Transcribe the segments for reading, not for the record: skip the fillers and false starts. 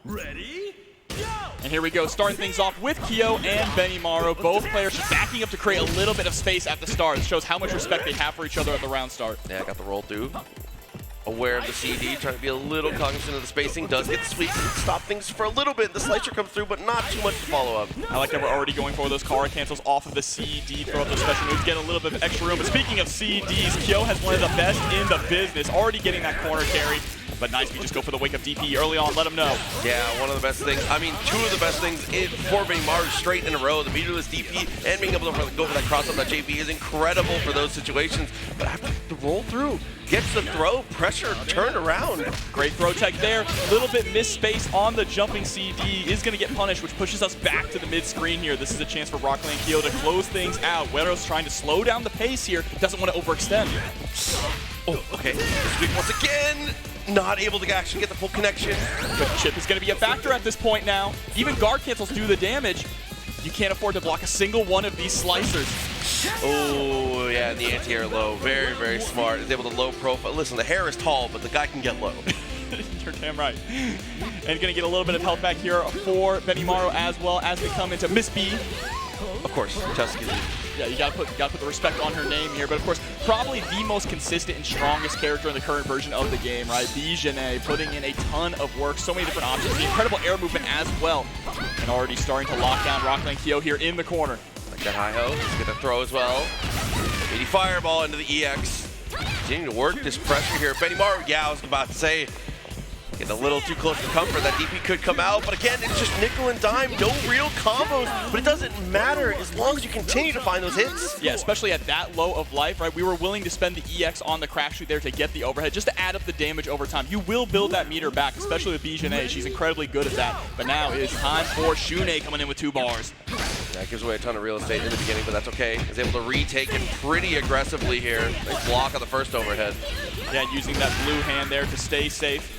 Ready? Go! And here we go, starting things off with Kyo and Benimaru. Both players just backing up to create a little bit of space at the start. This shows how much respect they have for each other at the round start. Yeah, I got the roll through. Aware of the CD, trying to be a little cognizant of the spacing. Does get the sweep and stop things for a little bit. The slicer comes through, but not too much to follow up. I like that we're already going for those Kara cancels off of the CD, throw up those special moves, get a little bit of extra room. But speaking of CDs, Kyo has one of the best in the business, already getting that corner carry. But nice, we just go for the wake-up DP early on, let him know. Yeah, one of the best things. I mean, two of the best things for Benimaru straight in a row. The meterless DP and being able to go for that cross-up that JB is incredible for those situations. But after the roll through, gets the throw, pressure, turn around. Great throw tech there. Little bit missed space on the jumping CD. Is going to get punished, which pushes us back to the mid-screen here. This is a chance for Rocklandkyo to close things out. Wero's trying to slow down the pace here. Doesn't want to overextend. Oh, okay. Sweep once again. Not able to actually get the full connection. But chip is going to be a factor at this point now. Even guard cancels do the damage. You can't afford to block a single one of these slicers. Oh, yeah, and the anti-air low. Very, very smart. Is able to low profile. Listen, the hair is tall, but the guy can get low. You're damn right. And going to get a little bit of health back here for Benimaru as well as they come into Miss B. Of course, Tusky. Yeah, you gotta put the respect on her name here, but of course, probably the most consistent and strongest character in the current version of the game, right? Bijane putting in a ton of work, so many different options, the incredible air movement as well, and already starting to lock down Rocklandkyo here in the corner. Like that high ho, let's get the throw as well. 80 fireball into the EX. Continuing to work this pressure here. Benimaru, yeah, I was about to say, getting a little too close to comfort. That DP could come out, but again, it's just nickel and dime, no real combos, but it doesn't matter as long as you continue to find those hits. Yeah, especially at that low of life, right? We were willing to spend the EX on the crack shoot there to get the overhead, just to add up the damage over time. You will build that meter back, especially with Bijane. She's incredibly good at that. But now it's time for Shune coming in with 2 bars. That gives away a ton of real estate in the beginning, but that's okay. Is able to retake it pretty aggressively here. Nice block on the first overhead. Yeah, using that blue hand there to stay safe.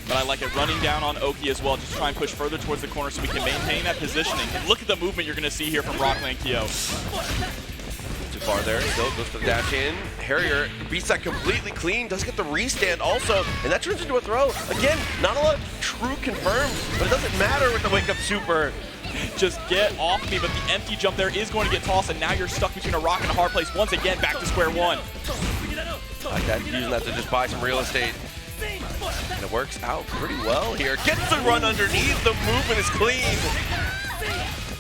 But I like it running down on Oki as well, just try and push further towards the corner so we can maintain that positioning. And look at the movement you're going to see here from Rocklandkyo. Too far there, still goes for the dash in. Harrier beats that completely clean, does get the restand also, and that turns into a throw. Again, not a lot of true confirmed, but it doesn't matter with the wake-up super. Just get off me, but the empty jump there is going to get tossed, and now you're stuck between a rock and a hard place. Once again, back to square one. I like that, using that to just buy some real estate. And it works out pretty well here. Gets the run underneath, the movement is clean.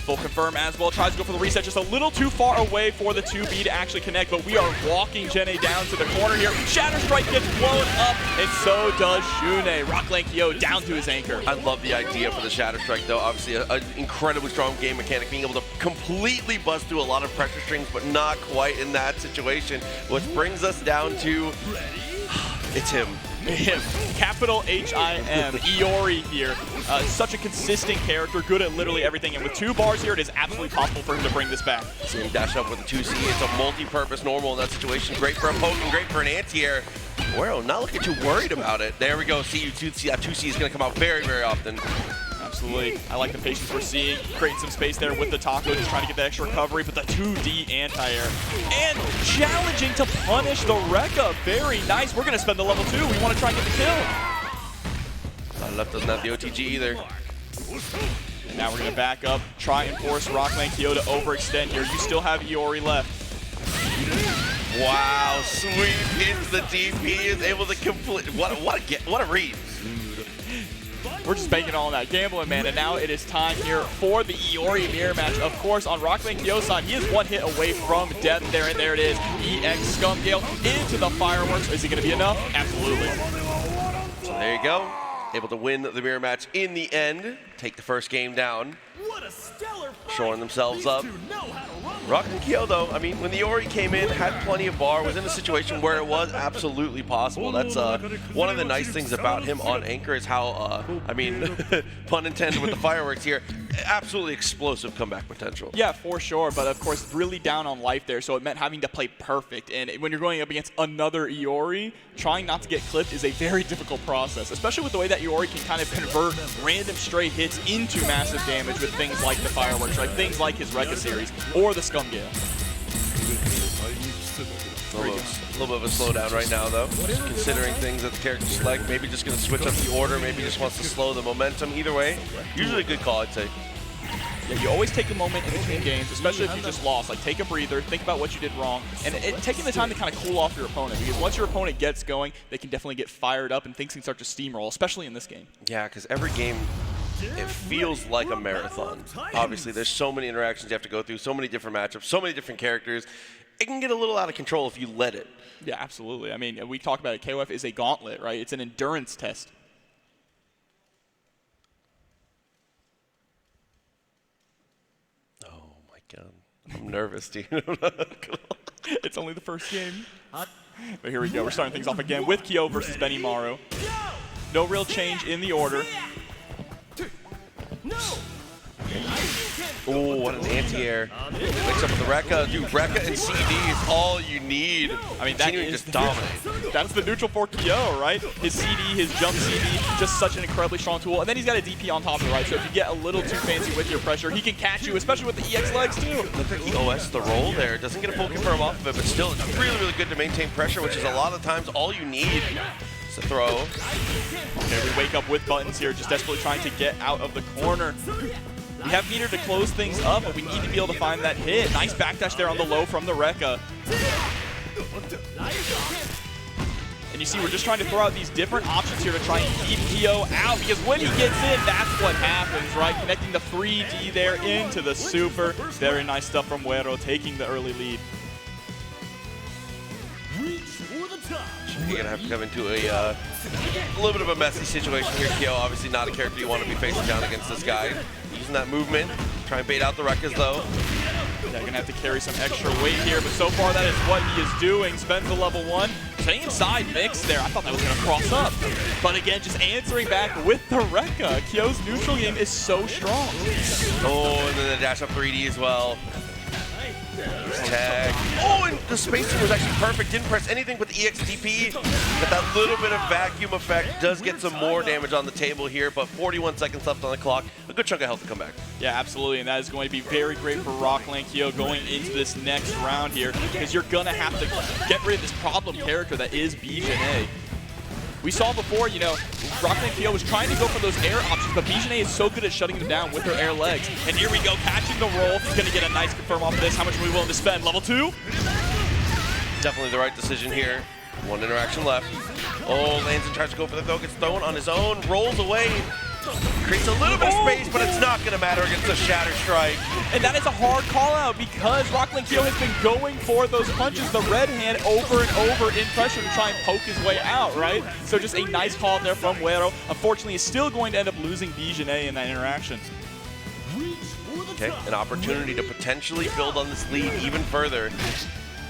Full confirm as well, tries to go for the reset, just a little too far away for the 2B to actually connect, but we are walking Jene down to the corner here. Shatter Strike gets blown up, and so does Shune. Rocklandkyo down to his anchor. I love the idea for the Shatter Strike though. Obviously an incredibly strong game mechanic, being able to completely bust through a lot of pressure strings, but not quite in that situation. Which brings us down to, it's him. Him. Capital H-I-M. Iori here. Such a consistent character, good at literally everything. And with 2 bars here, it is absolutely possible for him to bring this back. See him dash up with a 2C. It's a multi-purpose normal in that situation. Great for a poke and great for an anti-air. Wero not looking too worried about it. There we go. See, 2C. That 2C is going to come out very, very often. Absolutely. I like the patience we're seeing. Creating some space there with the taco, just trying to get the extra recovery, but the 2D anti-air. And challenging to punish the Rekka. Very nice. We're going to spend the level 2. We want to try and get the kill. Left doesn't have the OTG either. And now we're going to back up, try and force Rocklandkyo to overextend here. You still have Iori left. Wow, sweep hits the DP, is able to complete. What a read. We're just banking on that, gambling, man. And now it is time here for the Iori mirror match. Of course, on Rocklandkyo's side, he is 1 hit away from death there, and there it is. EX Scum Gale into the fireworks. Is it going to be enough? Absolutely. So there you go. Able to win the mirror match in the end. Take the first game down. What a stellar fight. Showing themselves up. These two know how to run. Rocklandkyo though, I mean, when the Iori came in, had plenty of bar, was in a situation where it was absolutely possible. That's one of the nice things about him on Anchor is how, I mean, pun intended with the fireworks here, absolutely explosive comeback potential. Yeah, for sure, but of course, really down on life there, so it meant having to play perfect. And when you're going up against another Iori, trying not to get clipped is a very difficult process, especially with the way that Iori can kind of convert random stray hits into massive damage with things like the fireworks, right? Things like his Rekka series or the Scum Gale. Almost. A little bit of a slowdown right now, though. Just considering things that the character select. Maybe just going to switch up the order. Maybe just wants to slow the momentum. Either way, usually a good call, I'd say. Yeah, you always take a moment in between games, especially if you just lost. Like, take a breather, think about what you did wrong, and taking the time to kind of cool off your opponent. Because once your opponent gets going, they can definitely get fired up and things can start to steamroll, especially in this game. Yeah, because every game, it feels like a marathon. Obviously, there's so many interactions you have to go through, so many different matchups, so many different characters. It can get a little out of control if you let it. Yeah, absolutely. I mean, we talk about it. KOF is a gauntlet, right? It's an endurance test. Oh my god. I'm nervous, dude. It's only the first game. But here we go. We're starting things off again with Kyo versus Benimaru. No real change in the order. Oh, what an anti-air. Mix up with the Rekka. Dude, Rekka and CD is all you need. I mean, that is just dominate. That's the neutral for Kyo, right? His CD, his jump CD, just such an incredibly strong tool. And then he's got a DP on top of it, right? So if you get a little too fancy with your pressure, he can catch you, especially with the EX legs, too. Looks like he OS the roll there. Doesn't get a full confirm off of it, but still, it's really, really good to maintain pressure, which is a lot of times all you need. It's a throw. Okay, we wake up with buttons here, just desperately trying to get out of the corner. We have meter to close things up, but we need to be able to find that hit. Nice backdash there on the low from the Rekka. And you see, we're just trying to throw out these different options here to try and keep Kyo out, because when he gets in, that's what happens, right? Connecting the 3D there into the super. Very nice stuff from Wero, taking the early lead. You're going to have to come into a little bit of a messy situation here. Kyo, obviously not a character you want to be facing down against this guy. Using that movement, try and bait out the Rekkas though. Yeah, gonna have to carry some extra weight here, but so far that is what he is doing. Spends the level 1. Same side mix there. I thought that was gonna cross up. But again, just answering back with the Rekka. Kyo's neutral game is so strong. Oh, and then the dash up 3D as well. Tag. Oh, and the spacing was actually perfect. Didn't press anything with the EXDP. But that little bit of vacuum effect does get some more damage on the table here. But 41 seconds left on the clock. A good chunk of health to come back. Yeah, absolutely. And that is going to be very great for Rocklandkyo going into this next round here. Because you're going to have to get rid of this problem character that is Bijane. We saw before, you know, Rocklandkyo was trying to go for those air options, but Bijane is so good at shutting them down with her air legs. And here we go, catching the roll. He's going to get a nice confirm off of this. How much are we willing to spend? Level 2? Definitely the right decision here. One interaction left. Oh, lands and tries to go for the throw. Gets thrown on his own. Rolls away. Creates a little bit of space, but it's not going to matter against the Shatter Strike. And that is a hard call out because Rocklandkyo has been going for those punches, the red hand over and over in pressure to try and poke his way out, right? So just a nice call there from Wero. Unfortunately, he's still going to end up losing Bijane in that interaction. Okay, an opportunity to potentially build on this lead even further.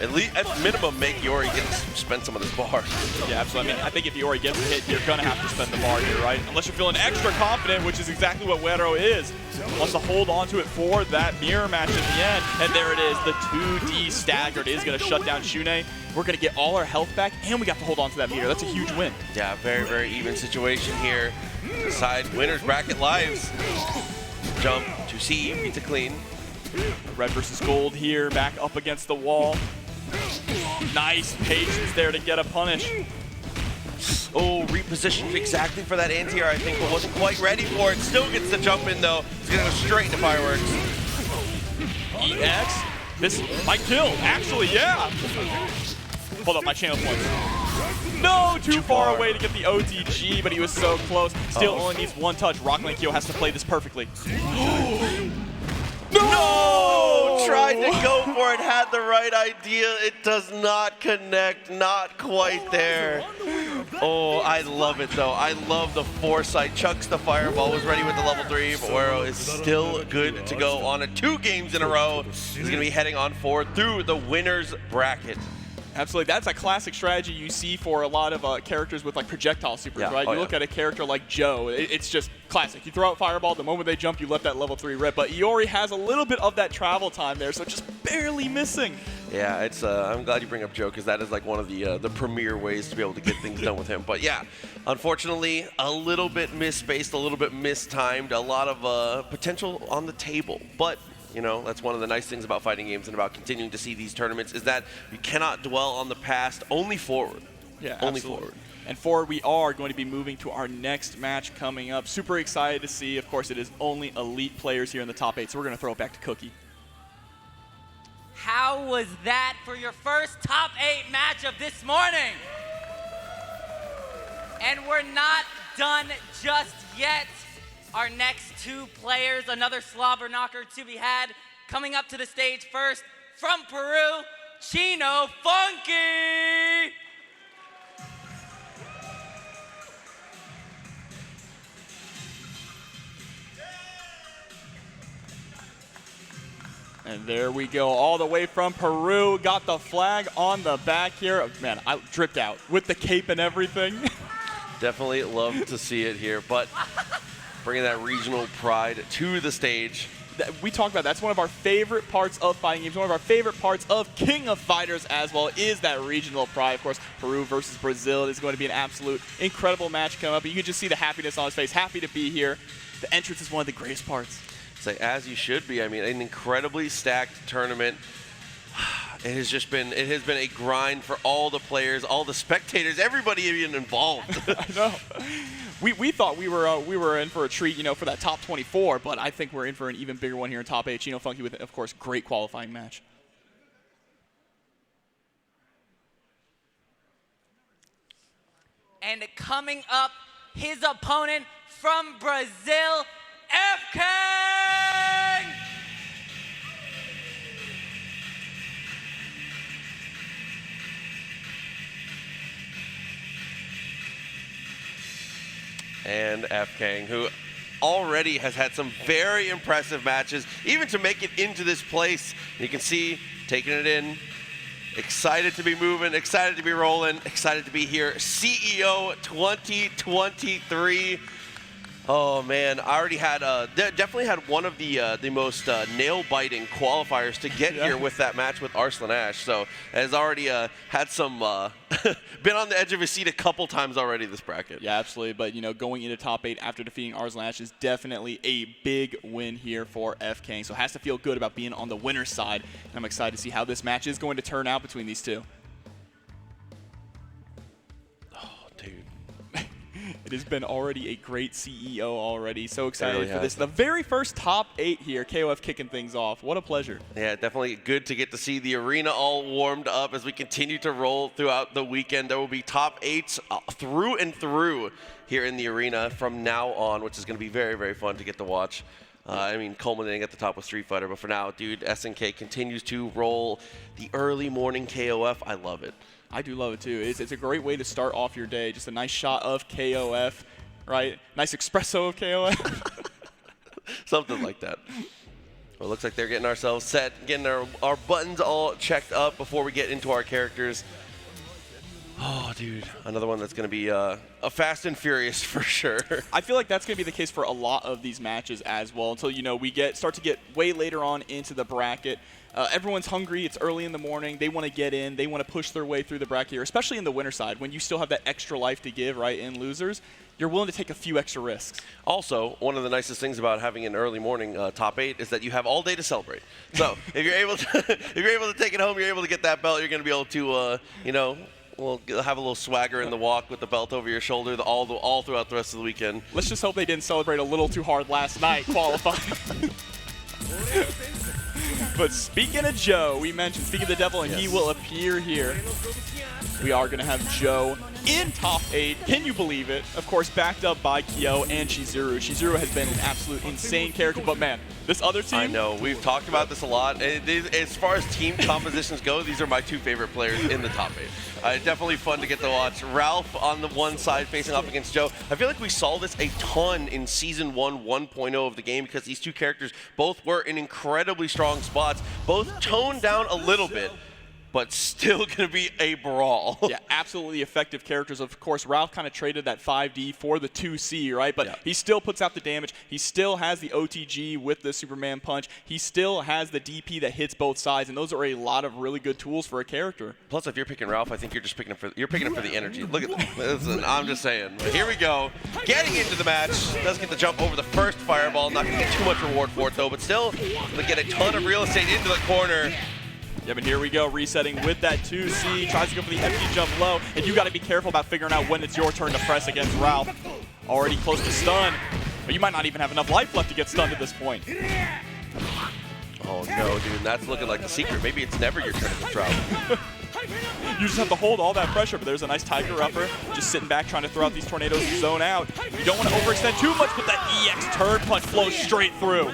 At least, at minimum, make Iori spend some of this bar. Yeah, absolutely. I mean, I think if Iori gets a hit, you're going to have to spend the bar here, right? Unless you're feeling extra confident, which is exactly what Wero is. Wants to hold on to it for that mirror match at the end. And there it is, the 2D staggered is going to shut down Shune. We're going to get all our health back, and we got to hold on to that meter. That's a huge win. Yeah, very, very even situation here. Decide winners bracket lives. Jump to C, beats it clean. Red versus gold here, back up against the wall. Nice patience there to get a punish. Oh, repositioned exactly for that anti-air, I think, but wasn't quite ready for it. Still gets the jump in, though. He's going to go straight into fireworks. EX? This might kill. Actually, yeah. Hold up, my channel points. No, too far away to get the OTG, but he was so close. Still only needs one touch. Rocklandkyo has to play this perfectly. No! Tried to go for it, had the right idea. It does not connect, not quite there. Oh, I love it though. I love the foresight. Chucks the fireball, was ready with the level 3, but Wero is still good to go on 2 games in a row. He's gonna be heading on forward through the winner's bracket. Absolutely, that's a classic strategy you see for a lot of characters with like projectile supers, right? You look at a character like Joe, it's just classic. You throw out fireball, the moment they jump, you let that level 3 rip. But Iori has a little bit of that travel time there, so just barely missing. Yeah, it's. I'm glad you bring up Joe because that is like one of the premier ways to be able to get things done with him. But yeah, unfortunately, a little bit misspaced, a little bit mistimed, a lot of potential on the table. But You know, that's one of the nice things about fighting games and about continuing to see these tournaments is that you cannot dwell on the past, only forward. Yeah, only absolutely. forward. And forward, we are going to be moving to our next match coming up. Super excited to see. Of course, it is only elite players here in the top 8, so we're going to throw it back to Cookie. How was that for your first top 8 match of this morning? And we're not done just yet. Our next 2 players, another slobber knocker to be had. Coming up to the stage first, from Peru, Chino, Funkey! And there we go, all the way from Peru. Got the flag on the back here. Man, I dripped out with the cape and everything. Definitely love to see it here, but bringing that regional pride to the stage. We talked about that's one of our favorite parts of fighting games. One of our favorite parts of King of Fighters as well is that regional pride. Of course, Peru versus Brazil is going to be an absolute incredible match coming up. But you can just see the happiness on his face. Happy to be here. The entrance is one of the greatest parts. Say, as you should be. I mean, an incredibly stacked tournament. It has been a grind for all the players, all the spectators, everybody even involved. I know. We thought we were in for a treat, you know, for that top 24, but I think we're in for an even bigger one here in top 8. Chino Funkey with, of course, great qualifying match. And coming up, his opponent from Brazil, FKANG! And FKANG, who already has had some very impressive matches, even to make it into this place. You can see, taking it in, excited to be moving, excited to be rolling, excited to be here. CEO 2023. Oh man, I already had definitely had one of the most nail-biting qualifiers to get here with that match with Arslan Ash. So has already had some been on the edge of his seat a couple times already this bracket. Yeah, absolutely. But you know, going into top 8 after defeating Arslan Ash is definitely a big win here for FKANG. So it has to feel good about being on the winner's side. And I'm excited to see how this match is going to turn out between these two. It has been already a great CEO already. So excited really for has. this. The very first top 8 here. KOF kicking things off. What a pleasure. Yeah, definitely good to get to see the arena all warmed up as we continue to roll throughout the weekend. There will be top 8s through and through here in the arena from now on, which is going to be very, very fun to get to watch. I mean, culminating at the top with Street Fighter. But for now, dude, SNK continues to roll the early morning KOF. I love it. I do love it too. It's a great way to start off your day. Just a nice shot of KOF, right? Nice espresso of KOF. Something like that. Well, it looks like they're getting ourselves set, getting our buttons all checked up before we get into our characters. Oh, dude, another one that's going to be a fast and furious for sure. I feel like that's going to be the case for a lot of these matches as well until, you know, we start to get way later on into the bracket. Everyone's hungry. It's early in the morning. They want to get in. They want to push their way through the bracket here, especially in the winner side when you still have that extra life to give, right, in losers. You're willing to take a few extra risks. Also, one of the nicest things about having an early morning top 8 is that you have all day to celebrate. So if you're able to take it home, you're able to get that belt. You're going to be able to, you know, we'll have a little swagger in the walk with the belt over your shoulder all throughout the rest of the weekend. Let's just hope they didn't celebrate a little too hard last night qualifying. But speaking of Joe, we mentioned, speaking of the devil, and he will appear here. We are going to have Joe in top 8. Can you believe it? Of course, backed up by Kyo and Chizuru. Chizuru has been an absolute insane character, but man, this other team. I know. We've talked about this a lot. As far as team compositions go, these are my 2 favorite players in the top 8. Definitely fun to get to watch. Ralph on the one side facing off against Joe. I feel like we saw this a ton in Season 1 1.0 of the game because these 2 characters both were in incredibly strong spots, both toned down a little bit. but still going to be a brawl. Yeah, absolutely effective characters. Of course, Ralph kind of traded that 5D for the 2C, right? But he still puts out the damage. He still has the OTG with the Superman punch. He still has the DP that hits both sides, and those are a lot of really good tools for a character. Plus, if you're picking Ralph, I think you're just picking him for the energy. Look at listen, I'm just saying. Here we go. Getting into the match. Does get the jump over the first fireball. Not going to get too much reward for it, though, but still going to get a ton of real estate into the corner. Yeah, but here we go, resetting with that 2C, tries to go for the empty jump low, and you got to be careful about figuring out when it's your turn to press against Ralph. Already close to stun, but you might not even have enough life left to get stunned at this point. Oh no, dude, that's looking like the secret. Maybe it's never your turn against Ralph. You just have to hold all that pressure, but there's a nice Tiger Upper, just sitting back trying to throw out these tornadoes and zone out. You don't want to overextend too much, but that EX turn punch flows straight through.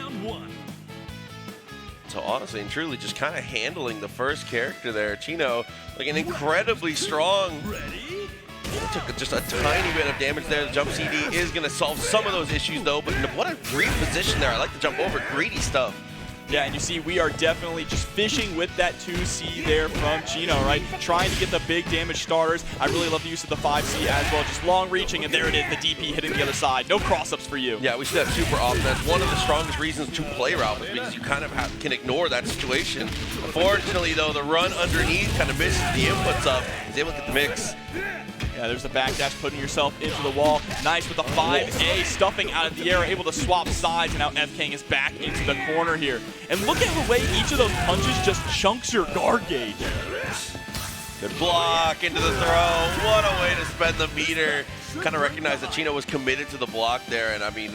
So honestly and truly, just kind of handling the first character there. Chino, like an incredibly strong. Took just a tiny bit of damage there. The jump CD is going to solve some of those issues though, but what a great position there. I like the jump over, greedy stuff. Yeah, and you see we are definitely just fishing with that 2C there from Chino, right? Trying to get the big damage starters. I really love the use of the 5C as well, just long reaching, and there it is, the DP hitting the other side. No cross-ups for you. Yeah, we see that super often. That's one of the strongest reasons to play Ralph, is because you kind of can ignore that situation. Unfortunately, though, the run underneath kind of misses the inputs up. He's able to get the mix. Yeah, there's the backdash, putting yourself into the wall. Nice with the 5A, stuffing out of the air, able to swap sides, and now FKANG is back into the corner here. And look at the way each of those punches just chunks your guard gauge. Good block into the throw. What a way to spend the meter. Kind of recognized that Chino was committed to the block there, and I mean,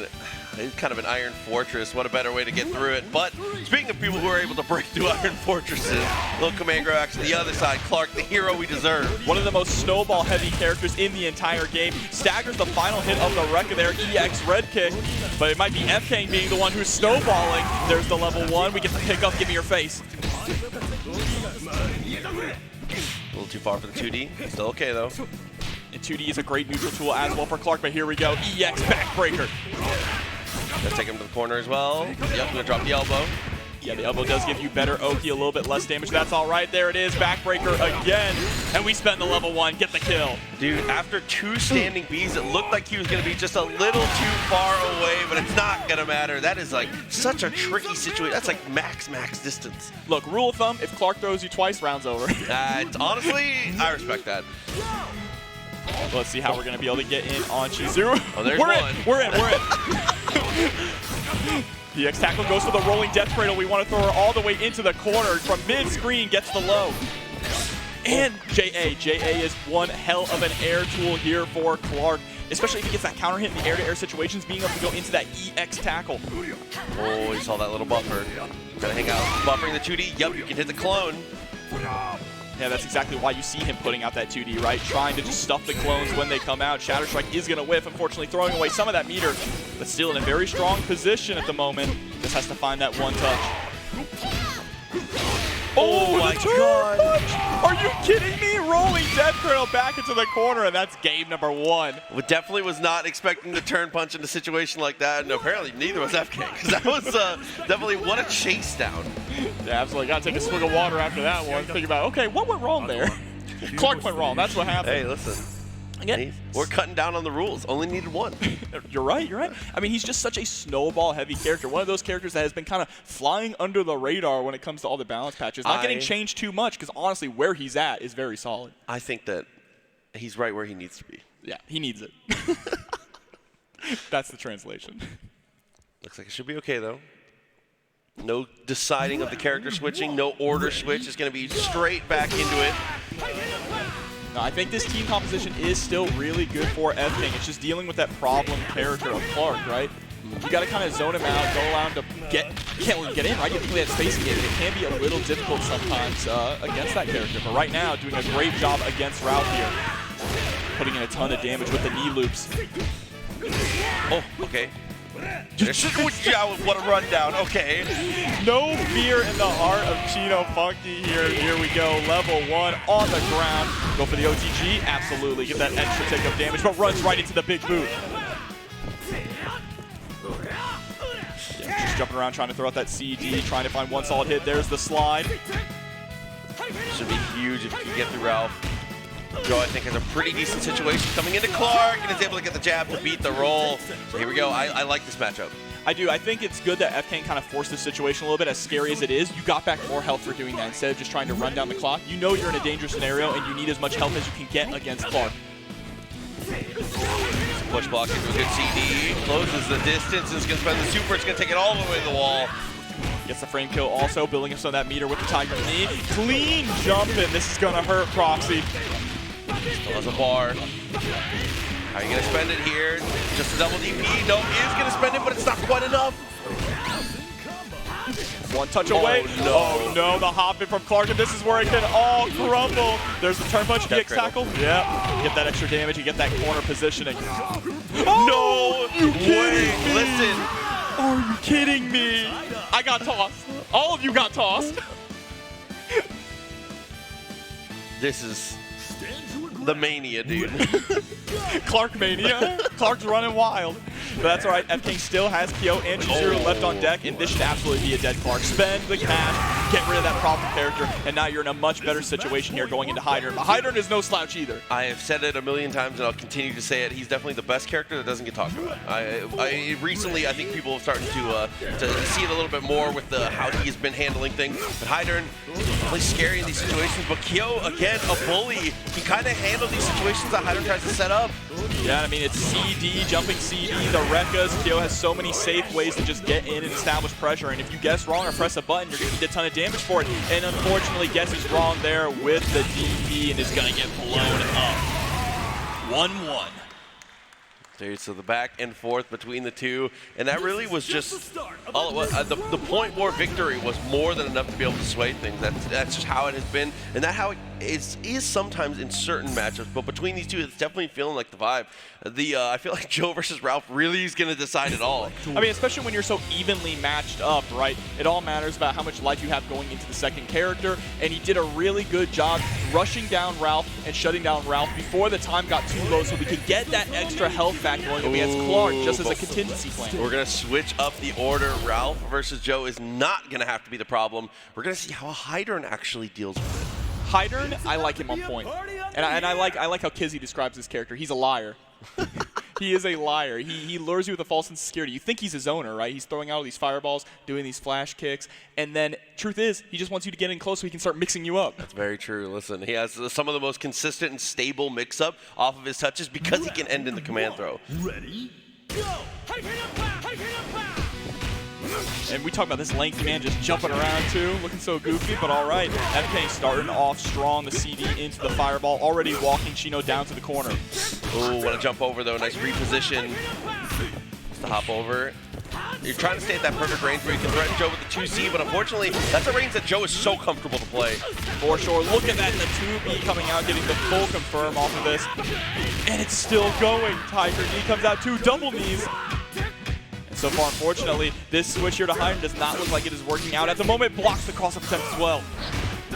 it's kind of an iron fortress. What a better way to get through it. But speaking of people who are able to break through iron fortresses, little command grab action to the other side. Clark, the hero we deserve. One of the most snowball-heavy characters in the entire game. Staggers the final hit of the Rekka there, EX red kick. But it might be FKANG being the one who's snowballing. There's the level 1. We get the pick up. Give me your face. A little too far for the 2D. Still okay, though. And 2D is a great neutral tool as well for Clark, but here we go. EX backbreaker. Let's take him to the corner as well. Yep, gonna drop the elbow. Yeah, the elbow does give you better Oki, a little bit less damage. That's all right. There it is. Backbreaker again. And we spend the level 1. Get the kill. Dude, after 2 standing Bs, it looked like he was going to be just a little too far away, but it's not going to matter. That is like such a tricky situation. That's like max distance. Look, rule of thumb, if Clark throws you twice, round's over. Honestly, I respect that. Let's see how we're going to be able to get in on Chizuru. Oh, there's we're one. We're in. The X tackle goes for the rolling death cradle. We want to throw her all the way into the corner. From mid-screen, gets the low. And JA is one hell of an air tool here for Clark, especially if he gets that counter hit in the air-to-air situations, being able to go into that EX tackle. Oh, you saw that little buffer. Gotta hang out. Buffering the 2D. Yep, you can hit the clone. Yeah, that's exactly why you see him putting out that 2D, right? Trying to just stuff the clones when they come out. Shadow Strike is going to whiff, unfortunately throwing away some of that meter, but still in a very strong position at the moment. Just has to find that one touch. Oh my god! Are you kidding me? Rolling Death Cradle back into the corner, and that's game number 1. Well, definitely was not expecting the turn punch in a situation like that, and apparently neither was FKANG, because that was definitely what a chase down. Yeah, absolutely. Got to take a swig of water after that one. Think about, okay, what went wrong there? Clark went wrong. That's what happened. Hey, listen. Again, we're cutting down on the rules. Only needed 1. You're right. I mean, he's just such a snowball-heavy character. One of those characters that has been kind of flying under the radar when it comes to all the balance patches. Not getting changed too much, because honestly, where he's at is very solid. I think that he's right where he needs to be. Yeah, he needs it. That's the translation. Looks like it should be okay, though. No deciding of the character switching. No order switch. It's going to be straight back into it. No, I think this team composition is still really good for FKANG. It's just dealing with that problem character of Clark, right? You got to kind of zone him out, don't allow him to can't let him get in, right? You have to play that spacing game. It can be a little difficult sometimes against that character. But right now, doing a great job against Ralph here. Putting in a ton of damage with the knee loops. Oh, okay. What a rundown, okay. No fear in the heart of Chino Funkey here. Here we go, level 1 on the ground. Go for the OTG, absolutely. Get that extra take of damage, but runs right into the big boot. Yeah, just jumping around trying to throw out that CD, trying to find one solid hit. There's the slide. Should be huge if you can get through Ralph. Joe, I think, has a pretty decent situation coming into Clark and is able to get the jab to beat the roll. So here we go. I like this matchup. I do. I think it's good that FKANG kind of forced the situation a little bit. As scary as it is, you got back more health for doing that instead of just trying to run down the clock. You know you're in a dangerous scenario, and you need as much health as you can get against Clark. Push block into a good CD. Closes the distance. Is going to spend the super. It's going to take it all the way to the wall. Gets the frame kill also, building up some of that meter with the Tiger knee. Clean jumping. This is going to hurt Proxy. Still has a bar. How are you going to spend it here? Just a double DP. No, he is going to spend it, but it's not quite enough. One touch away. Oh, no, the hop in from Clark, and this is where it can all crumble. There's the turn punch, DX tackle. Yeah, get that extra damage, you get that corner positioning. No way. Listen. Are you kidding me? I got tossed. All of you got tossed. This is the mania, dude. Clark mania. Clark's running wild. But that's all right. FKANG still has KO and Chizuru left on deck, and this should absolutely be a dead Clark. Spend the cash, get rid of that problem character, and now you're in a much better situation here going into Hydern. But Hydern is no slouch either. I have said it a million times, and I'll continue to say it. He's definitely the best character that doesn't get talked about. Recently, I think people have started to see it a little bit more with how he's been handling things. But Hydern is definitely scary in these situations. But Kyo, again, a bully. He kind of handled these situations that Hydern tries to set up. Yeah, I mean, it's CD, jumping CD, the Rekkas. Kyo has so many safe ways to just get in and establish pressure, and if you guess wrong or press a button, you're going to get a ton of damage for it. And unfortunately, guesses wrong there with the DP and is going to get blown up. 1-1. So the back and forth between the two, and that really was just all it was. The point war victory was more than enough to be able to sway things. That's just how it has been, and that how it is sometimes in certain matchups. But between these two, it's definitely feeling like the vibe. I feel like Joe versus Ralph really is going to decide it all. I mean, especially when you're so evenly matched up, right? It all matters about how much life you have going into the second character, and he did a really good job rushing down Ralph and shutting down Ralph before the time got too low so we could get that extra health back going against Clark just as a contingency plan. We're going to switch up the order. Ralph versus Joe is not going to have to be the problem. We're going to see how Hydern actually deals with it. Hydern, I like him on point. And I like how Kizzy describes his character. He's a liar. He is a liar. He lures you with a false sense of security. You think he's his owner, right? He's throwing out all these fireballs, doing these flash kicks, and then truth is, he just wants you to get in close so he can start mixing you up. That's very true. Listen, he has some of the most consistent and stable mix-up off of his touches because he can end in the command throw. Ready, go! And we talk about this lengthy man just jumping around too, looking so goofy, but all right. FKANG starting off strong, the CD into the fireball, already walking Chino down to the corner. Ooh, want to jump over though, nice reposition. Just to hop over. You're trying to stay at that perfect range where you can threaten Joe with the 2C, but unfortunately, that's a range that Joe is so comfortable to play. For sure. Look at that, the 2B coming out, getting the full confirm off of this. And it's still going. Tiger knee comes out too, double knees. So far, unfortunately, this switch here to Hydern does not look like it is working out. At the moment, blocks the cross-up attempt as well.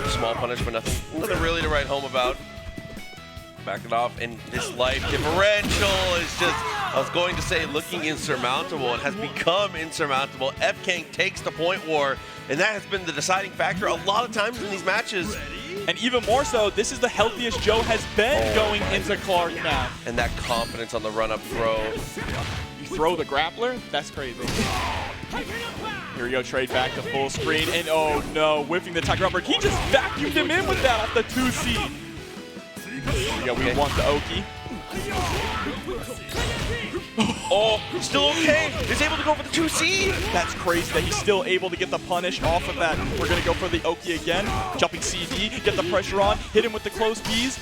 Small punish, but nothing really to write home about. Back it off, and this life differential is just, I was going to say, looking insurmountable. It has become insurmountable. FKANG takes the point war, and that has been the deciding factor a lot of times in these matches. And even more so, this is the healthiest Joe has been going into Clark now. And that confidence on the run-up throw. Throw the grappler? That's crazy. Here we go, trade back to full screen, and oh no, whiffing the Tiger Upper. He just vacuumed him in with that off the 2C. Here we go, we want the Oki. Oh, still okay. He's able to go for the 2C. That's crazy that he's still able to get the punish off of that. We're gonna go for the Oki again. Jumping CD, get the pressure on, hit him with the close Bs.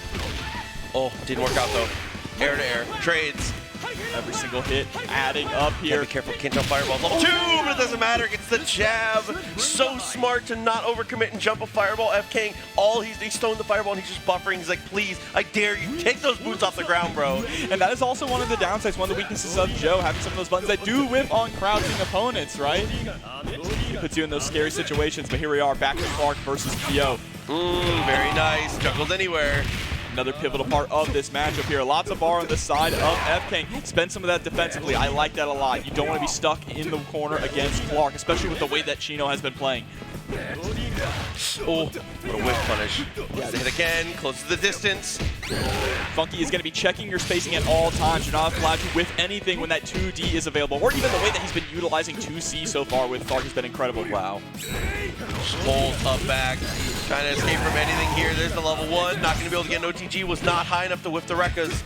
Oh, didn't work out though. Air to air, trades. Every single hit adding up here. Be careful, can't jump fireball. Level 2, but it doesn't matter. Gets the jab. So smart to not overcommit and jump a fireball. FKANG, he's throwing the fireball and he's just buffering. He's like, please, I dare you, take those boots off the ground, bro. And that is also one of the downsides, one of the weaknesses of Joe, having some of those buttons that do whip on crouching opponents, right? It puts you in those scary situations, but here we are, back to Clark versus Kyo. Very nice. Juggles anywhere. Another pivotal part of this matchup here. Lots of bar on the side of FKANG. Spend some of that defensively. I like that a lot. You don't want to be stuck in the corner against Clark, especially with the way that Chino has been playing. Oh, what a whip punish. Gets the hit again, close to the distance. Funkey is going to be checking your spacing at all times. You're not allowed to whiff anything when that 2D is available, or even the way that he's been utilizing 2C so far with Thark has been incredible. Wow. Hold up back, trying to escape from anything here. There's the level 1, not going to be able to get an OTG, was not high enough to whiff the Rekkas.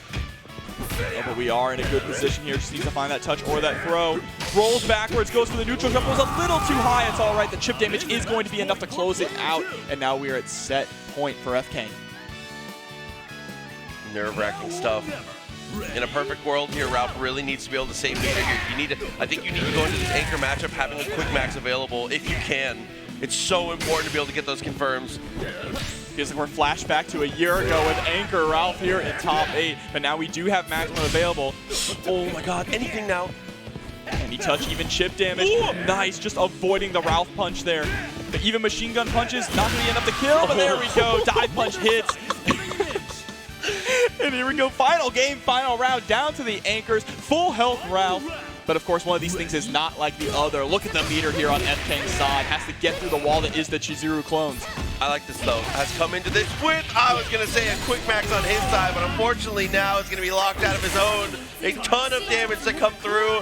Oh, but we are in a good position here. Just needs to find that touch or that throw. Rolls backwards, goes for the neutral jump. Was a little too high. It's all right. The chip damage is going to be enough to close it out. And now we are at set point for FKANG. Nerve-wracking stuff. In a perfect world here, Ralph really needs to be able to save meter here. I think you need to go into this anchor matchup having a quick max available if you can. It's so important to be able to get those confirms. Feels like we're flashed back to a year ago with Anchor Ralph here in top 8, but now we do have maximum available. Oh my god, anything now. Any touch, even chip damage. Ooh. Nice, just avoiding the Ralph punch there. But even machine gun punches, not gonna be enough to kill, but there we go. Dive punch hits. And here we go, final game, final round, down to the anchors. Full health Ralph. But of course, one of these things is not like the other. Look at the meter here on FKANG's side. Has to get through the wall that is the Chizuru clones. I like this though. Has come into this with, I was going to say, a quick max on his side, but unfortunately now it's going to be locked out of his own. A ton of damage to come through.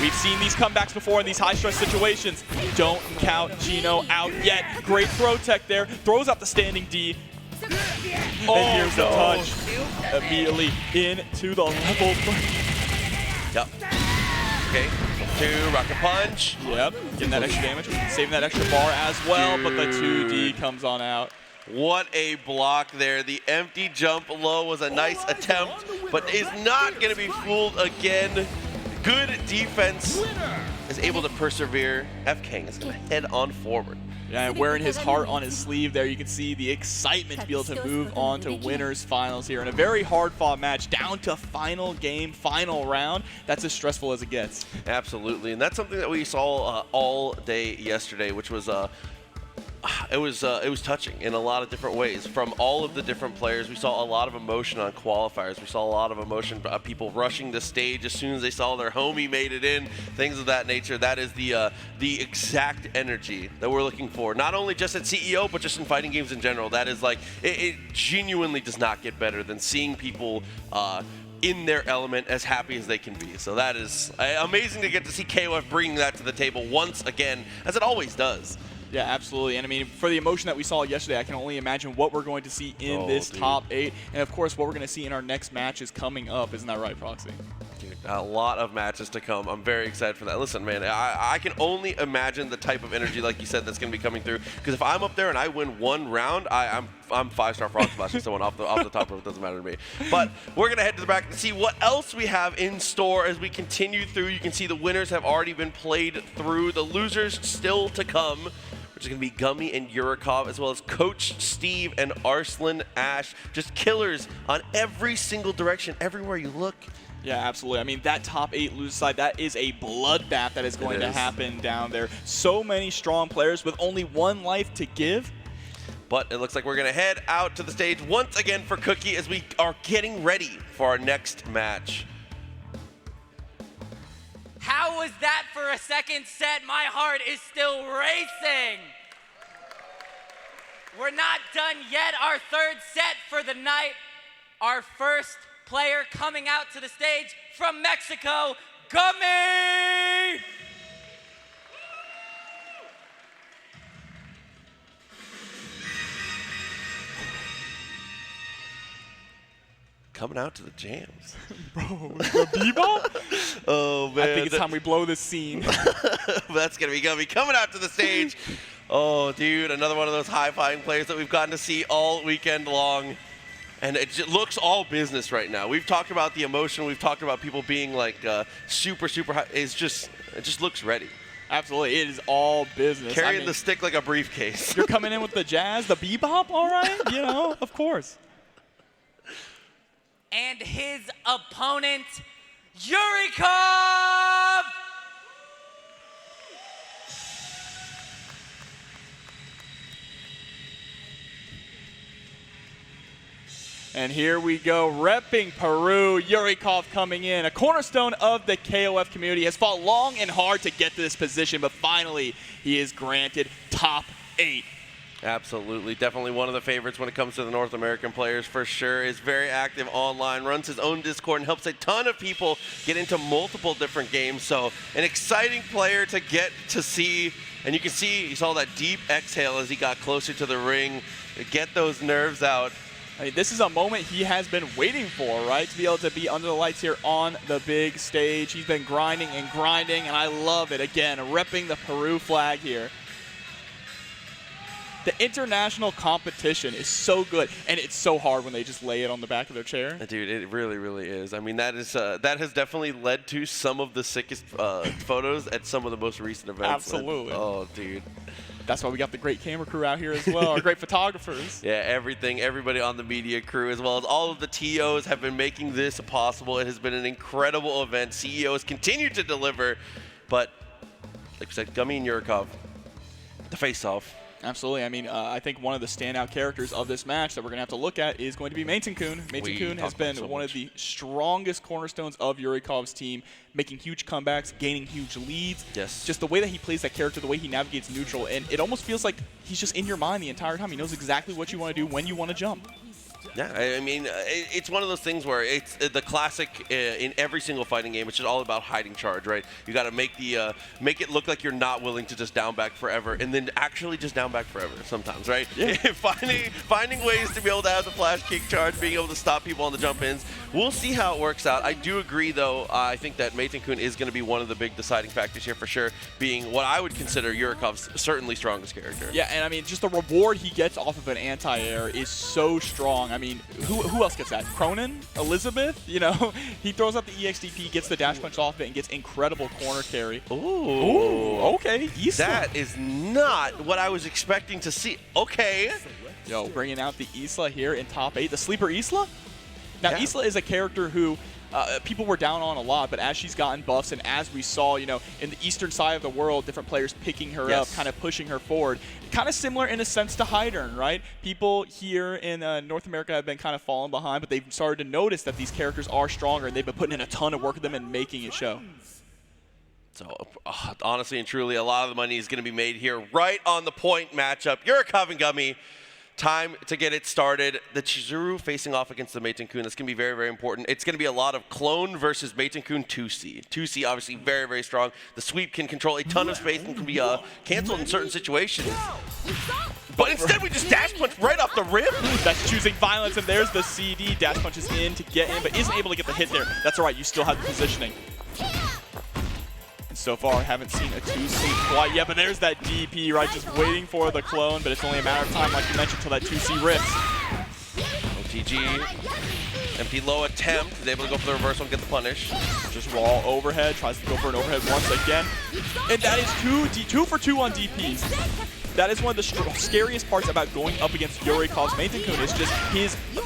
We've seen these comebacks before in these high-stress situations. Don't count Chino out yet. Great throw tech there. Throws out the standing D. And here's the touch. Immediately into the level 3. Yep. Okay. 2, rocket punch. Yep. Getting that extra damage. Saving that extra bar as well, but the 2D comes on out. What a block there. The empty jump low was a nice attempt, but is not going to be fooled again. Good defense is able to persevere. FKANG is going to head on forward. Yeah, and wearing his heart on his sleeve there, you can see the excitement to be able to move on to winners finals here in a very hard-fought match, down to final game, final round. That's as stressful as it gets. Absolutely, and that's something that we saw all day yesterday, which was it was touching in a lot of different ways. From all of the different players, we saw a lot of emotion on qualifiers. We saw a lot of emotion, people rushing the stage as soon as they saw their homie made it in, things of that nature. That is the exact energy that we're looking for, not only just at CEO, but just in fighting games in general. That is like, it genuinely does not get better than seeing people in their element, as happy as they can be. So that is amazing to get to see KOF bringing that to the table once again, as it always does. Yeah, absolutely. And I mean, for the emotion that we saw yesterday, I can only imagine what we're going to see in this top 8. And of course, what we're going to see in our next matches coming up. Isn't that right, Proxy? Dude, a lot of matches to come. I'm very excited for that. Listen, man, I can only imagine the type of energy, like you said, that's going to be coming through. Because if I'm up there and I win one round, I'm 5-star frog splashing someone off the top rope. It doesn't matter to me. But we're going to head to the back to see what else we have in store as we continue through. You can see the winners have already been played through. The losers still to come, which is going to be Gummy and Yurikov, as well as Coach Steve and Arslan Ash. Just killers on every single direction, everywhere you look. Yeah, absolutely. I mean, that top 8 loser side, that is a bloodbath that is going to happen down there. So many strong players with only one life to give. But it looks like we're going to head out to the stage once again for Cookie as we are getting ready for our next match. How was that for a second set? My heart is still racing. We're not done yet. Our third set for the night. Our first player coming out to the stage from Mexico, Gummy! Coming out to the jams. Bro, the bebop? Oh, man. I think it's time we blow this scene. That's going to be Gummy coming out to the stage. Oh, dude, another one of those high-flying players that we've gotten to see all weekend long. And it just looks all business right now. We've talked about the emotion. We've talked about people being like super, super high. It just looks ready. Absolutely, it is all business. Carrying the stick like a briefcase. You're coming in with the jazz, the bebop, all right? You know, of course. And his opponent, Yurikov! And here we go, repping Peru, Yurikov coming in. A cornerstone of the KOF community, has fought long and hard to get to this position, but finally he is granted top 8. Absolutely. Definitely one of the favorites when it comes to the North American players for sure. Is very active online, runs his own Discord, and helps a ton of people get into multiple different games. So an exciting player to get to see. And you can see, you saw that deep exhale as he got closer to the ring to get those nerves out. I mean, this is a moment he has been waiting for, right? To be able to be under the lights here on the big stage. He's been grinding, and I love it. Again, repping the Peru flag here. The international competition is so good, and it's so hard when they just lay it on the back of their chair. Dude, it really, really is. I mean, that has definitely led to some of the sickest photos at some of the most recent events. Absolutely. Oh, dude. That's why we got the great camera crew out here as well, our great photographers. Yeah, everybody on the media crew, as well as all of the TOs, have been making this possible. It has been an incredible event. CEOs continue to deliver, but like I said, Gummy and Yurikov, the face-off. Absolutely. I mean, I think one of the standout characters of this match that we're going to have to look at is going to be Maetan-kun. Maetan-kun has been one of the strongest cornerstones of Yurikov's team, making huge comebacks, gaining huge leads. Yes. Just the way that he plays that character, the way he navigates neutral, and it almost feels like he's just in your mind the entire time. He knows exactly what you want to do, when you want to jump. Yeah, I mean, it's one of those things where it's the classic in every single fighting game. It's just all about hiding charge, right? You got to make it look like you're not willing to just down back forever, and then actually just down back forever sometimes, right? Yeah. finding ways to be able to have the flash kick charge, being able to stop people on the jump ins. We'll see how it works out. I do agree, though. I think that Maetan-kun is going to be one of the big deciding factors here for sure, being what I would consider Yurikov's certainly strongest character. Yeah, and I mean, just the reward he gets off of an anti-air is so strong. I mean, who else gets that? Cronin? Elizabeth? You know, he throws out the EXDP, gets the dash punch off it, and gets incredible corner carry. Ooh, okay. Isla. That is not what I was expecting to see. Okay. Yo, bringing out the Isla here in top 8. The sleeper Isla? Now, Yeah. Isla is a character who people were down on a lot, but as she's gotten buffs and as we saw, you know, in the eastern side of the world, different players picking her up, kind of pushing her forward. Kind of similar in a sense to Hydern, right? People here in North America have been kind of falling behind, but they've started to notice that these characters are stronger, and they've been putting in a ton of work with them and making it show. So, honestly and truly, a lot of the money is going to be made here right on the point matchup. Yurikov and Gummy. Time to get it started. The Chizuru facing off against the Maetan-kun. That's going to be very, very important. It's going to be a lot of clone versus Maetan-kun 2C. 2C obviously very, very strong. The sweep can control a ton of space and can be canceled in certain situations. But instead we just dash punch right off the rip. That's choosing violence, and there's the CD. Dash punches in to get in, but isn't able to get the hit there. That's all right. You still have the positioning. So far, I haven't seen a 2C quite yet, but there's that DP, right? Just waiting for the clone, but it's only a matter of time, like you mentioned, until that 2C rips. OTG, empty low attempt, is able to go for the reversal and get the punish. Just raw overhead, tries to go for an overhead once again. And that is 2 for 2 on DPs. That is one of the scariest parts about going up against Yurikov's Maetan-kun is just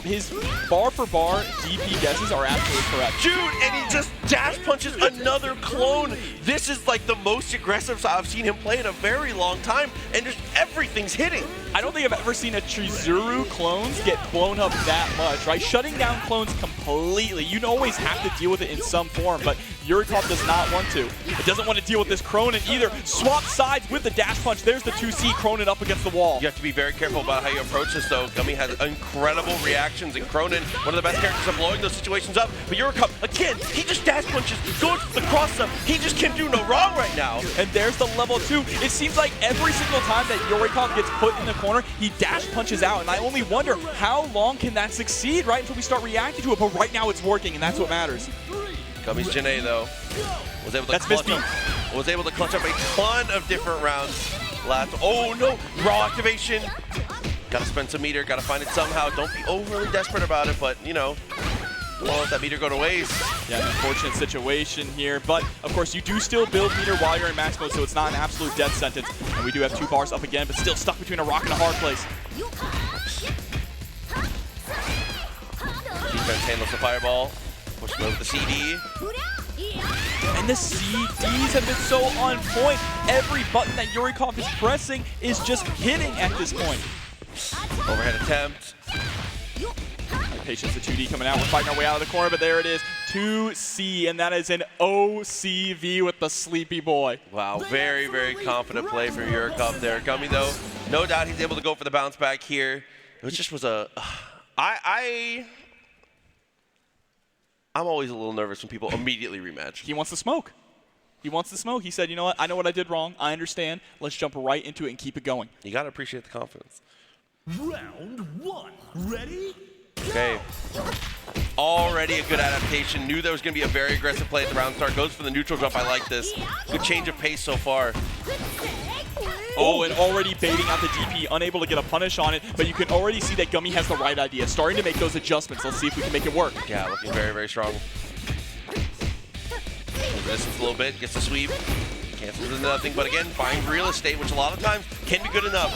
his bar for bar DP guesses are absolutely correct. Dude, and he just dash punches another clone. This is like the most aggressive I've seen him play in a very long time, and just everything's hitting. I don't think I've ever seen a Chizuru clones get blown up that much, right? Shutting down clones completely. You always have to deal with it in some form, but Yurikov does not want to. It doesn't want to deal with this Cronin either. Swap sides with the dash punch. There's the 2C Cronin up against the wall. You have to be very careful about how you approach this, though. Gummy has incredible reactions, and Cronin, one of the best characters at blowing those situations up. But Yurikov, again, he just dash punches, goes for the cross-up. He just can do no wrong right now. And there's the level 2. It seems like every single time that Yurikov gets put in the corner, he dash punches out. And I only wonder how long can that succeed, right? Until we start reacting to it. But right now it's working, and that's what matters. Gummy's Janae, though, was able to clutch up a ton of different rounds. Oh no, raw activation. Gotta spend some meter, gotta find it somehow. Don't be overly desperate about it, but you know, don't let that meter go to waste. Yeah, an unfortunate situation here, but of course you do still build meter while you're in max mode, so it's not an absolute death sentence. And we do have 2 bars up again, but still stuck between a rock and a hard place. Defense handles the fireball. Push him over the CD. And the CDs have been so on point. Every button that Yurikov is pressing is just hitting at this point. Overhead attempt. Patience, the 2D coming out. We're fighting our way out of the corner, but there it is. 2C, and that is an OCV with the sleepy boy. Wow, very, very confident play from Yurikov there. Gummy, though, no doubt he's able to go for the bounce back here. It just was a... I'm always a little nervous when people immediately rematch. He wants the smoke. He wants the smoke. He said, you know what? I know what I did wrong. I understand. Let's jump right into it and keep it going. You got to appreciate the confidence. Round 1. Ready? Okay. Already a good adaptation. Knew there was going to be a very aggressive play at the round start. Goes for the neutral jump. I like this. Good change of pace so far. Oh, and already baiting out the DP, unable to get a punish on it, but you can already see that Gummy has the right idea, starting to make those adjustments. Let's see if we can make it work. Yeah, looking very, very strong. Distance a little bit, gets the sweep. Cancels into nothing, but again, finds real estate, which a lot of times can be good enough.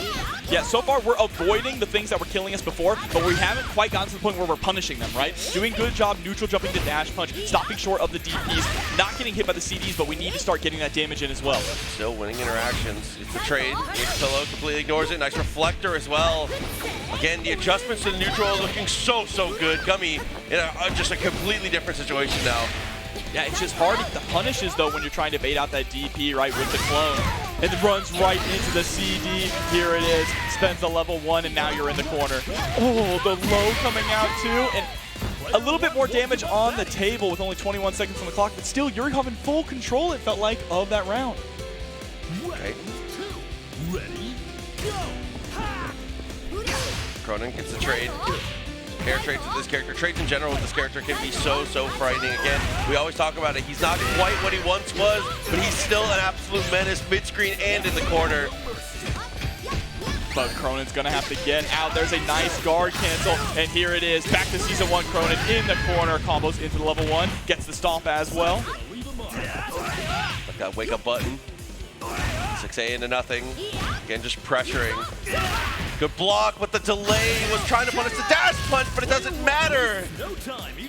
Yeah, so far we're avoiding the things that were killing us before, but we haven't quite gotten to the point where we're punishing them, right? Doing good job neutral jumping the dash punch, stopping short of the DPs, not getting hit by the CDs, but we need to start getting that damage in as well. Still winning interactions. It's the trade. Pillow completely ignores it. Nice reflector as well. Again, the adjustments to the neutral are looking so, so good. Gummy in just a completely different situation now. Yeah, it's just hard to get the punishes, though, when you're trying to bait out that DP, right, with the clone. And it runs right into the CD. Here it is. Spends the level 1, and now you're in the corner. Oh, the low coming out, too. And a little bit more damage on the table with only 21 seconds on the clock. But still, Yurikov in full control, it felt like, of that round. Okay. Ready? Go! Cronin gets the trade. Air trades with this character. Trades in general with this character can be so, so frightening. Again, we always talk about it. He's not quite what he once was, but he's still an absolute menace mid-screen and in the corner. But Cronin's going to have to get out. There's a nice guard cancel, and here it is. Back to Season 1, Cronin in the corner. Combos into the level 1. Gets the stomp as well. I've got wake-up button. 6A into nothing. Again, just pressuring. Good block, but the delay was trying to punish the dash punch, but it doesn't matter.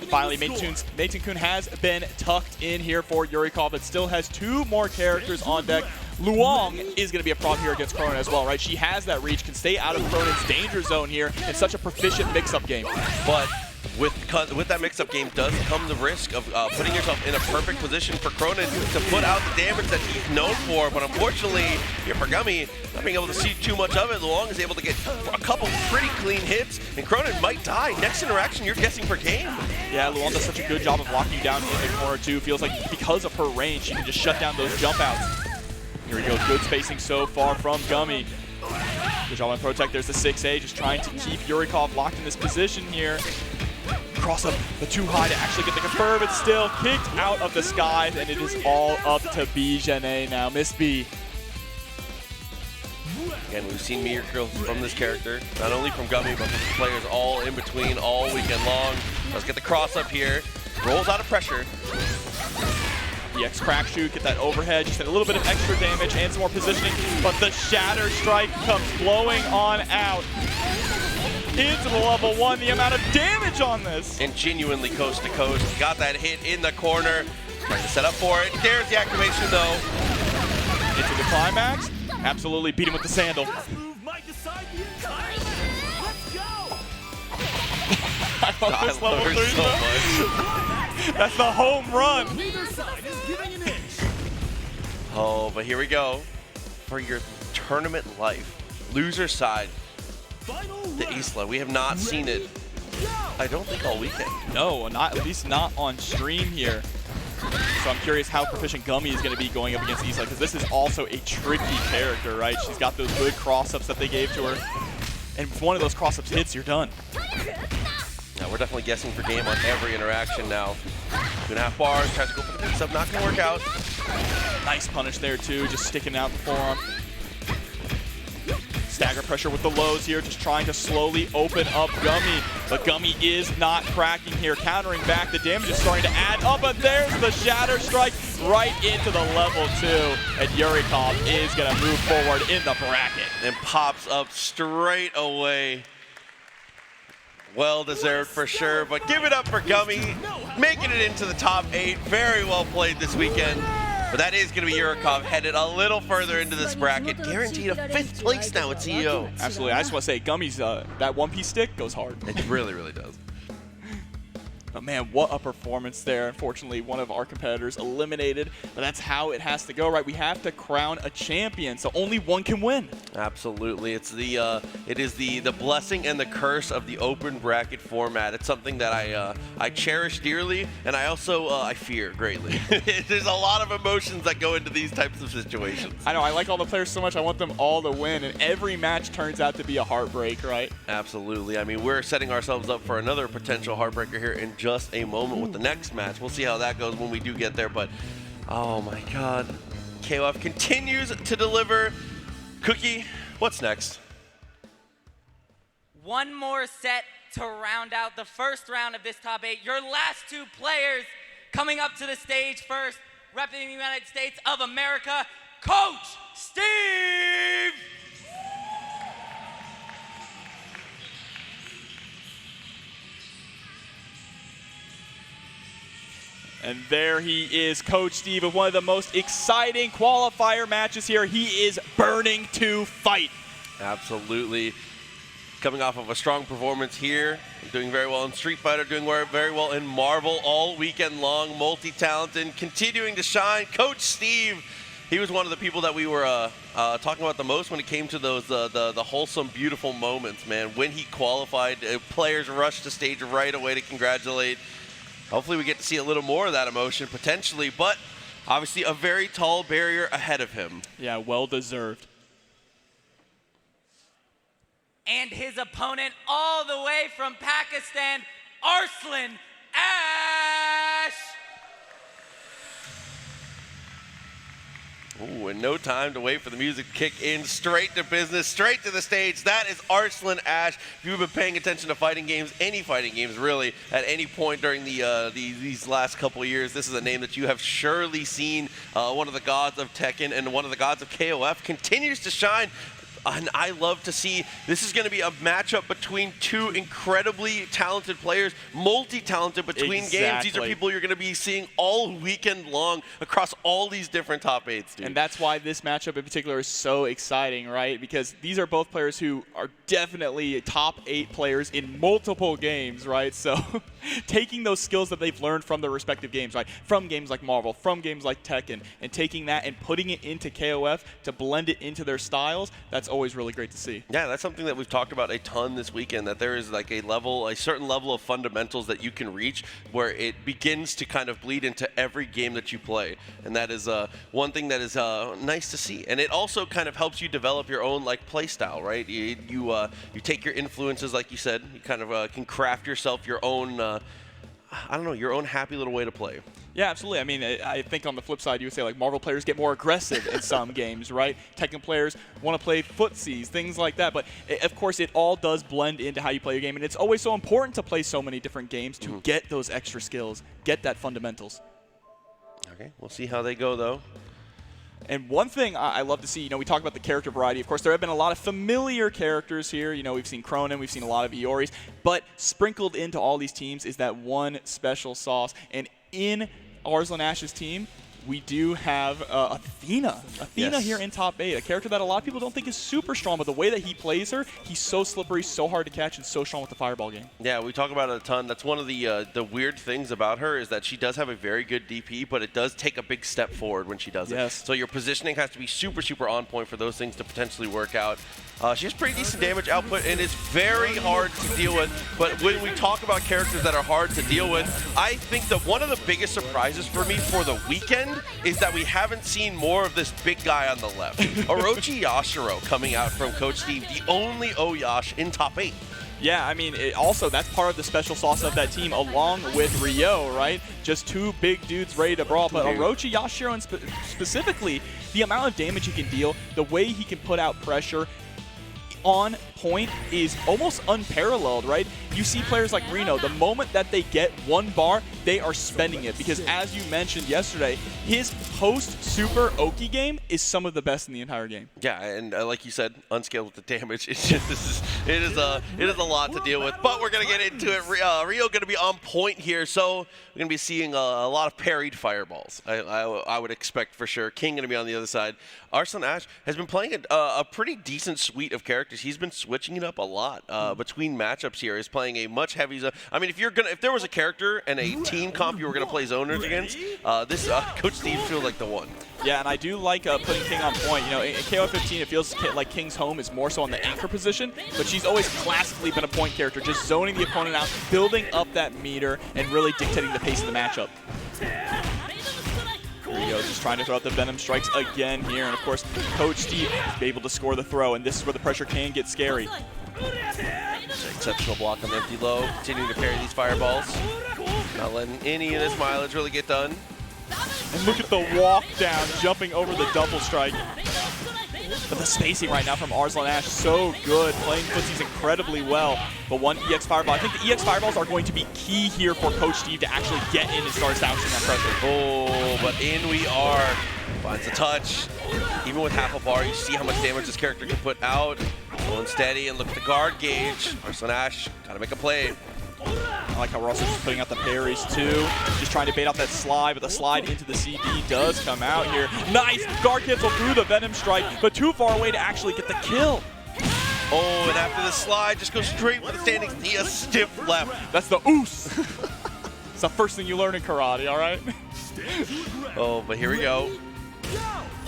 Finally, Meitun-kun has been tucked in here for Yurikov. It still has 2 more characters on deck. Luong is going to be a problem here against Cronin as well, right? She has that reach, can stay out of Cronin's danger zone here in such a proficient mix-up game. But with that mix-up game does come the risk of putting yourself in a perfect position for Cronin to put out the damage that he's known for. But unfortunately, here for Gummy, not being able to see too much of it, Luong is able to get a couple pretty clean hits, and Cronin might die. Next interaction, you're guessing for game. Yeah, Luong does such a good job of locking down in the corner too. Feels like because of her range, she can just shut down those jump outs. Here we go, good spacing so far from Gummy. Good job on Protect. There's the 6A, just trying to keep Yurikov locked in this position here. Cross up, but too high to actually get the confirm. It's still kicked out of the skies, and it is all up to Bijane now. Miss B. Again, we've seen miracles from this character, not only from Gummy, but from players all in between all weekend long. Let's get the cross up here. Rolls out of pressure. EX crack shoot, get that overhead, just a little bit of extra damage and some more positioning, but the Shatter Strike comes blowing on out into the level 1. The amount of damage on this. And genuinely coast to coast. Got that hit in the corner. Trying to set up for it. There's the activation though. Into the climax. Absolutely beat him with the sandal. I love this level 3 so much. That's the home run. Oh, but here we go. For your tournament life. Loser side. The Isla. We have not seen it, I don't think, all weekend. No, not at least not on stream here. So I'm curious how proficient Gummy is going to be going up against Isla, because this is also a tricky character, right? She's got those good cross-ups that they gave to her. And if one of those cross-ups hits, you're done. Now, we're definitely guessing for game on every interaction now. 2.5 bars, tries to go for the mix-up, not going to work out. Nice punish there, too, just sticking out the forearm. Stagger pressure with the lows here, just trying to slowly open up Gummy. But Gummy is not cracking here, countering back. The damage is starting to add up, but there's the Shatter Strike right into the level 2. And Yurikov is going to move forward in the bracket. And pops up straight away. Well deserved for sure, but give it up for Gummy. Making it into the top 8. Very well played this weekend. But that is going to be Yurikov headed a little further into this bracket. Guaranteed a 5th place now at CEO. Absolutely. I just want to say, Gummy's, that one-piece stick goes hard. It really, really does. But man, what a performance there. Unfortunately, one of our competitors eliminated, but that's how it has to go, right? We have to crown a champion, so only one can win. Absolutely. It is the blessing and the curse of the open bracket format. It's something that I cherish dearly, and I also I fear greatly. There's a lot of emotions that go into these types of situations. I know, I like all the players so much, I want them all to win, and every match turns out to be a heartbreak, right? Absolutely. I mean, we're setting ourselves up for another potential heartbreaker here in just a moment with the next match. We'll see how that goes when we do get there, but oh my god. KOF continues to deliver. Cookie, what's next? One more set to round out the first round of this top 8. Your last 2 players coming up to the stage first, representing the United States of America, Coach Steve! And there he is, Coach Steve, with one of the most exciting qualifier matches here. He is burning to fight. Absolutely. Coming off of a strong performance here, doing very well in Street Fighter, doing very well in Marvel all weekend long, multi-talented, continuing to shine. Coach Steve, he was one of the people that we were talking about the most when it came to those the wholesome, beautiful moments, man. When he qualified, players rushed the stage right away to congratulate. Hopefully we get to see a little more of that emotion potentially, but obviously a very tall barrier ahead of him. Yeah, well deserved. And his opponent all the way from Pakistan, Arslan Ash! Ooh, and no time to wait for the music to kick in. Straight to business, straight to the stage. That is Arslan Ash. If you've been paying attention to fighting games, any fighting games really, at any point during these last couple of years, this is a name that you have surely seen. One of the gods of Tekken and one of the gods of KOF continues to shine. And I love to see this is going to be a matchup between 2 incredibly talented players, multi-talented between games. These are people you're going to be seeing all weekend long across all these different top 8s, dude. And that's why this matchup in particular is so exciting, right? Because these are both players who are definitely top 8 players in multiple games, right? So taking those skills that they've learned from their respective games, right? From games like Marvel, from games like Tekken, and taking that and putting it into KOF to blend it into their styles, that's always really great to see. Yeah, that's something that we've talked about a ton this weekend, that there is like a certain level of fundamentals that you can reach where it begins to kind of bleed into every game that you play. And that is one thing that is nice to see. And it also kind of helps you develop your own like play style, right? You take your influences, like you said, you kind of can craft yourself your own, I don't know, your own happy little way to play. Yeah, absolutely. I mean, I think on the flip side, you would say like Marvel players get more aggressive in some games, right? Tekken players want to play footsies, things like that. But of course, it all does blend into how you play your game. And it's always so important to play so many different games to get those extra skills, get that fundamentals. Okay, we'll see how they go, though. And one thing I love to see, you know, we talk about the character variety. Of course, there have been a lot of familiar characters here. You know, we've seen Cronin, we've seen a lot of Ioris. But sprinkled into all these teams is that one special sauce. And in Arslan Ash's team, we do have Athena. Athena here in top 8, a character that a lot of people don't think is super strong, but the way that he plays her, he's so slippery, so hard to catch, and so strong with the fireball game. Yeah, we talk about it a ton. That's one of the weird things about her is that she does have a very good DP, but it does take a big step forward when she does it. So your positioning has to be super, super on point for those things to potentially work out. She has pretty decent damage output, and it's very hard to deal with. But when we talk about characters that are hard to deal with, I think that one of the biggest surprises for me for the weekend is that we haven't seen more of this big guy on the left. Orochi Yashiro coming out from Coach Steve, the only Oyash in top 8. Yeah, I mean, also, that's part of the special sauce of that team, along with Ryo, right? Just 2 big dudes ready to brawl. But Orochi Yashiro, specifically, the amount of damage he can deal, the way he can put out pressure on point is almost unparalleled, right? You see players like Reno, the moment that they get 1 bar, they are spending it because, as you mentioned yesterday, his post-super Oki game is some of the best in the entire game. Yeah, and like you said, unscaled with the damage. It's just it is a lot to deal with. But we're gonna get into it. Rio gonna be on point here, so we're gonna be seeing a lot of parried fireballs. I would expect for sure. King gonna be on the other side. Arslan Ash has been playing a pretty decent suite of characters. He's been switching it up a lot between matchups here. He's playing playing a much heavy zone. I mean, if there was a character and a team comp you were gonna play zoners against, this Coach Steve feels like the one. Yeah, and I do like putting King on point. You know, in KOFXV, it feels like King's home is more so on the anchor position, but she's always classically been a point character, just zoning the opponent out, building up that meter, and really dictating the pace of the matchup. Here he goes, just trying to throw out the Venom Strikes again here, and of course, Coach Steve is able to score the throw, and this is where the pressure can get scary. Exceptional block on the empty low, continuing to parry these fireballs. Not letting any of this mileage really get done. And look at the walk down, jumping over the double strike. But the spacing right now from Arslan Ash, so good. Playing footsies incredibly well. But one EX Fireball. I think the EX Fireballs are going to be key here for Coach Steve to actually get in and start establishing that pressure. Oh, but in we are. Finds the touch. Even with half a bar, you see how much damage this character can put out. Going steady, and look at the guard gauge. Arslan Ash, gotta make a play. I like how we're also just putting out the parries too. Just trying to bait out that slide, but the slide into the CD does come out here. Nice! Guard cancel through the Venom Strike, but too far away to actually get the kill. Oh, and after the slide, just go straight with the standing knee, a stiff left. That's the oos! It's the first thing you learn in karate, all right? Oh, but here we go.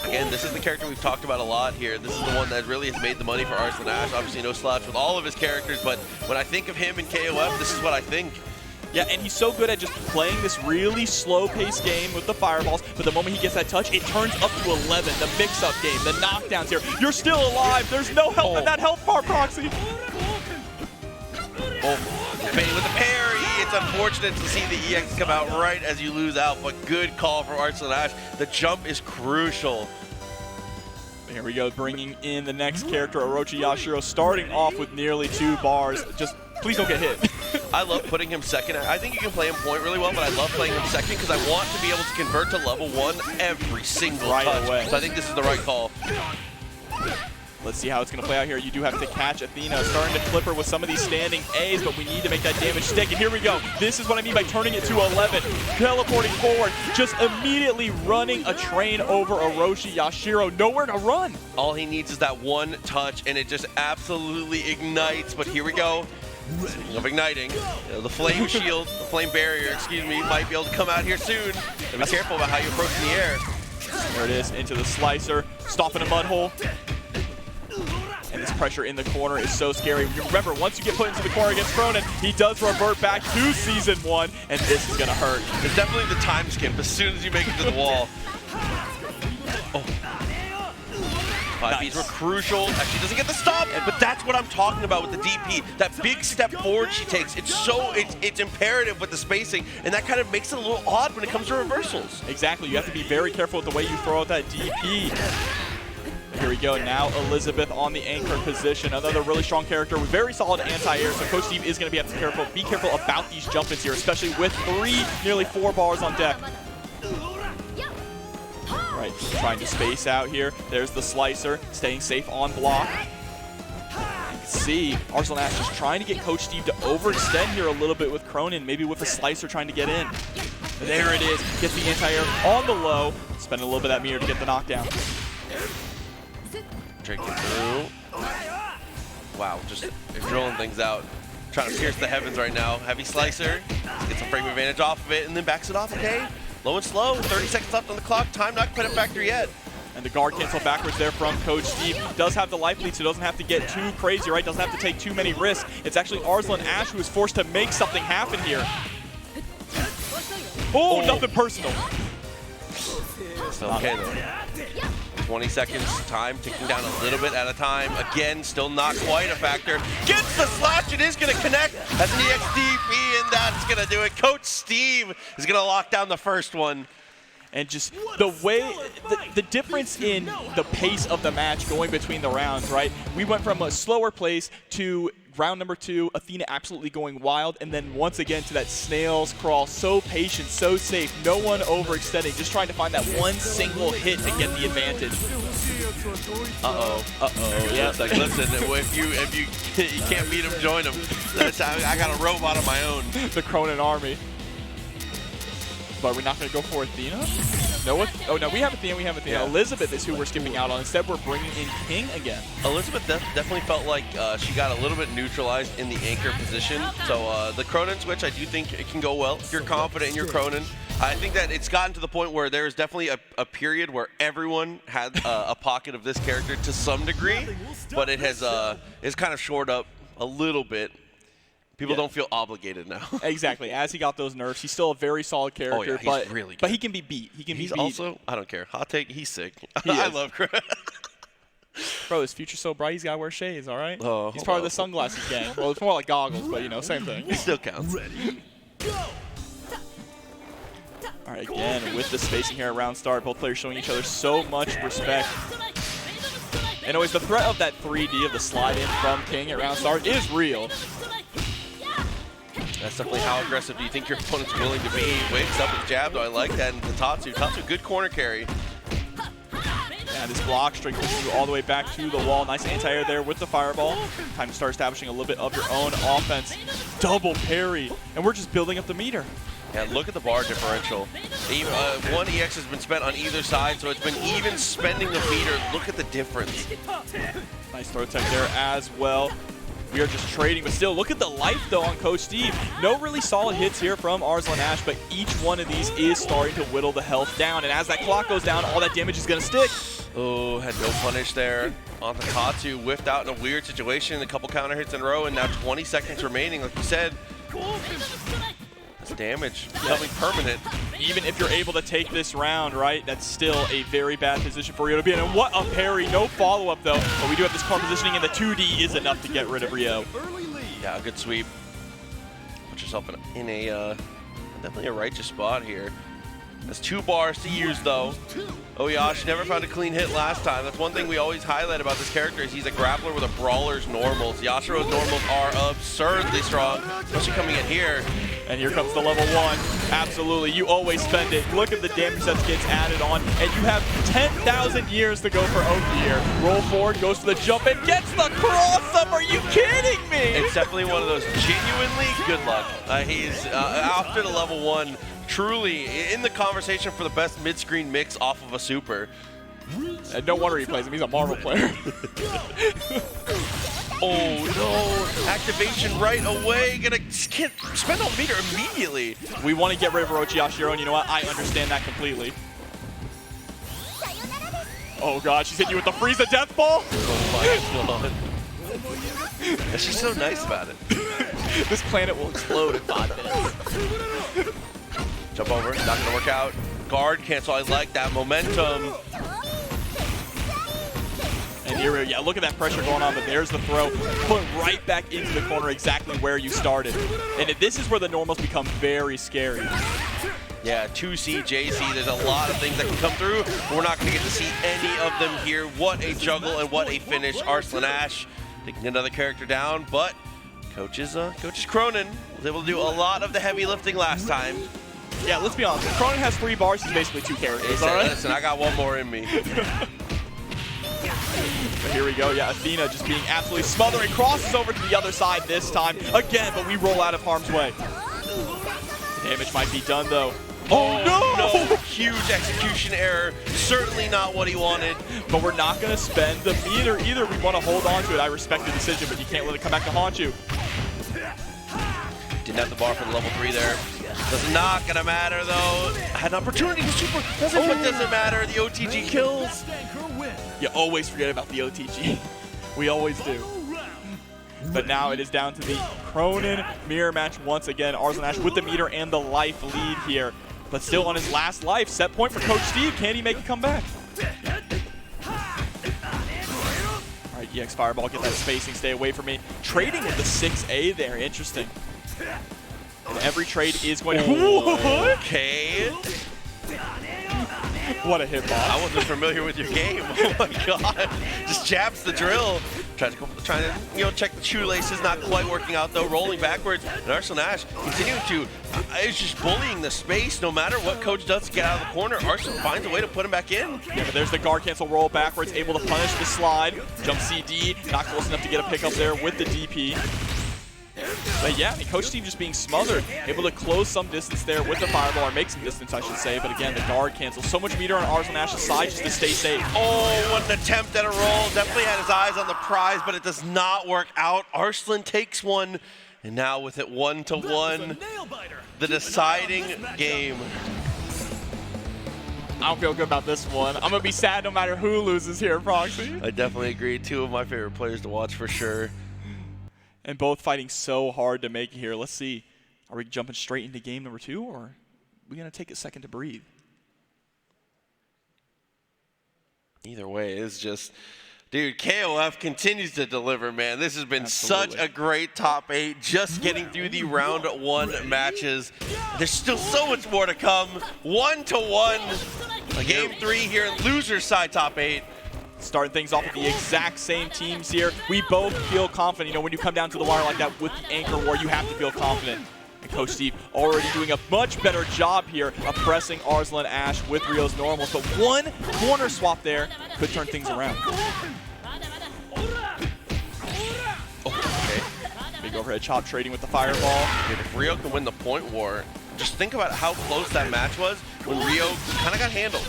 Again, this is the character we've talked about a lot here. This is the one that really has made the money for Arslan Ash. Obviously, no slouch with all of his characters, but when I think of him in KOF, this is what I think. Yeah, and he's so good at just playing this really slow-paced game with the fireballs, but the moment he gets that touch, it turns up to 11. The mix-up game, the knockdowns here. You're still alive. There's no health in that health bar, Proxy. Oh, with the parry, it's unfortunate to see the EX come out right as you lose out, but good call for Arslan Ash. The jump is crucial. Here we go, bringing in the next character, Orochi Yashiro, starting off with nearly 2 bars. Just please don't get hit. I love putting him second. I think you can play him point really well, but I love playing him second because I want to be able to convert to level 1 every single touch. Away. So I think this is the right call. Let's see how it's going to play out here. You do have to catch Athena, starting to clip her with some of these standing A's, but we need to make that damage stick. And here we go. This is what I mean by turning it to 11. Teleporting forward, just immediately running a train over Orochi Yashiro. Nowhere to run. All he needs is that one touch, and it just absolutely ignites. But here we go. Speaking of igniting, the flame shield, the flame barrier, excuse me, might be able to come out here soon. So be careful about how you approach in the air. There it is, into the slicer, stopping a mud hole. And this pressure in the corner is so scary. Remember, once you get put into the corner against Cronin, he does revert back to Season 1, and this is going to hurt. It's definitely the time skip as soon as you make it to the wall. Oh. 5Bs were crucial. Actually doesn't get the stop, but that's what I'm talking about with the DP. That big step forward she takes. It's imperative with the spacing, and that kind of makes it a little odd when it comes to reversals. Exactly. You have to be very careful with the way you throw out that DP. Here we go, now Elizabeth on the anchor position. Another really strong character with very solid anti-air, so Coach Steve is going to be be careful about these jump-ins here, especially with nearly 4 bars on deck. Right, trying to space out here. There's the slicer, staying safe on block. You can see Arslan Ash just trying to get Coach Steve to overextend here a little bit with Cronin, maybe with a slicer trying to get in. There it is, gets the anti-air on the low, spending a little bit of that meter to get the knockdown. Drinking through. Wow, just drilling things out. Trying to pierce the heavens right now. Heavy slicer. Gets some frame advantage off of it and then backs it off. Okay. Low and slow. 30 seconds left on the clock. Time not quite a factor yet. And the guard cancel backwards there from Coach Steve. Does have the life lead, so doesn't have to get too crazy, right? Doesn't have to take too many risks. It's actually Arslan Ash who is forced to make something happen here. Oh, nothing personal. Still okay though. 20 seconds, time ticking down a little bit at a time. Again, still not quite a factor. Gets the slash, it is gonna connect. That's an EXDP, and that's gonna do it. Coach Steve is gonna lock down the first one. And just the way, the difference in the pace of the match going between the rounds, right? We went from a slower pace to round number 2, Athena absolutely going wild, and then once again to that snail's crawl, so patient, so safe, no one overextending, just trying to find that one single hit to get the advantage. Yeah, it's like, listen, if you can't beat him, join him. I got a robot of my own. The Cronin army. But we're not going to go for Athena? No, oh no, we have Athena, Yeah. Elizabeth is who we're skipping out on. Instead, we're bringing in King again. Elizabeth definitely felt like she got a little bit neutralized in the anchor position. So the Cronin switch, I do think it can go well if you're confident in your Cronin. I think that it's gotten to the point where there's definitely a period where everyone had a pocket of this character to some degree, but it has it's kind of shored up a little bit. People don't feel obligated now. Exactly. As he got those nerfs, he's still a very solid character, he's really good. but he can be beat. He can He's be beat. also, I don't care. Hot take, he's sick. He I is. love Chris. Bro, his future's so bright, he's got to wear shades, all right? Oh, he's part of the sunglasses gang. Well, it's more like goggles, but, you know, same thing. It still counts. Ready, go! All right, again, with the spacing here around start, both players showing each other so much respect. And always the threat of that 3D of the slide in from King at round start is real. That's definitely how aggressive do you think your opponent's willing to be. Wakes up with jab, though. I like that. And the Tatsu, good corner carry. Yeah, this block string pushes you all the way back to the wall. Nice anti-air there with the fireball. Time to start establishing a little bit of your own offense. Double parry, and we're just building up the meter. Yeah, look at the bar differential. One EX has been spent on either side, so it's been even spending the meter. Look at the difference. Nice throw tech there as well. We are just trading, but still, look at the life, though, on Coach Steve. No really solid hits here from Arslan Ash, but each one of these is starting to whittle the health down. And as that clock goes down, all that damage is going to stick. Oh, had no punish there. On the Tatsu, whiffed out in a weird situation, a couple counter hits in a row, and now 20 seconds remaining, like you said. That's damage, becoming permanent. Even if you're able to take this round, right, that's still a very bad position for Rio to be in. And what a parry, no follow-up, though. But we do have this car positioning, and the 2D is enough to get rid of Rio. Yeah, a good sweep. Put yourself in a definitely a righteous spot here. That's 2 bars to use, though. Oh, Yash never found a clean hit last time. That's one thing we always highlight about this character is he's a grappler with a brawler's normals. Yashiro's normals are absurdly strong, especially coming in here. And here comes the level 1. Absolutely, you always spend it. Look at the damage that gets added on, and you have 10,000 years to go for Oki here. Roll forward, goes to the jump, and gets the cross-up. Are you kidding me? It's definitely one of those genuinely good luck. He's after the level 1. Truly in the conversation for the best mid-screen mix off of a super. And no wonder he plays him. He's a Marvel player. Oh no! Activation right away. Can't spend on meter immediately. We want to get rid of Orochi Yashiro, and you know what? I understand that completely. Oh god, she's hitting you with the Frieza Death Ball. Oh my god. And she's so nice about it. This planet will explode in 5 minutes. Jump over, not gonna work out. Guard cancel, I like that momentum. And here, yeah, look at that pressure going on, but there's the throw. Put right back into the corner exactly where you started. And this is where the normals become very scary. Yeah, 2C, JC, there's a lot of things that can come through. We're not gonna get to see any of them here. What a juggle and what a finish. Arslan Ash taking another character down, but Coach's Cronin was able to do a lot of the heavy lifting last time. Yeah, let's be honest. If Cronin has 3 bars, he's basically 2 characters, all right? Listen, I got one more in me. But here we go, yeah, Athena just being absolutely smothering. Crosses over to the other side this time. Again, but we roll out of harm's way. The damage might be done, though. Oh, no! Huge execution error. Certainly not what he wanted. But we're not going to spend the meter either. We want to hold on to it. I respect the decision, but you can't let it come back to haunt you. Didn't have the bar for the level 3 there. Does not gonna matter though. Had an opportunity to super. Doesn't matter. The OTG kills. You always forget about the OTG. We always do. But now it is down to the Cronin mirror match once again. Arslan Ash with the meter and the life lead here. But still on his last life. Set point for Coach Steve. Can he make a comeback? All right, EX Fireball, get that spacing. Stay away from me. Trading with the 6A there. Interesting. And every trade is going to... Okay. What a hitbox. I wasn't familiar with your game. Oh my god. Just jabs the drill. Trying to check the shoelaces. Not quite working out though. Rolling backwards. And Arslan Ash continuing to... is just bullying the space. No matter what Coach does to get out of the corner, Arslan finds a way to put him back in. Yeah, but there's the guard cancel roll backwards. Able to punish the slide. Jump CD. Not close enough to get a pickup there with the DP. But yeah, I mean, Coach Steve just being smothered, able to close some distance there with the fireball, or make some distance, I should say. But again, the guard cancels. So much meter on Arslan Ash's side just to stay safe. Oh, what an attempt at a roll. Definitely had his eyes on the prize, but it does not work out. Arslan takes one, and now with it 1-1, the deciding game. I don't feel good about this one. I'm going to be sad no matter who loses here, Proxy. I definitely agree. Two of my favorite players to watch for sure. And both fighting so hard to make it here. Let's see. Are we jumping straight into game number 2, or are we going to take a second to breathe? Either way, it's just, dude, KOF continues to deliver, man. This has been such a great top 8, just getting through the round 1 matches. There's still so much more to come. 1-1, game 3 here in loser side top 8. Starting things off with the exact same teams here. We both feel confident. You know, when you come down to the wire like that with the anchor war, you have to feel confident. And Coach Steve already doing a much better job here of pressing Arslan Ash with Rio's normals. But one corner swap there could turn things around. Okay. Big overhead chop trading with the fireball. Dude, if Rio can win the point war, just think about how close that match was when Rio kind of got handled.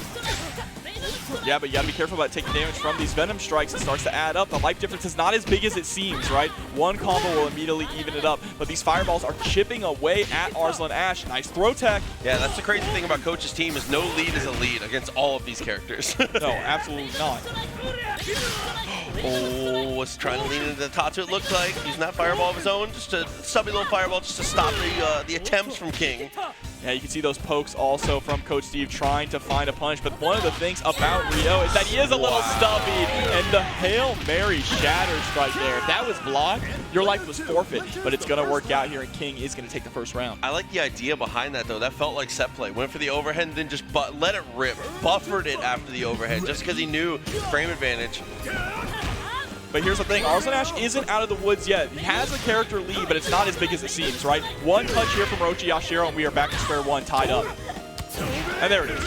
Yeah, but you gotta be careful about taking damage from these Venom Strikes. It starts to add up. The life difference is not as big as it seems, right? One combo will immediately even it up, but these fireballs are chipping away at Arslan Ash. Nice throw tech. Yeah, that's the crazy thing about Coach's team is no lead is a lead against all of these characters. No, absolutely not. Oh, was trying to lean into the Tatsu, it looked like. Using that fireball of his own, just a stubby little fireball just to stop the attempts from King. Yeah, you can see those pokes also from Coach Steve trying to find a punish, but one of the things about Rio is that he is a little stubby, and the Hail Mary shatters right there. If that was blocked, your life was forfeit, but it's going to work out here, and King is going to take the first round. I like the idea behind that, though. That felt like set play. Went for the overhead and then just let it rip. Buffered it after the overhead just because he knew frame advantage. But here's the thing, Arslan Ash isn't out of the woods yet. He has a character lead, but it's not as big as it seems, right? One touch here from Rochi Yashiro, and we are back to square one, tied up. And there it is.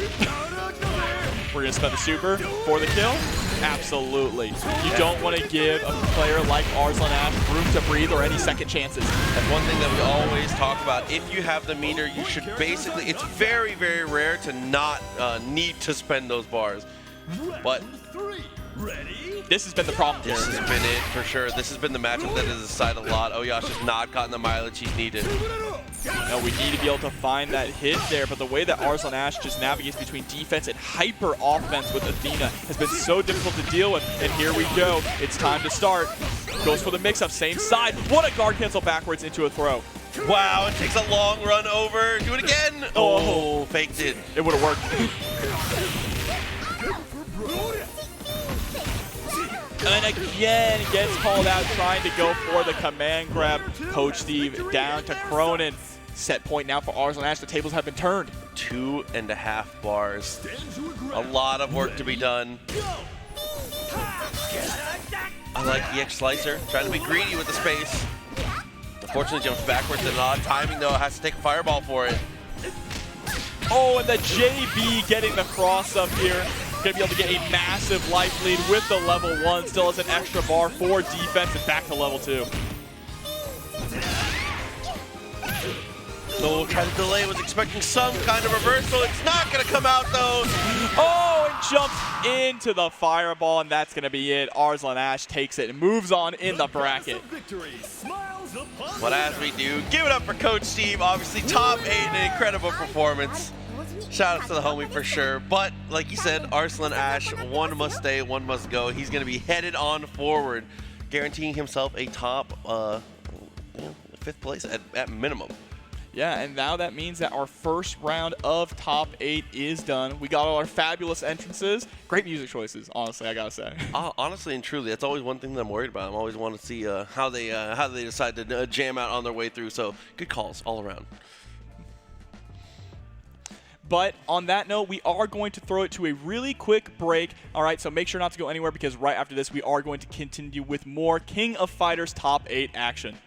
We're going to spend the super for the kill? Absolutely. You don't want to give a player like Arslan Ash room to breathe or any second chances. That's one thing that we always talk about. If you have the meter, you should basically, it's very, very rare to not need to spend those bars. But this has been the problem. This has been it for sure. This has been the matchup that has decided a lot. Oyash has not gotten the mileage he's needed. No, we need to be able to find that hit there, but the way that Arslan Ash just navigates between defense and hyper offense with Athena has been so difficult to deal with. And here we go. It's time to start. Goes for the mix-up, same side. What a guard cancel backwards into a throw. Wow, it takes a long run over. Do it again. Oh, faked it. It would have worked. And again, gets called out trying to go for the command grab. Coach Steve down to Cronin. Set point now for Arslan Ash. The tables have been turned. 2.5 bars. A lot of work to be done. I like EX Slicer. Trying to be greedy with the space. Unfortunately, jumps backwards and odd timing, though. Has to take a fireball for it. Oh, and the JB getting the cross up here. Going to be able to get a massive life lead with the level 1. Still has an extra bar for defense and back to level 2. So trying to delay, was expecting some kind of reversal. It's not going to come out, though. Oh, and jumps into the fireball, and that's going to be it. Arslan Ash takes it and moves on in the bracket. But as we do, give it up for Coach Steve. Obviously, top 8, an incredible performance. Shout out to the homie for sure. But like you said, Arslan Ash, one must stay, one must go. He's going to be headed on forward, guaranteeing himself a top 5th place at minimum. Yeah, and now that means that our first round of top 8 is done. We got all our fabulous entrances. Great music choices, honestly, I gotta say. Honestly and truly, that's always one thing that I'm worried about. I always want to see how they decide to jam out on their way through. So good calls all around. But on that note, we are going to throw it to a really quick break. All right, so make sure not to go anywhere because right after this, we are going to continue with more King of Fighters top 8 action.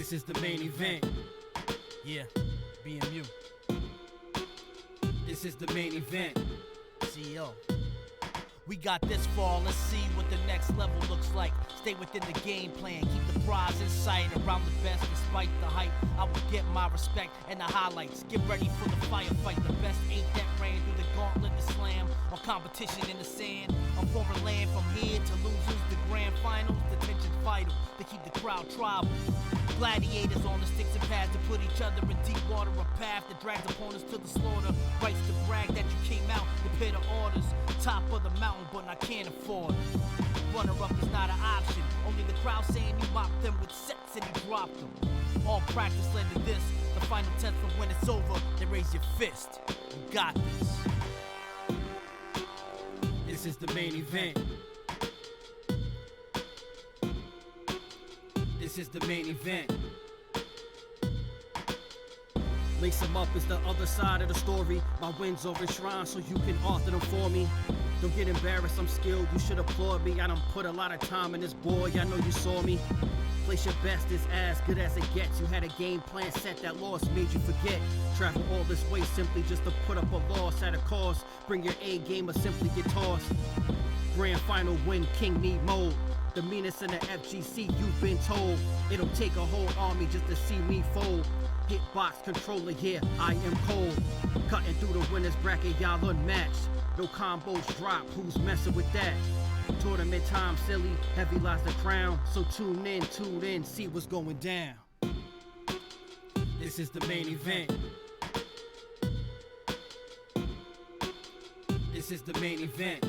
This is the main event. Yeah, BMU. This is the main event. CEO. We got this far, let's see what the next level looks like. Stay within the game plan, keep the prize in sight. Around the best, despite the hype, I will get my respect and the highlights. Get ready for the firefight. The best ain't that ran through the gauntlet to slam. On competition in the sand, on foreign land. From here to losers, the grand finals. The tension vital to keep the crowd tribal. Gladiators on the sticks and pads to put each other in deep water. A path that drags opponents to the slaughter. Rights to brag that you came out, the pit of orders. Top of the mountain, but I can't afford. Runner-up is not an option. Only the crowd saying you mopped them with sets and you dropped them. All practice led to this. The final test for when it's over, then raise your fist. You got this. This is the main event. This is the main event. Lace them up is the other side of the story. My wins are enshrined so you can author them for me. Don't get embarrassed, I'm skilled, you should applaud me. I done put a lot of time in this, boy, I know you saw me. Place your best is as good as it gets. You had a game plan set that loss made you forget. Travel all this way simply just to put up a loss at a cost. Bring your A game or simply get tossed. Grand final win, king need mode. The meanest in the FGC, you've been told. It'll take a whole army just to see me fold. Hitbox controller, yeah, I am cold. Cutting through the winner's bracket, y'all unmatched. No combos drop, who's messing with that? Tournament time, silly, heavy lies the crown. So tune in, see what's going down. This is the main event. This is the main event.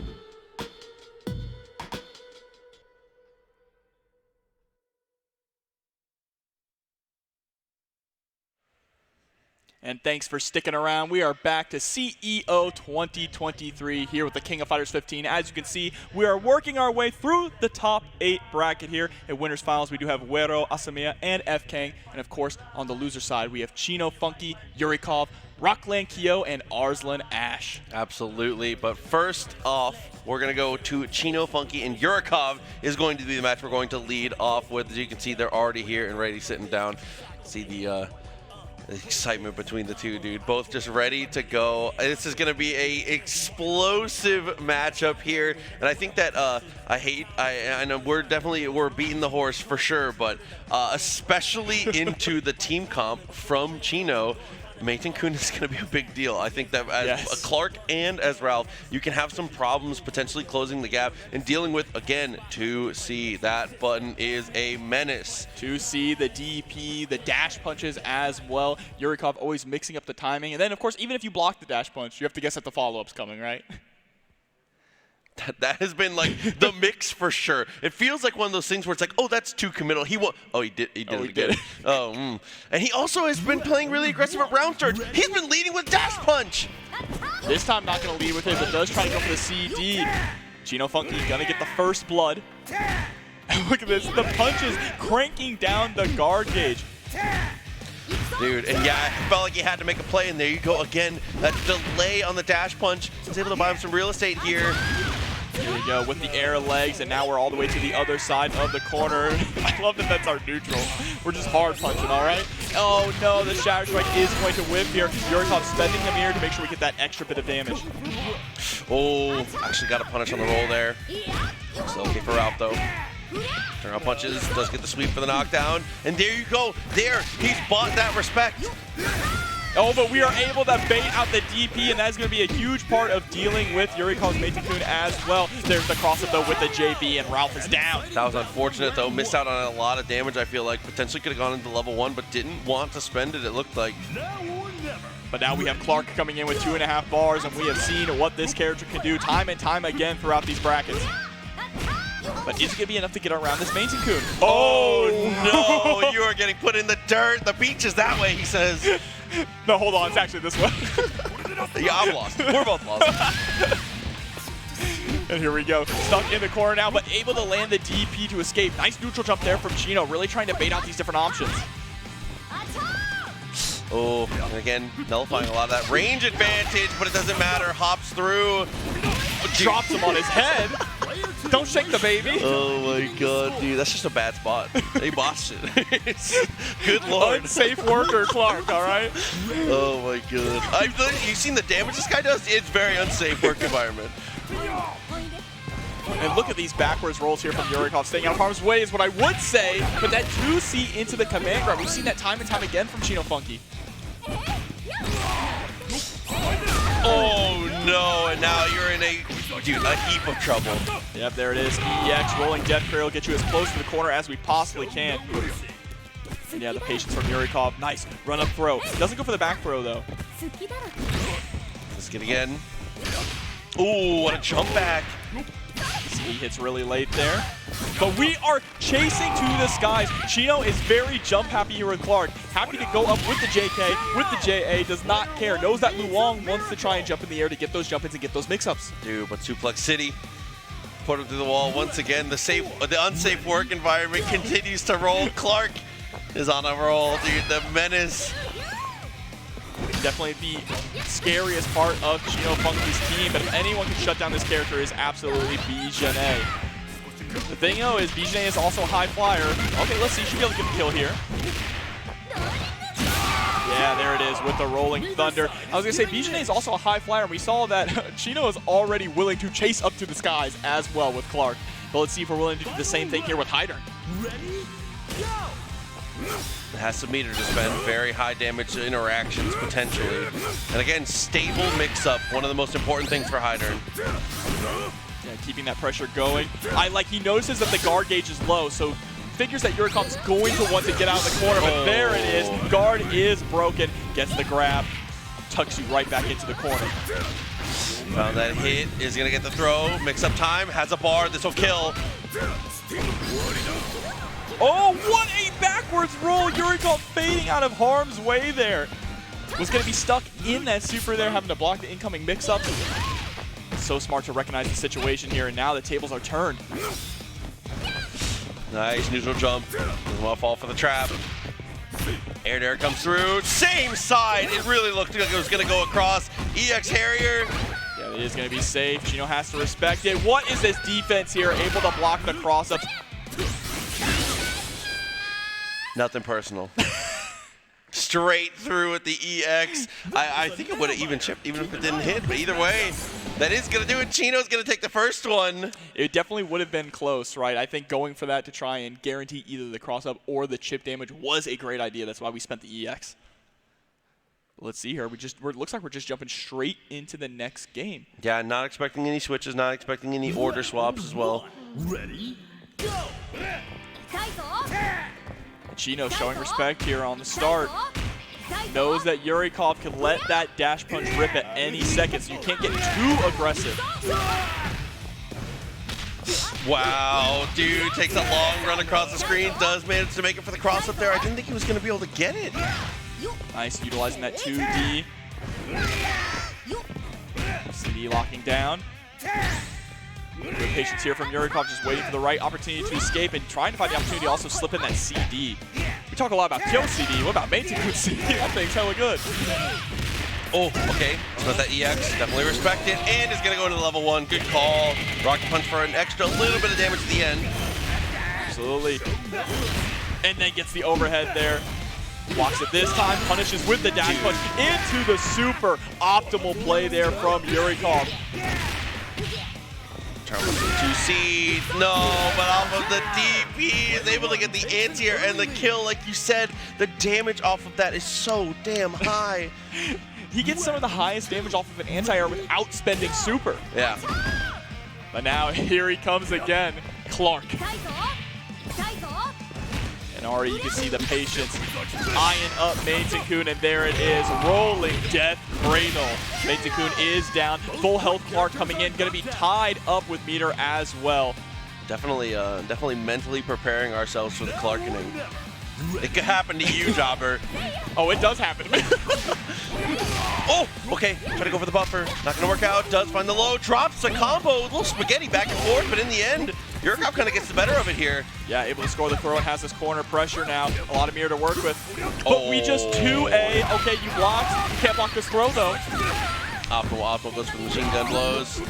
And thanks for sticking around. We are back to CEO 2023 here with the King of Fighters 15. As you can see, we are working our way through the top 8 bracket here. In winners finals, we do have Wero Asamiya and FKANG. And of course, on the loser side, we have Chino, Funkey, Yurikov, Rocklandkyo, and Arslan Ash. Absolutely, but first off, we're going to go to Chino, Funkey, and Yurikov is going to be the match we're going to lead off with. As you can see, they're already here and ready, sitting down. See the excitement between the two, dude. Both just ready to go. This is going to be a explosive matchup here, and I think that I know we're beating the horse for sure, but especially into the team comp from Chino, Mason-kun is going to be a big deal. I think that as Clark and as Ralph, you can have some problems potentially closing the gap and dealing with, again, 2C. That button is a menace. 2C, the DP, the dash punches as well. Yurikov always mixing up the timing. And then, of course, even if you block the dash punch, you have to guess that the follow-up's coming, right? That has been like the mix for sure. It feels like one of those things where it's like, oh, that's too committal. He won't. Oh, he did it again. And he also has been playing really aggressive at round surge. He's been leading with dash punch. This time not going to lead with it, but does try to go for the CD. Chino Funkey going to get the first blood. Look at this. The punches cranking down the guard gauge. Dude, and yeah, I felt like he had to make a play, and there you go again. That delay on the dash punch. He's able to buy him some real estate here. Here we go with the air legs, and now we're all the way to the other side of the corner. I love that that's our neutral. We're just hard punching, all right? Oh no, the Shatter Strike is going to whip here. Yurikov spending the mirror to make sure we get that extra bit of damage. Oh, actually got a punish on the roll there. Still okay for Ralph though. Turn out punches, does get the sweep for the knockdown. And there you go, there, he's bought that respect. Oh, but we are able to bait out the DP, and that's going to be a huge part of dealing with Yurikov's Mason-kun as well. There's the cross-up, though, with the JB, and Ralph is down. That was unfortunate, though. Missed out on a lot of damage, I feel like. Potentially could have gone into level 1, but didn't want to spend it, it looked like. Now or never. But now we have Clark coming in with 2.5 bars, and we have seen what this character can do time and time again throughout these brackets. But is it going to be enough to get around this Mason-kun? Oh, no, you are getting put in the dirt. The beach is that way, he says. No, hold on, it's actually this way. Yeah, I'm lost. We're both lost. And here we go, stuck in the corner now, but able to land the DP to escape. Nice neutral jump there from Chino, really trying to bait out these different options. Oh, and again, nullifying a lot of that range advantage, but it doesn't matter. Hops through. Drops him on his head. Don't shake the baby. Oh my god, dude, that's just a bad spot. They botched it. Good lord. Unsafe worker, Clark, all right? Oh my god. You've seen the damage this guy does? It's very unsafe work environment. And look at these backwards rolls here from Yurikov. Staying out of harm's way is what I would say, but that 2C into the command grab, we've seen that time and time again from Chino Funkey. Oh no, and now you're in a heap of trouble. Yep, there it is. EX rolling death cradle, get you as close to the corner as we possibly can. And yeah, the patience from Yurikov. Nice run up throw. Doesn't go for the back throw though. Let's get again. Ooh, what a jump back. He hits really late there. But we are chasing to the skies. Chino is very jump happy here with Clark. Happy to go up with the JK, with the JA, does not care. Knows that Luong wants to try and jump in the air to get those jump-ins and get those mix-ups. Dude, but Suplex City put him through the wall once again. The unsafe work environment continues to roll. Clark is on a roll, dude. The menace. Definitely the scariest part of Chino Funkey's team, but if anyone can shut down this character, is absolutely Bijane. The thing though is Bijane is also a high flyer. Okay, let's see, should be able to get the kill here. Yeah, there it is with the rolling thunder. I was gonna say Bijane is also a high flyer, and we saw that Chino is already willing to chase up to the skies as well with Clark. But let's see if we're willing to do the same thing here with Hydern. Ready? Go! It has to meter to spend very high damage interactions potentially. And again, stable mix-up, one of the most important things for Hydern. Yeah, keeping that pressure going. He notices that the guard gauge is low, so figures that Yurikov's going to want to get out of the corner, but there it is. Guard is broken, gets the grab, tucks you right back into the corner. Found that hit, is gonna get the throw, mix-up time, has a bar, this will kill. Oh, what a backwards roll! Yurikov fading out of harm's way there. Was going to be stuck in that super there, having to block the incoming mix-up. So smart to recognize the situation here, and now the tables are turned. Nice neutral jump. Doesn't want to fall for the trap. Air to air comes through. Same side. It really looked like it was going to go across. EX Harrier. Yeah, it is going to be safe. Chino has to respect it. What is this defense here? Able to block the cross-ups. Nothing personal. Straight through with the EX. I think it would have even chipped even if it didn't hit, but either way, that is going to do it. Chino's going to take the first one. It definitely would have been close, right? I think going for that to try and guarantee either the cross-up or the chip damage was a great idea. That's why we spent the EX. Let's see here. It looks like we're just jumping straight into the next game. Yeah, not expecting any switches, not expecting any order swaps as well. Ready? Go! Chino showing respect here on the start. Knows that Yurikov can let that dash punch rip at any second, so you can't get too aggressive. Wow, dude takes a long run across the screen, does manage to make it for the cross up there. I didn't think he was going to be able to get it. Nice, utilizing that 2D. CD locking down. Good patience here from Yurikov, just waiting for the right opportunity to escape and trying to find the opportunity to also slip in that CD. We talk a lot about Kyo CD. What about Maintain CD? That thing's hella good. Oh, okay. So that EX, definitely respect it, and is going to go into level 1. Good call. Rocket punch for an extra little bit of damage at the end. Absolutely. And then gets the overhead there. Blocks it this time, punishes with the dash punch into the super optimal play there from Yurikov. To seed, no, but off of the DP is able to get the anti-air and the kill. Like you said, the damage off of that is so damn high. He gets some of the highest damage off of an anti-air without spending super. Yeah. But now here he comes again, Clark. And already you can see the patience eyeing up Maintain, and there it is, rolling death cradle. Maintain is down, full health. Clark coming in, going to be tied up with meter as well. Definitely mentally preparing ourselves for the Clarkening. It could happen to you, Jobber. Oh, it does happen to me. Oh, okay. Try to go for the buffer. Not going to work out. Does find the low. Drops the combo. A little spaghetti back and forth, but in the end, Yurikov kind of gets the better of it here. Yeah, able to score the throw and has this corner pressure now. A lot of mirror to work with. But we just 2A. Okay, you blocked. You can't block this throw, though. Optimal goes for the machine gun blows.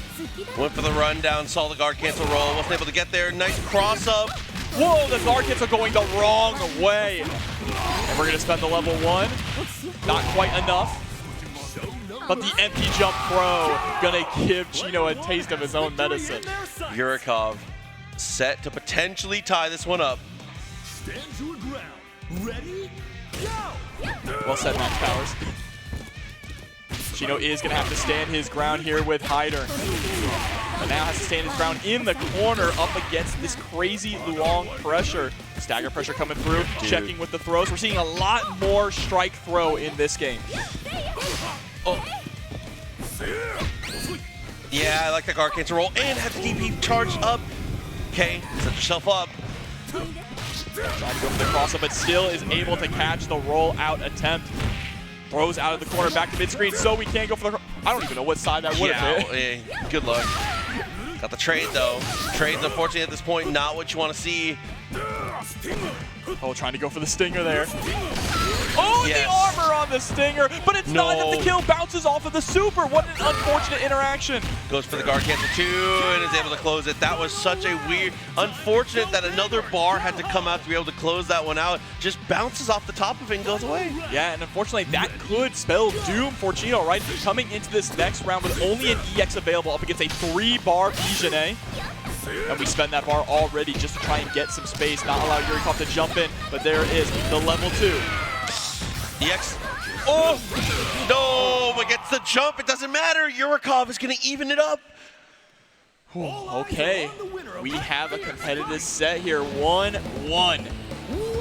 Went for the run down, saw the guard cancel roll, wasn't able to get there. Nice cross up. Whoa, the guard hits are going the wrong way. And we're gonna spend the level 1. Not quite enough. But the empty jump throw gonna give Chino a taste of his own medicine. Yurikov set to potentially tie this one up. Stand your ground. Ready? Go! Well said, Max Powers. Chino is gonna have to stand his ground here with Hyder. But now has to stand his ground in the corner up against this crazy Luong pressure. Stagger pressure coming through, checking with the throws. We're seeing a lot more strike throw in this game. Oh. Yeah, I like that guard cancel roll and have the DP charged up. Okay, set yourself up. Trying to go for the cross up, but still is able to catch the roll out attempt. Throws out of the corner back to mid screen, so we can't go for the. I don't even know what side that would have hit. Yeah, good luck. Got the trade though. Trade's unfortunately at this point not what you want to see. Oh, trying to go for the stinger there. Oh, yes. The armor on the stinger, but it's not enough to kill. Bounces off of the super. What an unfortunate interaction. Goes for the guard cancel too and is able to close it. That was such a weird, unfortunate that another bar had to come out to be able to close that one out. Just bounces off the top of it and goes away. Yeah, and unfortunately that could spell doom for Chino, right? Coming into this next round with only an EX available up against a 3-bar Bijane. And we spend that bar already just to try and get some space, not allow Yurikov to jump in, but there is the level 2. EX. Oh! No, but gets the jump. It doesn't matter. Yurikov is going to even it up. Okay, we have a competitive set here, 1-1.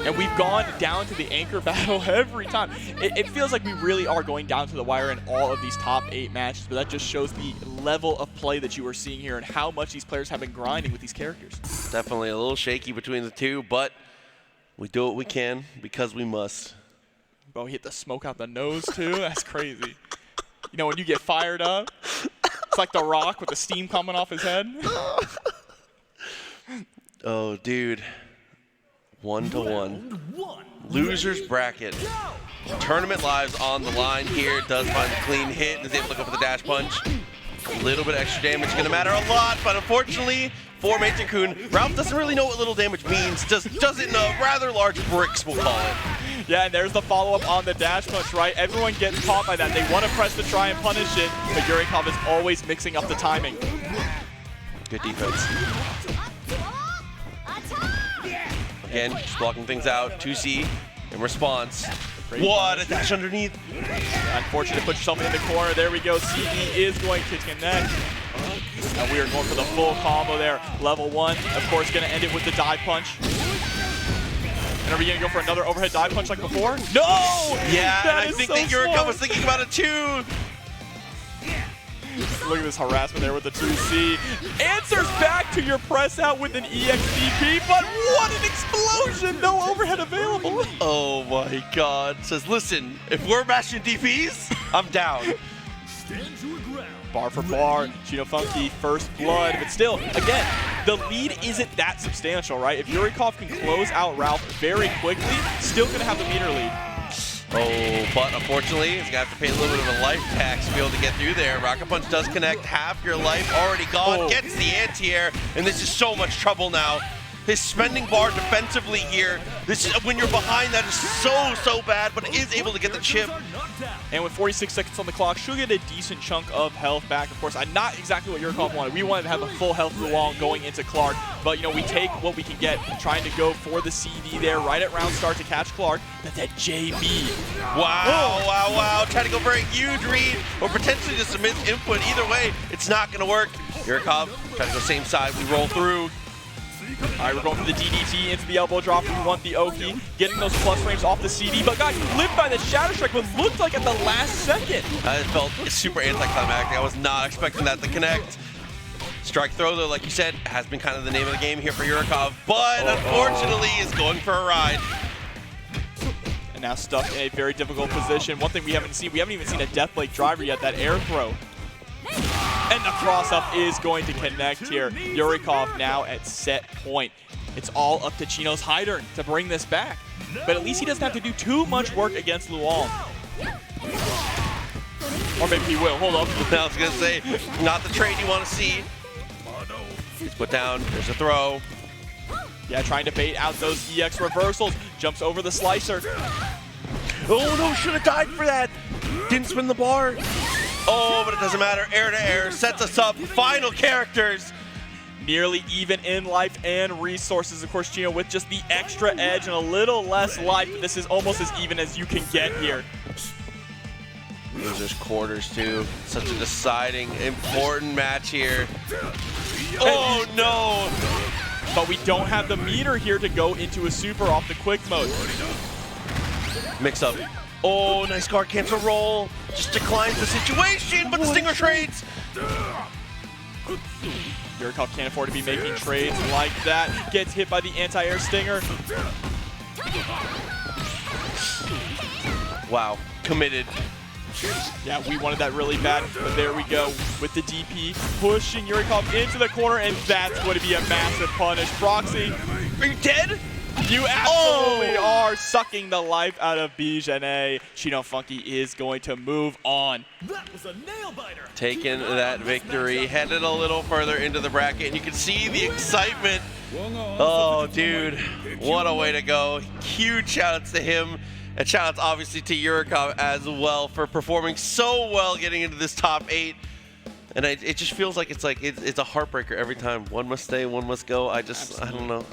And we've gone down to the anchor battle every time. It feels like we really are going down to the wire in all of these top 8 matches, but that just shows the level of play that you are seeing here and how much these players have been grinding with these characters. Definitely a little shaky between the two, but we do what we can because we must. Bro, he hit the smoke out the nose too. That's crazy. You know, when you get fired up, it's like The Rock with the steam coming off his head. Oh, dude. 1-1. Losers bracket. Tournament lives on the line here. Does find a clean hit and is able to go for the dash punch. A little bit of extra damage is going to matter a lot, but unfortunately for Kun, Ralph doesn't really know what little damage means. Does it in rather large bricks, we'll call it. Yeah, and there's the follow-up on the dash punch, right? Everyone gets caught by that. They want to press to try and punish it, but Yurikov is always mixing up the timing. Good defense. Again, just blocking things out. 2C in response. What a dash underneath. Unfortunate to put yourself in the corner. There we go. CD is going to connect. And we are going for the full combo there. Level 1, of course, going to end it with the dive punch. And are we going to go for another overhead dive punch like before? No! Yeah, and I think that Yurikov was thinking about it too. Look at this harassment there with the 2C. Answers back to your press out with an EXDP, but what an explosion! No overhead available. Oh my god. Says, listen, if we're mashing DPs, I'm down. Stand your ground. Bar for bar, Chino Funkey, first blood, but still, again, the lead isn't that substantial, right? If Yurikov can close out Ralph very quickly, still gonna have the meter lead. Oh, but unfortunately, he's gonna have to pay a little bit of a life tax to be able to get through there. Rocket Punch does connect, half your life already gone, gets the anti-air, and this is so much trouble now. His spending bar defensively here, this is, when you're behind, that is so bad, but is able to get the chip. And with 46 seconds on the clock, should get a decent chunk of health back. Of course, not exactly what Yurikov wanted. We wanted to have a full health Luong going into Clark, but you know, we take what we can get, trying to go for the CD there right at round start to catch Clark. That's that JB. Wow. Trying to go for a huge read, or potentially just a input. Either way, it's not gonna work. Yurikov trying to go same side, we roll through. All right, we're going for the DDT into the elbow drop. We want the Oki, getting those plus frames off the CD, but got clipped by the Shadow Strike, what looked like at the last second. It felt super anticlimactic. I was not expecting that to connect. Strike throw, though, like you said, has been kind of the name of the game here for Yurikov, but unfortunately is going for a ride. And now stuck in a very difficult position. One thing we haven't even seen a Deathblade driver yet, that air throw. And the cross-up is going to connect here. Yurikov now at set point. It's all up to Chino's Hyder to bring this back. But at least he doesn't have to do too much work against Luong. Or maybe he will. Hold up. I was going to say, not the trade you want to see. He's put down. There's a throw. Yeah, trying to bait out those EX reversals. Jumps over the slicer. Oh no, should have died for that. Didn't spin the bar. Oh, but it doesn't matter. Air to air sets us up. Final characters. Nearly even in life and resources. Of course, Chino with just the extra edge and a little less life. This is almost as even as you can get here. Losers quarters too. Such a deciding, important match here. Oh no! But we don't have the meter here to go into a super off the quick mode. Mix up. Oh, nice guard cancel roll. Just declines the situation, but the Stinger trades. Yurikov can't afford to be making trades like that. Gets hit by the anti-air stinger. Wow, committed. Yeah, we wanted that really bad, but there we go with the DP, pushing Yurikov into the corner, and that's going to be a massive punish. Proxy, are you dead? You absolutely are sucking the life out of Bijane. Chino Funkey is going to move on. That was a nail biter. Taking that victory, headed a little further into the bracket, and you can see the excitement. Oh, dude, what a way to go. Huge shout-outs to him. And shout-outs obviously to Yurikov as well for performing so well getting into this top 8. And it just feels like it's a heartbreaker every time. One must stay, one must go. I don't know.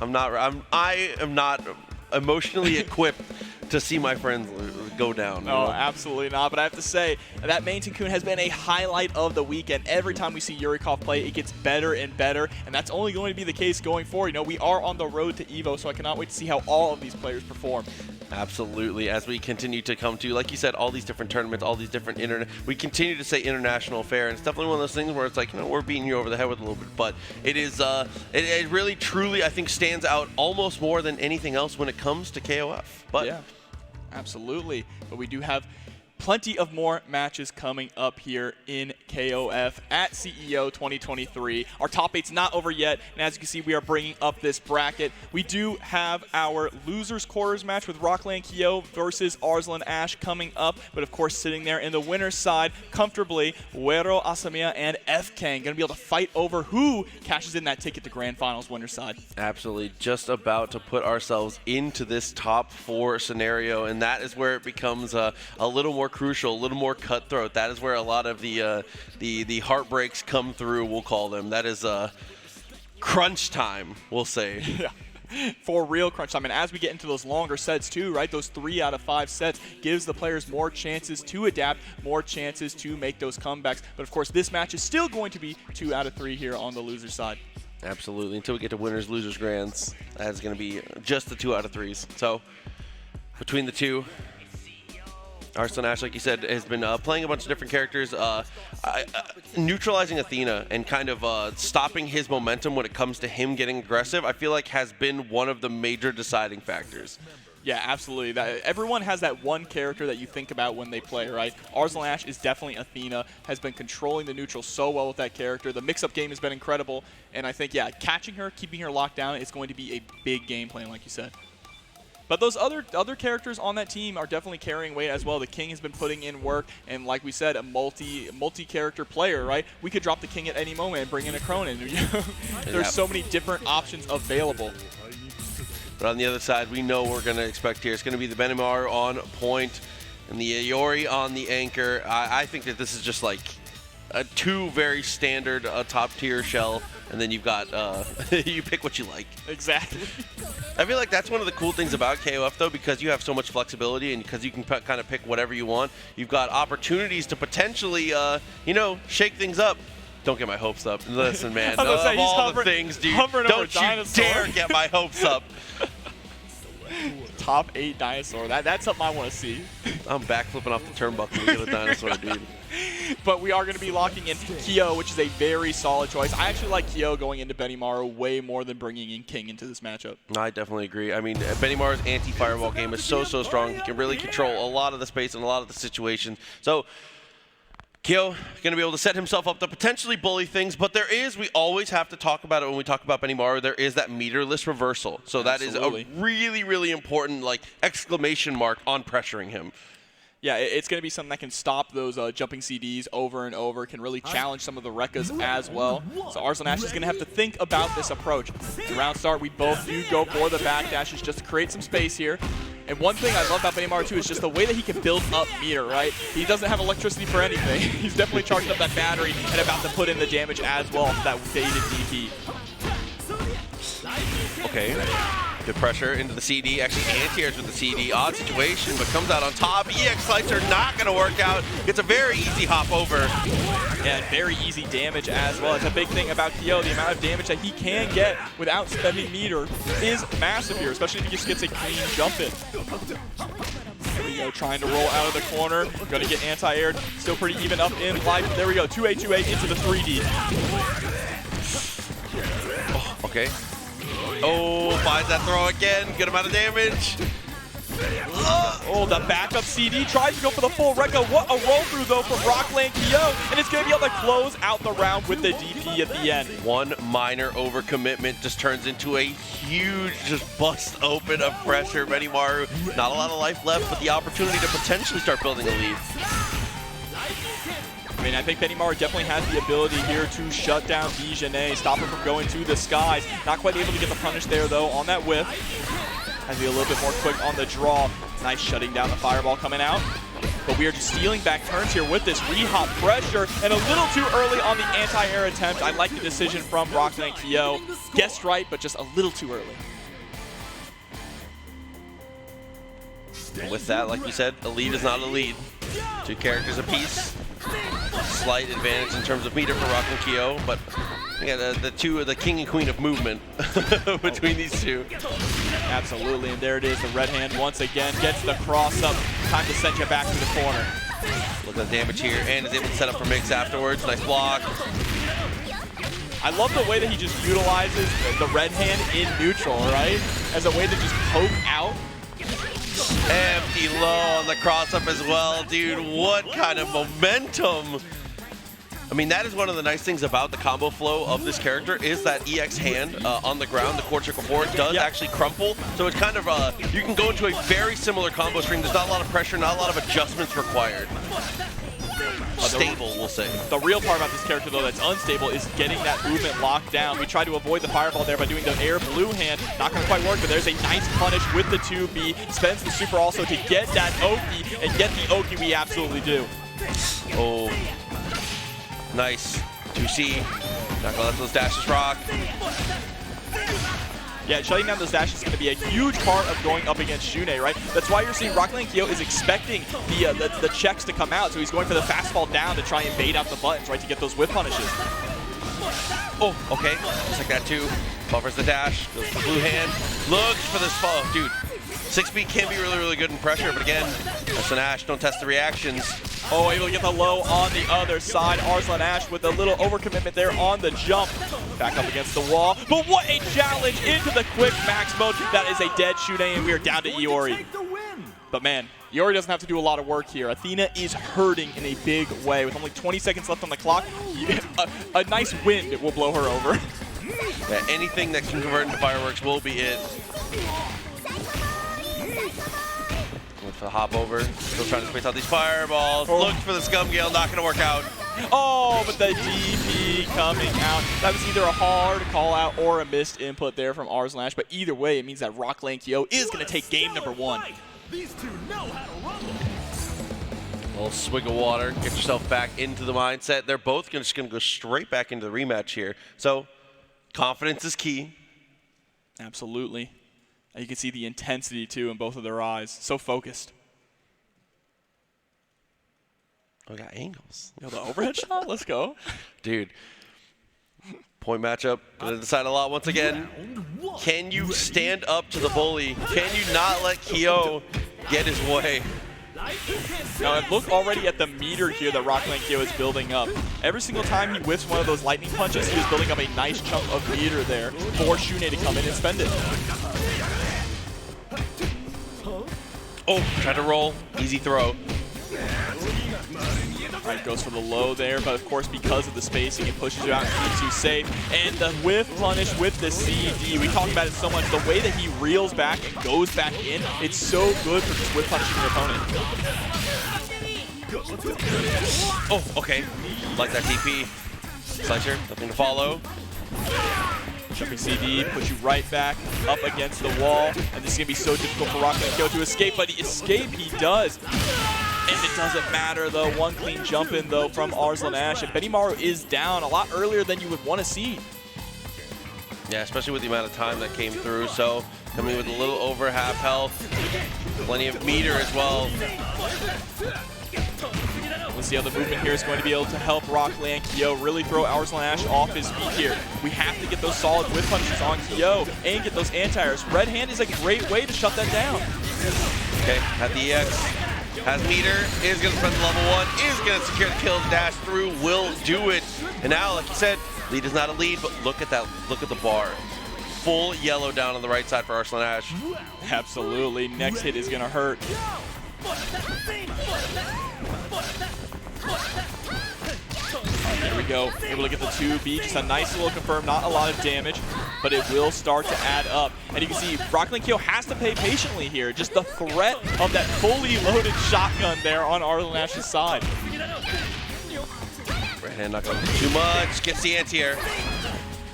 I am not emotionally equipped to see my friends go down. No, absolutely not. But I have to say, that main Tycoon has been a highlight of the weekend. Every time we see Yurikov play, it gets better and better, and that's only going to be the case going forward. You know, we are on the road to EVO, so I cannot wait to see how all of these players perform. Absolutely. As we continue to come to, like you said, all these different tournaments, all these different we continue to say international fair, and it's definitely one of those things where it's like, you know, we're beating you over the head with a little bit, but it is, it really, truly, I think, stands out almost more than anything else when it comes to KOF. But yeah, absolutely. But we do have plenty of more matches coming up here in KOF at CEO 2023. Our top 8's not over yet, and as you can see, we are bringing up this bracket. We do have our losers quarters match with Rocklandkyo versus Arslan Ash coming up, but of course sitting there in the winner's side comfortably, Wero Asamiya and FKANG going to be able to fight over who cashes in that ticket to Grand Finals winner's side. Absolutely. Just about to put ourselves into this top 4 scenario, and that is where it becomes a little more crucial, a little more cutthroat. That is where a lot of the heartbreaks come through, we'll call them. That is crunch time, we'll say. Yeah. For real crunch time. And as we get into those longer sets too, right, those 3 out of 5 sets gives the players more chances to adapt, more chances to make those comebacks. But of course, this match is still going to be 2 out of 3 here on the loser side. Absolutely. Until we get to winners, losers, grands, that's going to be just the 2 out of 3s. So between the two, Arslan Ash, like you said, has been playing a bunch of different characters, neutralizing Athena and kind of stopping his momentum when it comes to him getting aggressive, I feel like has been one of the major deciding factors. Yeah, absolutely. Everyone has that one character that you think about when they play, right? Arslan Ash is definitely Athena, has been controlling the neutral so well with that character. The mix-up game has been incredible, and I think, yeah, catching her, keeping her locked down is going to be a big game plan, like you said. But those other characters on that team are definitely carrying weight as well. The King has been putting in work, and like we said, a multi-character player, right? We could drop the King at any moment and bring in a Cronin. There's so many different options available. But on the other side, we know we're going to expect here. It's going to be the Benimaru on point and the Iori on the anchor. I think that this is just like a 2 very standard top-tier shell, and then you've got, you pick what you like. Exactly. I feel like that's one of the cool things about KOF, though, because you have so much flexibility and because you can kind of pick whatever you want. You've got opportunities to potentially, you know, shake things up. Don't get my hopes up. Listen, man, of all the things, dude, don't you dare get my hopes up. Top 8 dinosaur. That's something I want to see. I'm backflipping off the turnbuckle to get a dinosaur, dude. But we are going to be locking in Kyo, which is a very solid choice. I actually like Kyo going into Benimaru way more than bringing in King into this matchup. I definitely agree. I mean, Benimaru's anti-fireball game is so strong. He can really control a lot of the space and a lot of the situations. So Kyo going to be able to set himself up to potentially bully things, but there is, we always have to talk about it when we talk about Benimaru, there is that meterless reversal. So that is a really, really important, like, exclamation mark on pressuring him. Yeah, it's going to be something that can stop those jumping CDs over and over, can really challenge some of the Rekkas as well. So Arslan Ash is going to have to think about this approach. The round start, we both do go for the backdashes just to create some space here. And one thing I love about Benimaru too is just the way that he can build up meter, right? He doesn't have electricity for anything. He's definitely charged up that battery and about to put in the damage as well for that faded DP. Okay. Good pressure into the CD. Actually, anti-airs with the CD. Odd situation, but comes out on top. EX slides are not going to work out. Gets a very easy hop over. And very easy damage as well. It's a big thing about Kyo. The amount of damage that he can get without spending meter is massive here, especially if he just gets a clean jump in. There we go, trying to roll out of the corner. Going to get anti-aired. Still pretty even up in life. There we go, 2A, 2A into the 3D. Oh, okay. Oh, finds that throw again. Good amount of damage. Oh, the backup CD tries to go for the full Rekka. What a roll through though from Rocklandkyo, and it's going to be able to close out the round with the DP at the end. One minor overcommitment just turns into a huge just bust open of pressure. Benimaru, not a lot of life left, but the opportunity to potentially start building a lead. I mean, I think Benimaru definitely has the ability here to shut down Dijonais, stop him from going to the skies. Not quite able to get the punish there, though, on that whiff. Has to be a little bit more quick on the draw. Nice shutting down the fireball coming out. But we are just stealing back turns here with this re-hop pressure, and a little too early on the anti-air attempt. I like the decision from Rocklandkyo. Guessed right, but just a little too early. And with that, like you said, a lead is not a lead. Two characters apiece. Slight advantage in terms of meter for Rocklandkyo, but yeah, the king and queen of movement between these two. Absolutely, and there it is. The red hand once again gets the cross up. Time to send you back to the corner. Look at the damage here, and is able to set up for mix afterwards. Nice block. I love the way that he just utilizes the red hand in neutral, right? As a way to just poke out. Empty low on the cross-up as well. Dude, what kind of momentum. I mean, that is one of the nice things about the combo flow of this character is that EX hand on the ground, the core trickle forward, does actually crumple. So it's kind of, you can go into a very similar combo string. There's not a lot of pressure, not a lot of adjustments required. Stable, we'll say. The real part about this character, though, that's unstable is getting that movement locked down. We tried to avoid the fireball there by doing the air blue hand. Not going to quite work, but there's a nice punish with the 2B. Spends the super also to get that Oki, and get the Oki we absolutely do. Oh, nice. 2C. Not going to let those dashes rock. Yeah, shutting down those dashes is going to be a huge part of going up against Shune, right? That's why you're seeing Rocklandkyo is expecting the checks to come out, so he's going for the fastball down to try and bait out the buttons, right, to get those whip punishes. Oh, okay. Just like that too. Buffers the dash, goes for the blue hand. Looks for this fall. Dude, 6B can be really, really good in pressure, but again, Arslan Ash, don't test the reactions. Oh, able to get the low on the other side. Arslan Ash with a little overcommitment there on the jump. Back up against the wall. But what a challenge into the quick max mode. That is a dead Shune, and we are down to Iori. But man, Iori doesn't have to do a lot of work here. Athena is hurting in a big way. With only 20 seconds left on the clock, a nice wind will blow her over. Yeah, anything that can convert into fireworks will be it. For the hop over, still trying to space out these fireballs. Oh. Looks for the Scum Gale, not gonna work out. Oh, but the DP coming out. That was either a hard call out or a missed input there from Arslan Ash, but either way, it means that Rocklandkyo is gonna take game number 1. These two know how to rumble. A little swig of water, get yourself back into the mindset. They're both just gonna go straight back into the rematch here. So, confidence is key. Absolutely. You can see the intensity, too, in both of their eyes. So focused. Oh, we got angles. Yo, the overhead shot? Let's go. Dude. Point matchup. Gonna decide a lot once again. Can you stand up to the bully? Can you not let Kyo get his way? Now, and look already at the meter here that Rocklandkyo is building up. Every single time he whiffs one of those lightning punches, he is building up a nice chunk of meter there for Shune to come in and spend it. Oh, tried to roll. Easy throw. All Right, goes for the low there, but of course because of the spacing, it pushes you out and keeps you safe. And the whiff punish with the CD, we talk about it so much. The way that he reels back and goes back in, it's so good for just whiff punishing your opponent. Oh, okay. Like that DP. Slicer, nothing to follow. Jumping CD puts you right back up against the wall, and this is going to be so difficult for Rocklandkyo to escape, but escape he does. And it doesn't matter though, one clean jump in though from Arslan Ash, and Benimaru is down a lot earlier than you would want to see. Yeah, especially with the amount of time that came through, so coming with a little over half health, plenty of meter as well. Let's see how the movement here is going to be able to help Rocklandkyo really throw Arslan Ash off his feet here. We have to get those solid whip punches on Kyo and get those anti-airs. Red hand is a great way to shut that down. Okay, at the EX, has meter, is going to spread the level 1, is going to secure the kill, dash through, will do it. And now, like you said, lead is not a lead, but look at that, look at the bar. Full yellow down on the right side for Arslan Ash. Absolutely, next hit is going to hurt. There we go, able to get the 2B, just a nice little confirm, not a lot of damage, but it will start to add up. And you can see Rocklandkyo has to pay patiently here, just the threat of that fully loaded shotgun there on Arslan Ash's side. Right hand not going too much, gets the anti-air.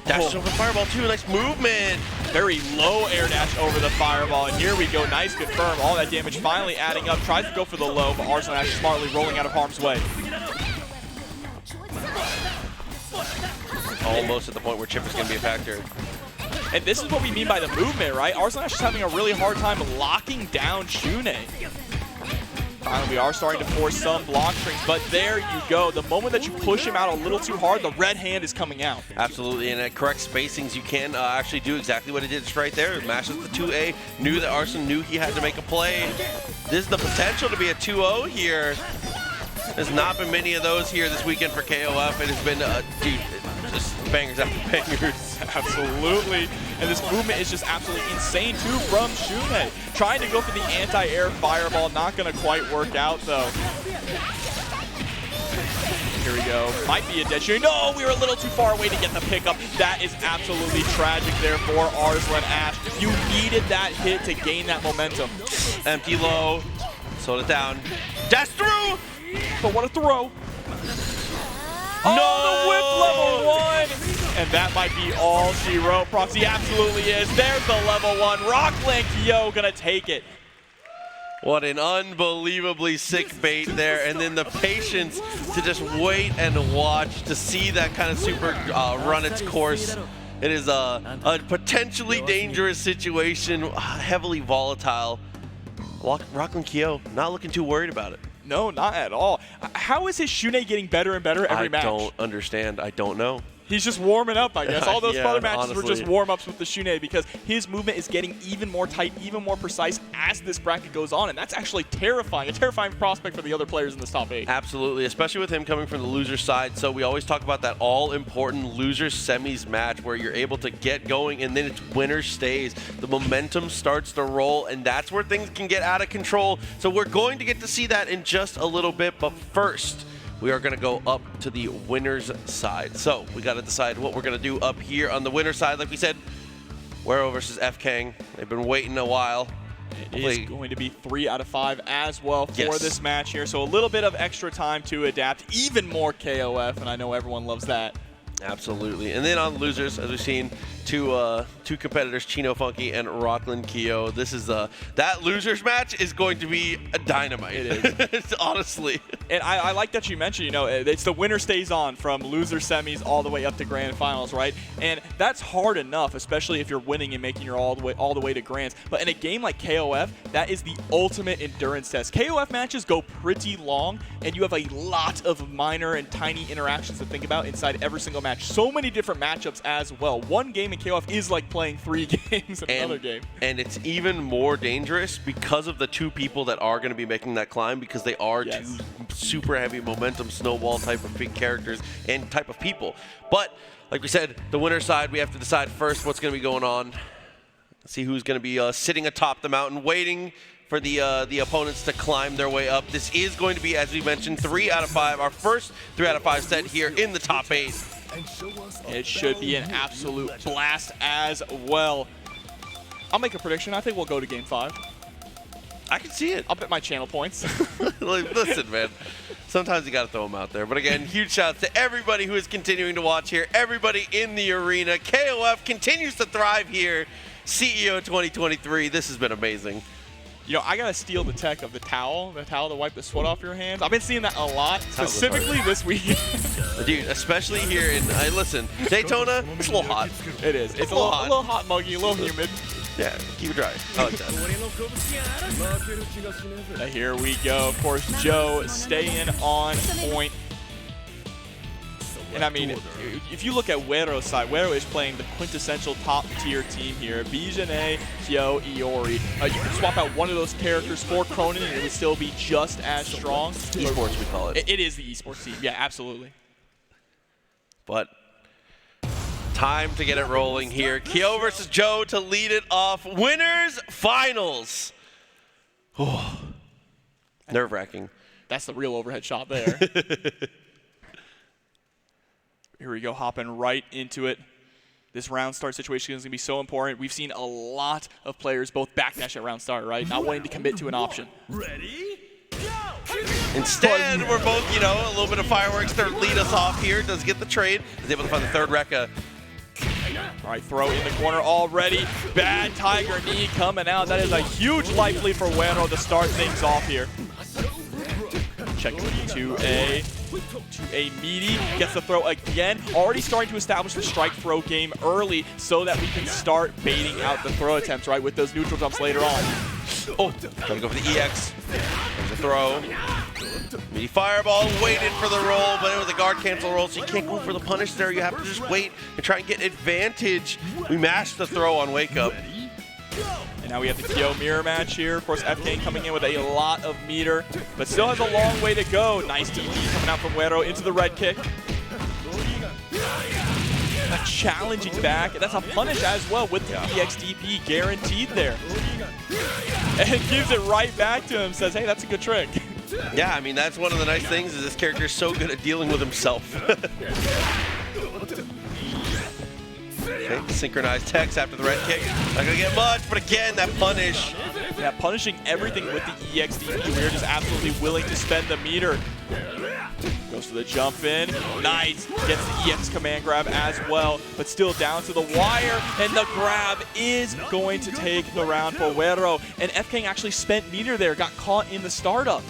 Dash over fireball too, nice movement. Very low air dash over the fireball, and here we go, nice confirm. All that damage finally adding up, tries to go for the low, but Arslan Ash smartly rolling out of harm's way. Almost at the point where chip is going to be a factor. And this is what we mean by the movement, right? Arslan Ash is having a really hard time locking down Shune. Finally, we are starting to force some block strings, but there you go. The moment that you push him out a little too hard, the red hand is coming out. Absolutely, and at correct spacings, you can actually do exactly what it did just right there. It mashes the 2A, knew that Arslan knew he had to make a play. This is the potential to be a 2-0 here. There's not been many of those here this weekend for KOF. It has been, dude, just bangers after bangers. Absolutely. And this movement is just absolutely insane, too, from Shune. Trying to go for the anti-air fireball. Not going to quite work out, though. Here we go. Might be a dead Shune. No, we were a little too far away to get the pickup. That is absolutely tragic there for Arslan Ash. You needed that hit to gain that momentum. Empty low. Slowed it down. Dash through! But what a throw. Oh, no! The whip level 1! And that might be all she wrote. Proxy absolutely is. There's the level 1. Rocklandkyo gonna take it. What an unbelievably sick bait there. And then the patience to just wait and watch to see that kind of super run its course. It is a potentially dangerous situation, heavily volatile. Rocklandkyo not looking too worried about it. No, not at all. How is his Shune getting better and better every match? I don't understand. I don't know. He's just warming up, I guess. All those Yeah, other matches honestly. were just warm-ups with the Shune because his movement is getting even more tight, even more precise as this bracket goes on, and that's actually terrifying, a terrifying prospect for the other players in this top 8. Absolutely, especially with him coming from the loser side. So we always talk about that all-important loser semis match where you're able to get going and then it's winner stays. The momentum starts to roll, and that's where things can get out of control. So we're going to get to see that in just a little bit, but first, we are going to go up to the winner's side. So we got to decide what we're going to do up here on the winner's side. Like we said, Wero versus FKANG. They've been waiting a while. It is going to be 3 out of 5 as well for this match here. So a little bit of extra time to adapt, even more KOF, and I know everyone loves that. Absolutely. And then on losers, as we've seen, two competitors, Chino, Funkey, and Rocklandkyo. This is that losers match is going to be a dynamite. It is. Honestly. And I like that you mentioned, you know, it's the winner stays on from loser semis all the way up to grand finals, right? And that's hard enough, especially if you're winning and making your all the way to grands. But in a game like KOF, that is the ultimate endurance test. KOF matches go pretty long, and you have a lot of minor and tiny interactions to think about inside every single match. So many different matchups as well. One game in KOF is like playing 3 games in another game. And it's even more dangerous because of the 2 people that are going to be making that climb, because they are 2 super heavy momentum snowball type of big characters and type of people. But like we said, the winner's side, we have to decide first what's going to be going on. See who's going to be sitting atop the mountain waiting for the opponents to climb their way up. This is going to be, as we mentioned, 3 out of 5. Our first 3 out of 5 set here in the top 8. It should be an absolute blast as well. I'll make a prediction. I think we'll go to Game 5. I can see it. I'll bet my channel points. Like, listen, man. Sometimes you got to throw them out there. But again, huge shouts to everybody who is continuing to watch here. Everybody in the arena. KOF continues to thrive here. CEO 2023. This has been amazing. You know, I got to steal the tech of the towel to wipe the sweat off your hands. I've been seeing that a lot, specifically this week. Dude, especially here in, listen, Daytona, it's a little hot. It is. It's a little hot, muggy, a little humid. Yeah, keep it dry. I like that. Here we go. Of course, Joe staying on point. And I mean, if you look at Wero's side, Wero is playing the quintessential top-tier team here. Bijane, Kyo, Iori. You can swap out one of those characters for Cronin and it would still be just as strong. Esports, we call it. It is the esports team. Yeah, absolutely. But time to get it rolling here. Kyo versus Joe to lead it off. Winners finals. Oh, nerve-wracking. That's the real overhead shot there. Here we go, hopping right into it. This round start situation is going to be so important. We've seen a lot of players both backdash at round start, right? Not wanting to commit to an option. Ready? Go! Instead, we're both, you know, a little bit of fireworks to lead us off here. Does get the trade. Is able to find the third Rekka. All right, throw in the corner already. Bad Tiger knee coming out. That is a huge life lead for Wero to start things off here. Check to a meaty, gets the throw again. Already starting to establish the strike throw game early so that we can start baiting out the throw attempts, right, with those neutral jumps later on. Oh, trying to go for the EX. There's a throw. Meaty fireball, waited for the roll, but it was a guard cancel roll, so you can't go for the punish there. You have to just wait and try and get advantage. We mashed the throw on wake up. And now we have the Kyo mirror match here. Of course, FKANG coming in with a lot of meter, but still has a long way to go. Nice DP coming out from Wero into the red kick. A challenging back. That's a punish as well with the EX DP guaranteed there. And gives it right back to him. Says, hey, that's a good trick. Yeah, I mean, that's one of the nice things is this character is so good at dealing with himself. Okay, synchronized text after the red kick. Not gonna get much, but again, that punish. Yeah, punishing everything with the EXDP. We're just absolutely willing to spend the meter. Goes to the jump in. Nice. Gets the EX command grab as well, but still down to the wire. And the grab is going to take the round for Wero. And FKANG actually spent meter there, got caught in the startup.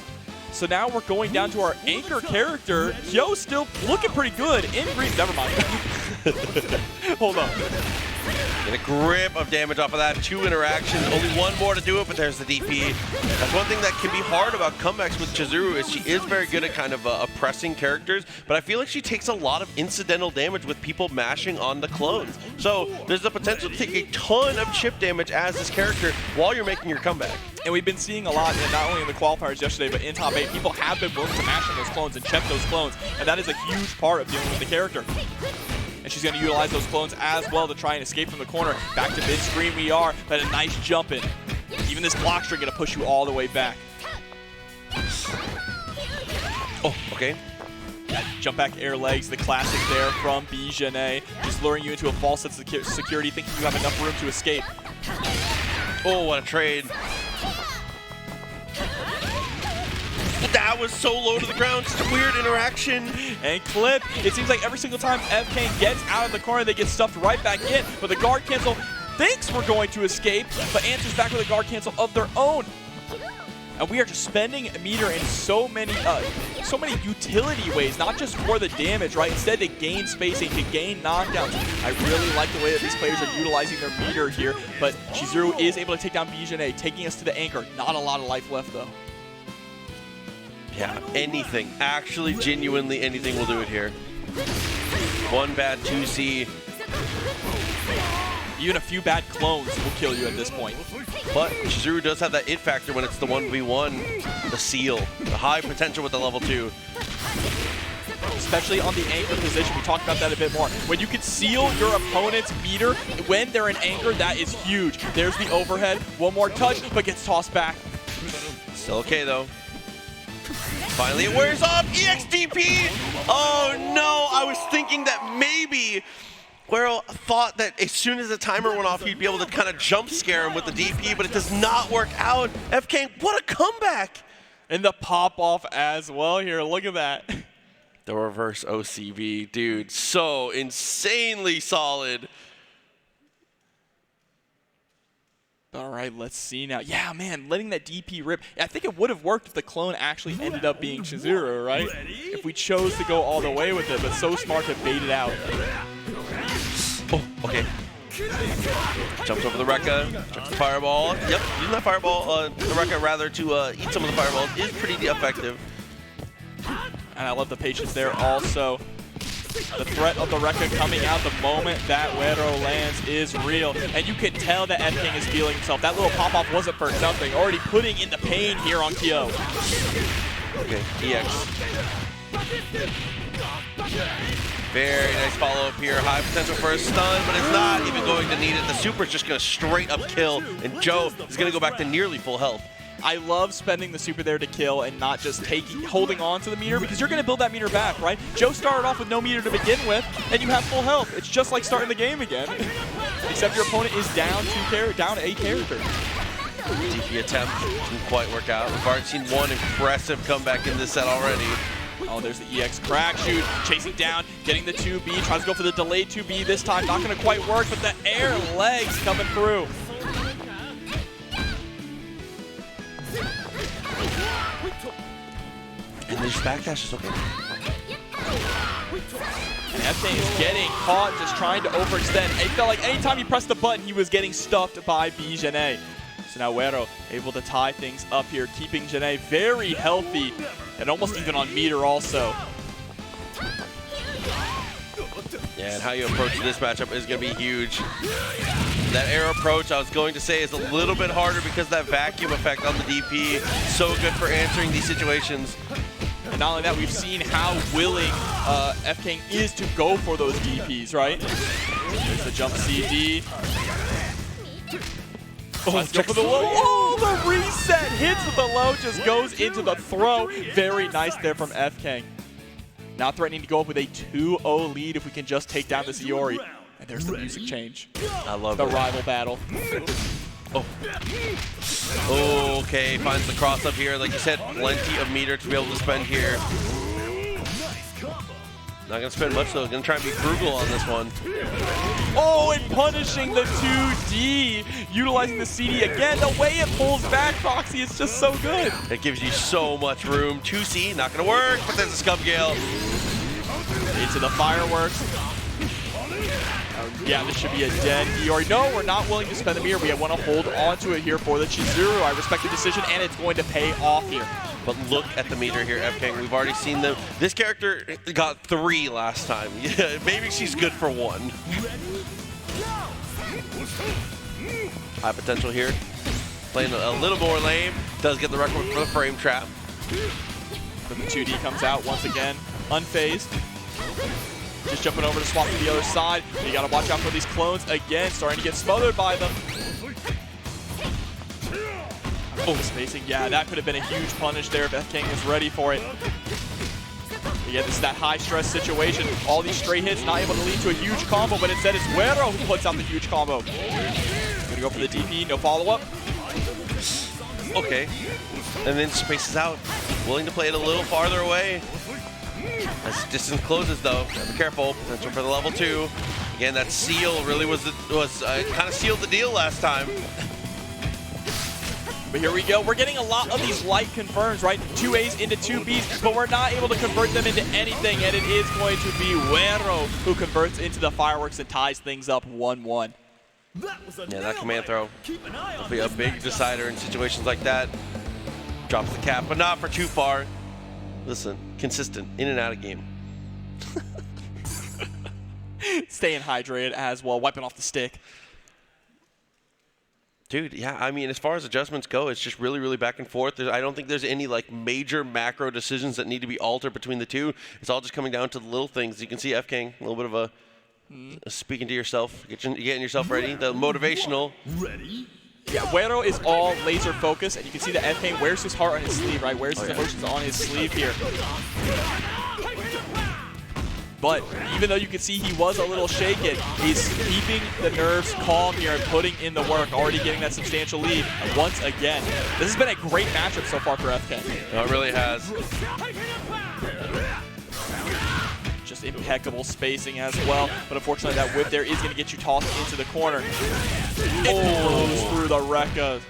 So now we're going down to our anchor character. Kyo still looking pretty good in green. Never mind. Hold on. Get a grip of damage off of that. 2 interactions. Only 1 more to do it, but there's the DP. That's one thing that can be hard about comebacks with Chizuru is she is very good at kind of oppressing characters, but I feel like she takes a lot of incidental damage with people mashing on the clones. So there's the potential to take a ton of chip damage as this character while you're making your comeback. And we've been seeing a lot, and not only in the qualifiers yesterday, but in top 8, people have been willing to mash on those clones and check those clones, and that is a huge part of dealing with the character. And she's going to utilize those clones as well to try and escape from the corner. Back to mid-screen we are, but a nice jump in. Even this block string going to push you all the way back. Oh, okay. That jump back air legs, the classic there from Bijane. Just luring you into a false sense of security, thinking you have enough room to escape. Oh, what a trade. That was so low to the ground, such a weird interaction. And clip, it seems like every single time FKANG gets out of the corner, they get stuffed right back in. But the guard cancel thinks we're going to escape, but answers back with a guard cancel of their own. And we are just spending meter in so many utility ways, not just for the damage, right? Instead, to gain spacing, to gain knockdowns. I really like the way that these players are utilizing their meter here, but Chizuru is able to take down Bijane, taking us to the anchor. Not a lot of life left, though. Yeah, anything. Actually, genuinely anything will do it here. 1 bad 2C. Even a few bad clones will kill you at this point. But Chizuru does have that it factor when it's the 1v1, the seal, the high potential with the level 2. Especially on the anchor position, we talked about that a bit more. When you can seal your opponent's meter when they're in anchor, that is huge. There's the overhead, 1 more touch, but gets tossed back. Still okay though. Finally it wears off. EXDP! Oh no, I was thinking that maybe Wero thought that as soon as the timer went off, he'd be able to kind of jump scare him with the DP, but it does not work out. FKANG, what a comeback! And the pop off as well here, look at that. The reverse OCV, dude, so insanely solid. All right, let's see now. Yeah, man, letting that DP rip. I think it would have worked if the clone actually ended up being Chizuru, right? If we chose to go all the way with it, but so smart to bait it out. Oh, okay. Jumps over the Rekka, jumps the fireball. Yep, using that fireball, the Rekka rather to eat some of the fireballs is pretty effective. And I love the patience there also. The threat of the Rekka coming out the moment that Wero lands is real. And you can tell that FKANG is feeling himself. That little pop-off wasn't for nothing. Already putting in the pain here on Kyo. Okay, EX. Very nice follow-up here. High potential for a stun, but it's not even going to need it. The super's just going to straight up kill, and Joe is going to go back to nearly full health. I love spending the super there to kill and not just holding on to the meter, because you're going to build that meter back, right? Joe started off with no meter to begin with, and you have full health. It's just like starting the game again, except your opponent is down a character. DP attempt didn't quite work out. We've already seen one impressive comeback in this set already. Oh, there's the EX crack shoot, chasing down, getting the 2B, tries to go for the delayed 2B this time, not going to quite work, but the air legs coming through. And there's backdash is okay. And FKANG is getting caught, just trying to overextend. It felt like anytime he pressed the button, he was getting stuffed by Bijane. So now Wero able to tie things up here, keeping Janae very healthy and almost even on meter also. Yeah, and how you approach this matchup is going to be huge. That air approach, I was going to say, is a little bit harder because that vacuum effect on the DP, so good for answering these situations. And not only that, we've seen how willing FKANG is to go for those DPs, right? There's the jump CD. Let's go for the low. Oh, the reset hits with the low, just goes into the throw. Very nice there from FKANG. Now threatening to go up with a 2-0 lead if we can just take down this Iori. And there's the music change. I love the rival battle. Oh, okay, finds the cross up here. Like you said, plenty of meter to be able to spend here. Not gonna spend much though, gonna try and be frugal on this one. Oh, and punishing the 2D, utilizing the CD again. The way it pulls back, Foxy, is just so good. It gives you so much room. 2C, not gonna work, but there's a Scub Gale. Into the fireworks. Yeah, this should be a dead Iori. No, we're not willing to spend the meter. We want to hold on to it here for the Chizuru. I respect the decision, and it's going to pay off here. But look at the meter here, FKANG. We've already seen them. This character got 3 last time. Yeah, maybe she's good for 1. High potential here. Playing a little more lame. Does get the record for the frame trap. But the 2D comes out once again, unfazed. Just jumping over to swap to the other side. You gotta watch out for these clones again, starting to get smothered by them. Oh, spacing. Yeah, that could have been a huge punish there if FKANG was ready for it. But yeah, this is that high stress situation. All these straight hits not able to lead to a huge combo, but instead it's Wero who puts out the huge combo. Gonna go for the DP, no follow-up. Okay. And then spaces out. Willing to play it a little farther away. As distance closes though, be careful. Potential for the level 2. Again, that seal really was kind of sealed the deal last time. But here we go. We're getting a lot of these light confirms, right? 2As into 2Bs, but we're not able to convert them into anything, and it is going to be Wero who converts into the fireworks and ties things up 1-1. Yeah, that command throw will be a big decider in situations like that. Drops the cap, but not for too far. Listen, consistent, in and out of game. Staying hydrated as well, wiping off the stick. Dude, yeah, I mean, as far as adjustments go, it's just really, really back and forth. I don't think there's any like major macro decisions that need to be altered between the two. It's all just coming down to the little things. You can see FKANG, a little bit of a speaking to yourself, getting yourself ready. The motivational. Ready? Yeah, Wero is all laser focused, and you can see that FKANG wears his heart on his sleeve, right? Wears his emotions on his sleeve here. But even though you can see he was a little shaken, he's keeping the nerves calm here and putting in the work, already getting that substantial lead once again. This has been a great matchup so far for FKANG. No, it really has. Just impeccable spacing as well, but unfortunately that whip there is going to get you tossed into the corner. Oh, through the Rekka.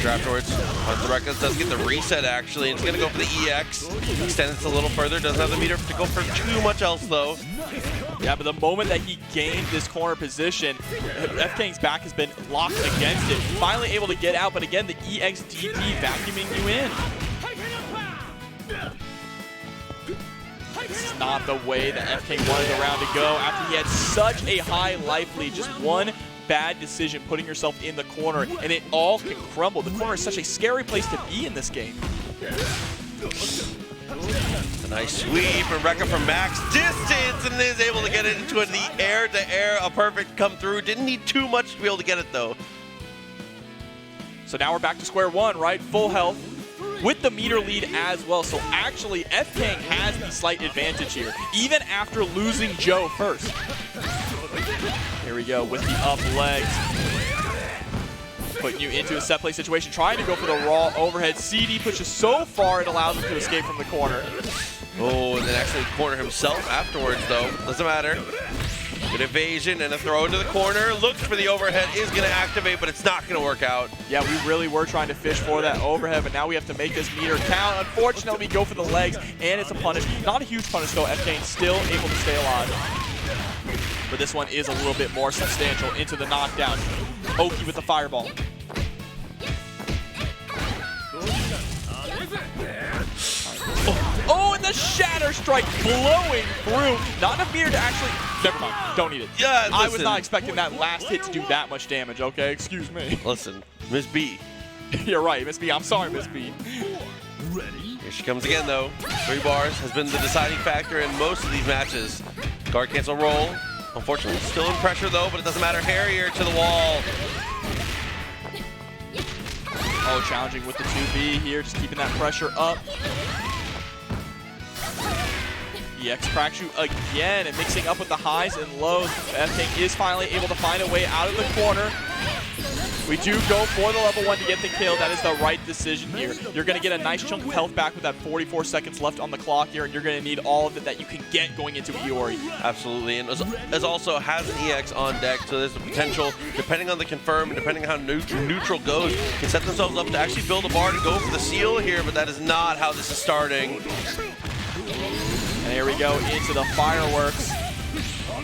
Afterwards, the Rekka does get the reset actually, and it's going to go for the EX. Extend it a little further, doesn't have the meter to go for too much else though. Yeah, but the moment that he gained this corner position, FKANG's back has been locked against it. Finally able to get out, but again, the EX DP vacuuming you in. This is not the way that FKANG wanted the round to go after he had such a high life lead. Just one bad decision, putting yourself in the corner, and it all can crumble. The corner is such a scary place to be in this game. A nice sweep, and Rekka from max distance, and is able to get it into the air-to-air, a perfect come through. Didn't need too much to be able to get it though. So now we're back to square one, right? Full health with the meter lead as well. So actually, FKANG has the slight advantage here, even after losing Joe first. Here we go with the up legs. Putting you into a set play situation, trying to go for the raw overhead. CD pushes so far it allows him to escape from the corner. Oh, and then actually corner himself afterwards though. Doesn't matter. Good evasion and a throw into the corner. Looks for the overhead, is going to activate, but it's not going to work out. Yeah, we really were trying to fish for that overhead, but now we have to make this meter count. Unfortunately, we go for the legs, and it's a punish. Not a huge punish, though. FKANG still able to stay alive. But this one is a little bit more substantial. Into the knockdown. Oki with the fireball. Oh, and the shatter strike blowing through. Not enough meter to actually... Never mind. Don't need it. Yeah, listen. I was not expecting that last hit to do that much damage, okay? Excuse me. Listen, Miss B. You're right, Miss B. I'm sorry, Miss B. Here she comes again, though. 3 bars has been the deciding factor in most of these matches. Guard cancel roll. Unfortunately, still in pressure, though, but it doesn't matter. Harrier to the wall. Oh, challenging with the 2B here, just keeping that pressure up. EX cracks you again and mixing up with the highs and lows. FKANG is finally able to find a way out of the corner. We do go for the level 1 to get the kill. That is the right decision here. You're going to get a nice chunk of health back with that 44 seconds left on the clock here, and you're going to need all of it that you can get going into Iori. Absolutely, and as also has an EX on deck, so there's the potential, depending on the confirm, and depending on how neutral goes, can set themselves up to actually build a bar to go for the seal here, but that is not how this is starting. And here we go into the fireworks.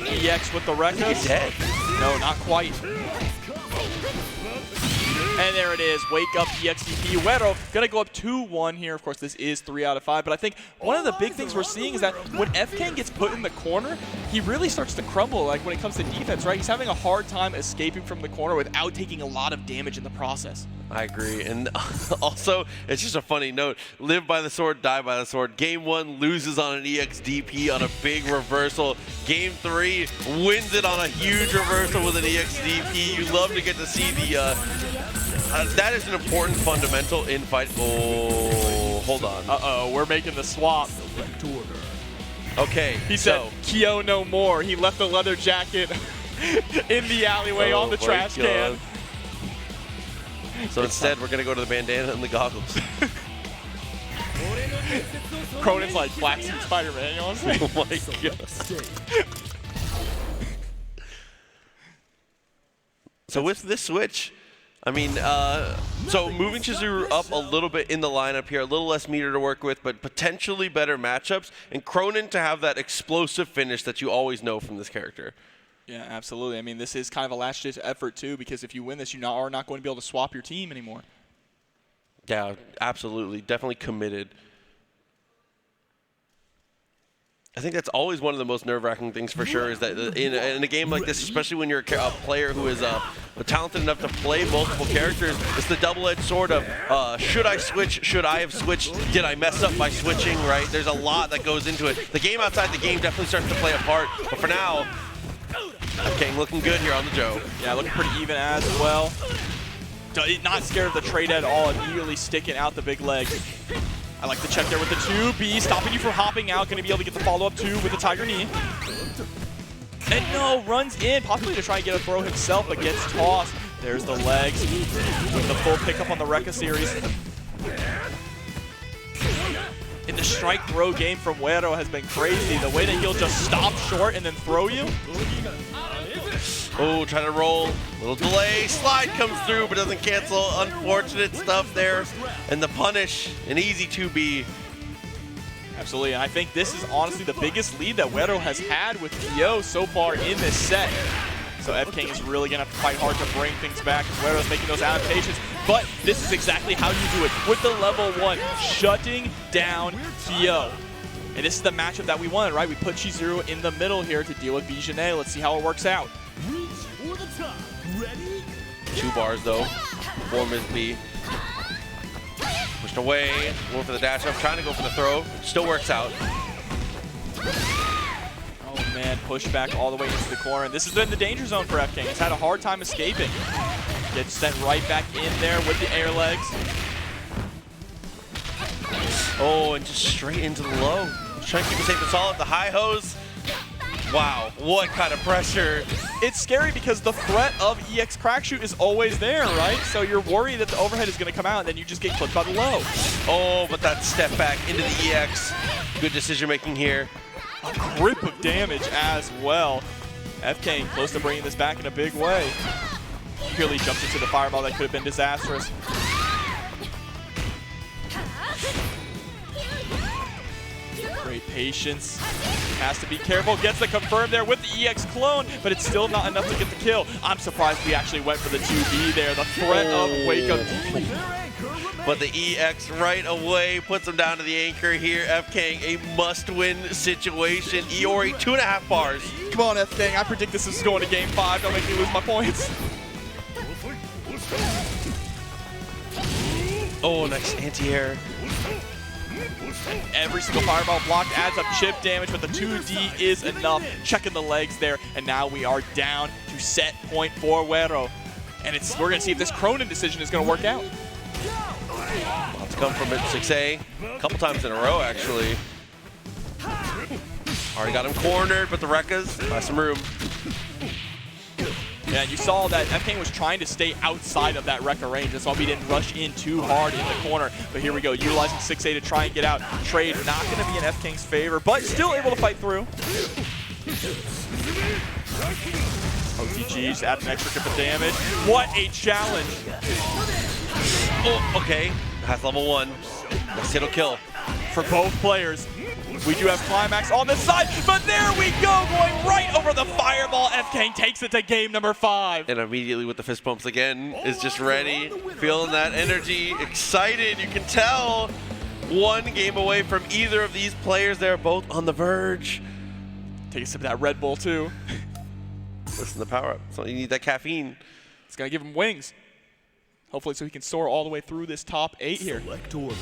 EX with the Rekka. He's dead. No, not quite. And there it is. Wake up EXDP. Wero gonna go up 2-1 here. Of course, this is 3 out of 5. But I think one of the big things we're seeing is that when FKANG gets put in the corner, he really starts to crumble. Like when it comes to defense, right? He's having a hard time escaping from the corner without taking a lot of damage in the process. I agree, and also, it's just a funny note. Live by the sword, die by the sword. Game 1 loses on an EXDP on a big reversal. Game 3 wins it on a huge reversal with an EXDP. You love to get to see the... that is an important fundamental in fight. Oh, hold on. Uh-oh, we're making the swap. Okay, he said, Kyo no more. He left the leather jacket in the alleyway on the trash can. So instead, we're going to go to the bandana and the goggles. Cronin's like Black Suit Spider-Man, you know what I'm saying? Oh my god. So with this switch, I mean, so moving Chizuru up a little bit in the lineup here, a little less meter to work with, but potentially better matchups, and Cronin to have that explosive finish that you always know from this character. Yeah, absolutely. I mean, this is kind of a last-ditch effort, too, because if you win this, you are not going to be able to swap your team anymore. Yeah, absolutely. Definitely committed. I think that's always one of the most nerve-wracking things for sure, is that in a game like this, especially when you're a player who is talented enough to play multiple characters, it's the double-edged sword of, should I switch? Should I have switched? Did I mess up by switching, right? There's a lot that goes into it. The game outside the game definitely starts to play a part, but for now, FKANG looking good here on the Joe. Yeah, looking pretty even as well. Not scared of the trade at all, immediately sticking out the big leg. I like the check there with the 2B, stopping you from hopping out, going to be able to get the follow-up 2 with the Tiger Knee. And no, runs in, possibly to try and get a throw himself, but gets tossed. There's the legs with the full pickup on the Rekka series. And the strike throw game from Wero has been crazy. The way that he'll just stop short and then throw you. Oh, trying to roll. Little delay. Slide comes through, but doesn't cancel. Unfortunate stuff there. And the punish, an easy 2B. Absolutely, and I think this is honestly the biggest lead that Wero has had with KO so far in this set. So FKANG is really going to have to fight hard to bring things back as Wero's making those adaptations. But this is exactly how you do it with the level 1, shutting down KO. And this is the matchup that we wanted, right? We put Chizuru in the middle here to deal with Bijane. Let's see how it works out. Reach for the top. Ready? 2 bars though. Performance B. Pushed away. Going for the dash up. Trying to go for the throw. Still works out. Oh man, push back all the way into the corner. And this has been the danger zone for FKANG. It's had a hard time escaping. Gets sent right back in there with the air legs. Oh, and just straight into the low. Just trying to keep it safe and solid. The high hose. Wow, what kind of pressure. It's scary because the threat of EX crack shoot is always there, right? So you're worried that the overhead is going to come out and then you just get clipped by the low. Oh, but that step back into the EX. Good decision making here. A grip of damage as well. FKANG close to bringing this back in a big way. Purely jumped into the fireball that could have been disastrous. Great patience. Has to be careful. Gets the confirm there with the EX clone, but it's still not enough to get the kill. I'm surprised we actually went for the 2B there. The threat of wake up. But the EX right away puts him down to the anchor here. FKANG, a must-win situation. Iori, 2.5 bars. Come on, FKANG. I predict this is going to game 5. Don't make me lose my points. Oh, nice anti-air. Every single fireball blocked adds up chip damage, but the 2D is enough. Checking the legs there, and now we are down to set point for Wero. And we're going to see if this Cronin decision is going to work out. Lots to come from it, 6A. A couple times in a row, actually. Already got him cornered, but the Rekkas has some room. Yeah, and you saw that FKANG was trying to stay outside of that Rekka range. That's why we didn't rush in too hard in the corner. But here we go, utilizing 6A to try and get out. Trade not going to be in FKANG's favor, but still able to fight through. OTG just adds an extra tip of damage. What a challenge. Oh, okay. Has level 1. Nice hit will kill. For both players. We do have Climax on this side, but there we go, going right over the fireball. FKANG takes it to game number 5. And immediately with the fist pumps again, is just ready, feeling that energy, excited, you can tell. 1 game away from either of these players. They're both on the verge. Take a sip of that Red Bull too. Listen to power up, so you need that caffeine. It's gonna give him wings. Hopefully so he can soar all the way through this top 8 here. Select order.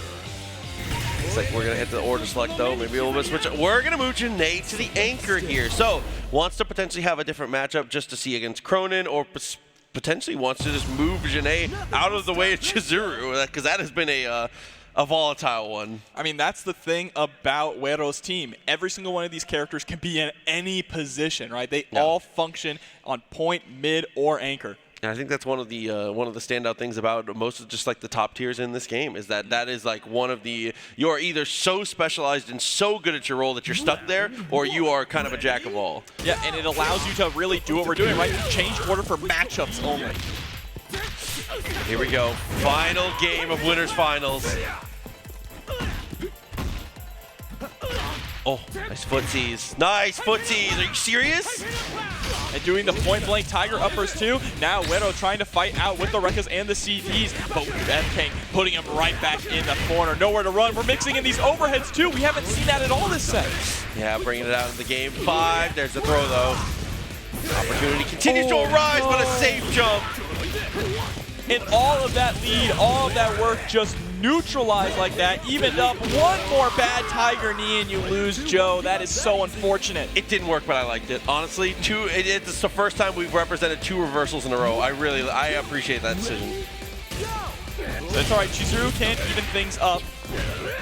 Looks like we're gonna hit the order select though. Maybe a little bit switch. We're gonna move Janae to the anchor here. So wants to potentially have a different matchup just to see against Cronin, or potentially wants to just move Janae out of the way of Chizuru, because that has been a volatile one. I mean, that's the thing about Wero's team. Every single one of these characters can be in any position, right? They all function on point, mid, or anchor. And I think that's one of the standout things about most of just like the top tiers in this game is that is like one of the, you're either so specialized and so good at your role that you're stuck there, or you are kind of a jack of all. Yeah, and it allows you to really do what we're doing, right? Change order for matchups only. Here we go. Final game of winners finals. Oh, nice footsies. Nice footsies. Are you serious? And doing the point-blank Tiger uppers too. Now Wero trying to fight out with the Rekkas and the CDs, but FKANG putting him right back in the corner. Nowhere to run. We're mixing in these overheads too. We haven't seen that at all this set. Yeah, bringing it out in the game 5. There's the throw though. Opportunity continues to arise, but a safe jump. And all of that lead, all of that work just neutralized like that, evened up. One more bad Tiger knee and you lose Joe. That is so unfortunate. It didn't work, but I liked it. Honestly, it's the first time we've represented 2 reversals in a row. I appreciate that decision. That's all right. Chizuru can't even things up.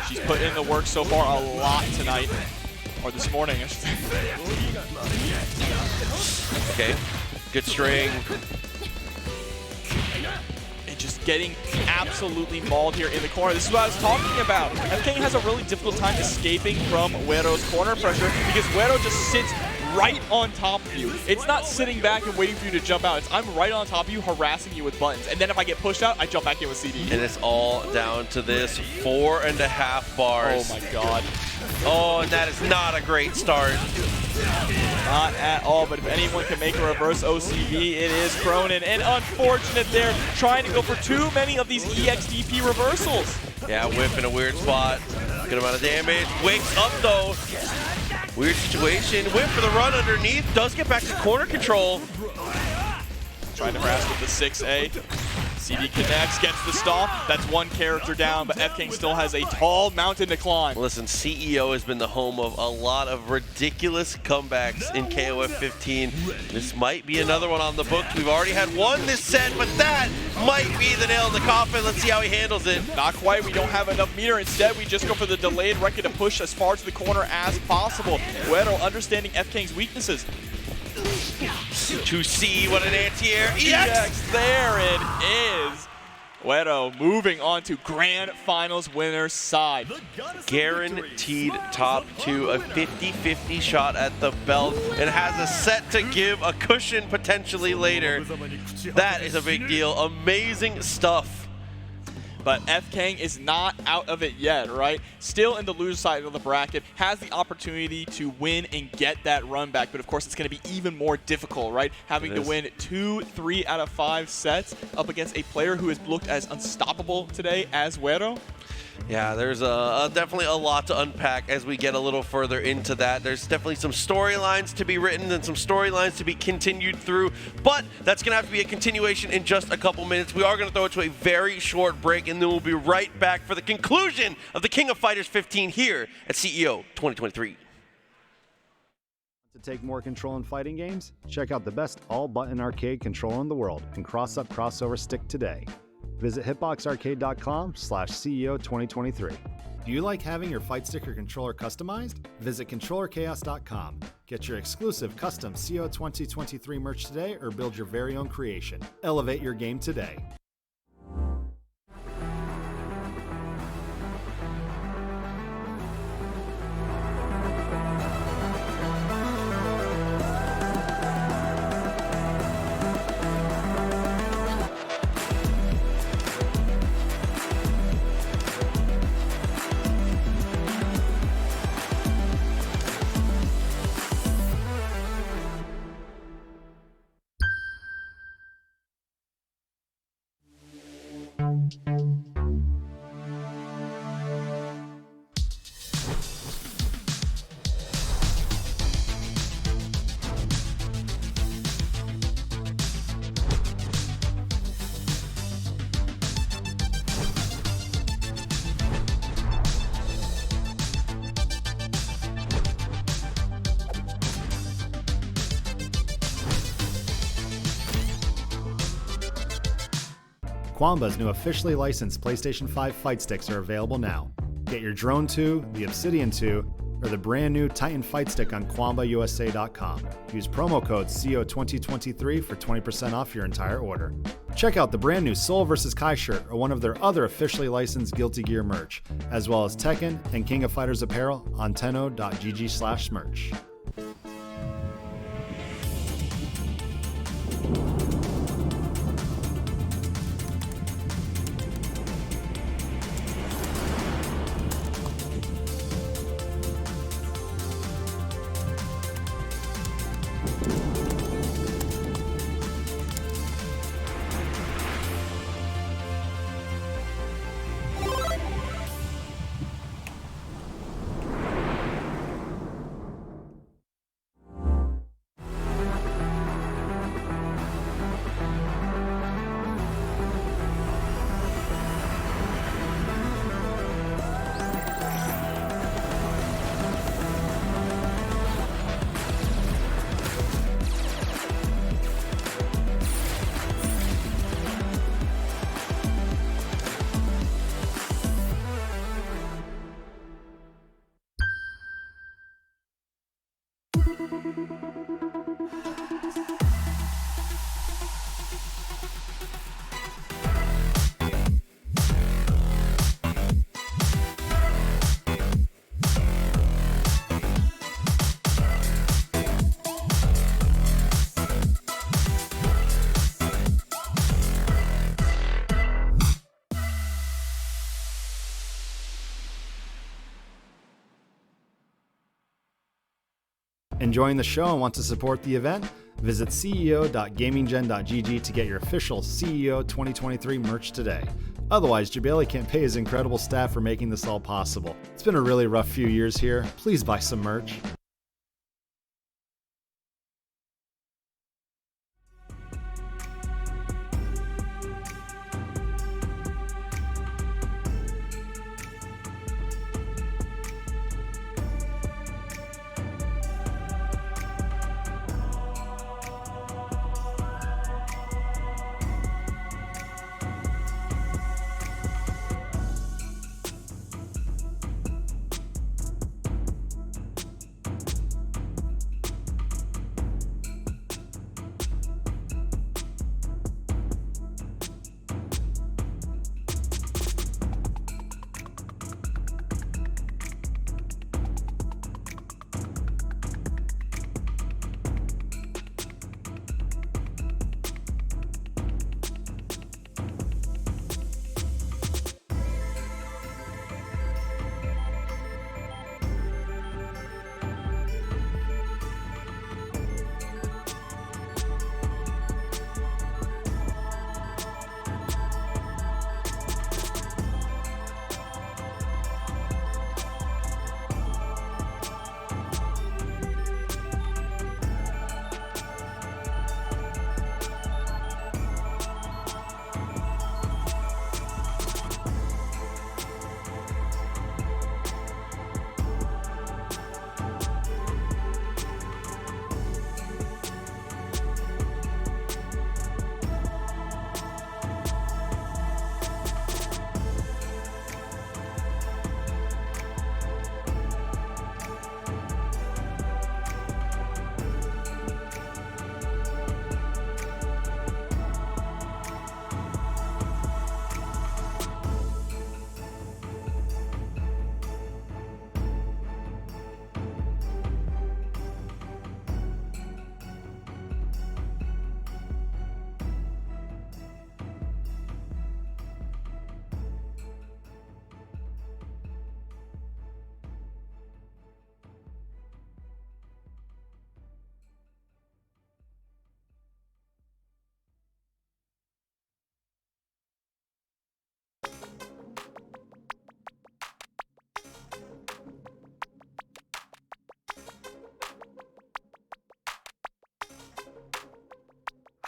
She's put in the work so far a lot tonight. Or this morning, I should say. Okay, good string. And just getting absolutely mauled here in the corner. This is what I was talking about. FKANG has a really difficult time escaping from Wero's corner pressure because Wero just sits right on top of you. It's not sitting back and waiting for you to jump out. It's I'm right on top of you, harassing you with buttons. And then if I get pushed out, I jump back in with CD. And it's all down to this 4.5 bars. Oh my god. Oh, and that is not a great start. Not at all, but if anyone can make a reverse OCV, it is Cronin. And unfortunate there, trying to go for too many of these EXDP reversals. Yeah, whip in a weird spot. Good amount of damage. Wakes up though. Weird situation. Whip for the run underneath. Does get back to corner control. Trying to harass with the 6A. CD connects, gets the stop. That's one character down, but FKANG still has a tall mountain to climb. Listen, CEO has been the home of a lot of ridiculous comebacks in KOF15. This might be another one on the books. We've already had one this set, but that might be the nail in the coffin. Let's see how he handles it. Not quite. We don't have enough meter. Instead, we just go for the delayed record to push as far to the corner as possible. Wero understanding FKANG's weaknesses. To see what an anti-air EX, there it is. Wero moving on to grand finals winner's side. Guaranteed top 2, a 50-50 shot at the belt, and has a set to give, a cushion potentially later. That is a big deal. Amazing stuff. But FKANG is not out of it yet, right? Still in the loser side of the bracket, has the opportunity to win and get that run back. But of course, it's going to be even more difficult, right? Having to win 2, 3 out of 5 sets up against a player who has looked as unstoppable today as Wero. Yeah, there's definitely a lot to unpack as we get a little further into that. There's definitely some storylines to be written and some storylines to be continued through, but that's going to have to be a continuation in just a couple minutes. We are going to throw it to a very short break, and then we'll be right back for the conclusion of the King of Fighters 15 here at CEO 2023. To take more control in fighting games? Check out the best all-button arcade controller in the world and cross-up crossover stick today. Visit hitboxarcade.com/CEO2023. Do you like having your fight stick or controller customized? Visit controllerchaos.com. Get your exclusive custom CO 2023 merch today or build your very own creation. Elevate your game today. Quamba's new officially licensed PlayStation 5 fight sticks are available now. Get your Drone 2, the Obsidian 2, or the brand new Titan Fight Stick on QuambaUSA.com. Use promo code CO2023 for 20% off your entire order. Check out the brand new Soul vs. Kai shirt or one of their other officially licensed Guilty Gear merch, as well as Tekken and King of Fighters apparel on tenno.gg/merch. Enjoying the show and want to support the event? Visit ceo.gaminggen.gg to get your official CEO 2023 merch today. Otherwise, Jabali can't pay his incredible staff for making this all possible. It's been a really rough few years here. Please buy some merch.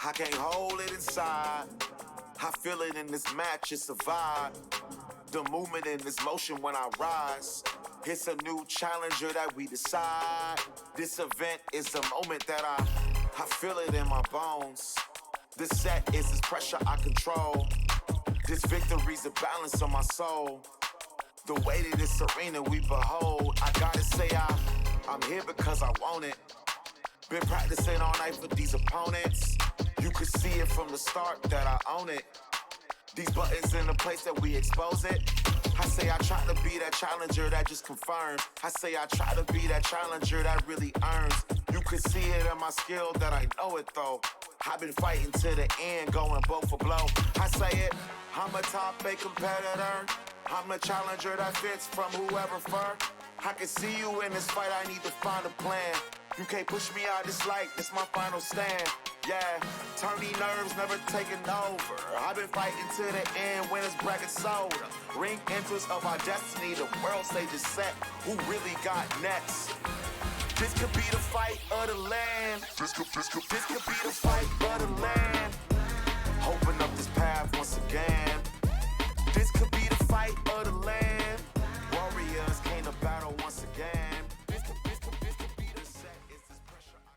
I can't hold it inside. I feel it in this match, it's a vibe. The movement in this motion when I rise. It's a new challenger that we decide. This event is a moment that I feel it in my bones. This set is this pressure I control. This victory's a balance on my soul. The weight of this arena we behold. I gotta say I'm here because I want it. Been practicing all night for these opponents. You could see it from the start that I own it. These buttons in the place that we expose it. I say I try to be that challenger that just confirms. I say I try to be that challenger that really earns. You could see it in my skill that I know it though. I've been fighting to the end, going blow for blow. I say it, I'm a top 8 competitor. I'm a challenger that fits from whoever fur. I can see you in this fight, I need to find a plan. You can't push me out this light, this my final stand. Yeah, turn these nerves, never taking over. I've been fighting to the end, winners bracket sold. Ring entrance of our destiny, the world stage is set. Who really got next? This could be the fight of the land. This could be the fight of the land. Open up this path once again. This could be the fight of the land. Warriors came to battle once again. This could be the set. It's this pressure I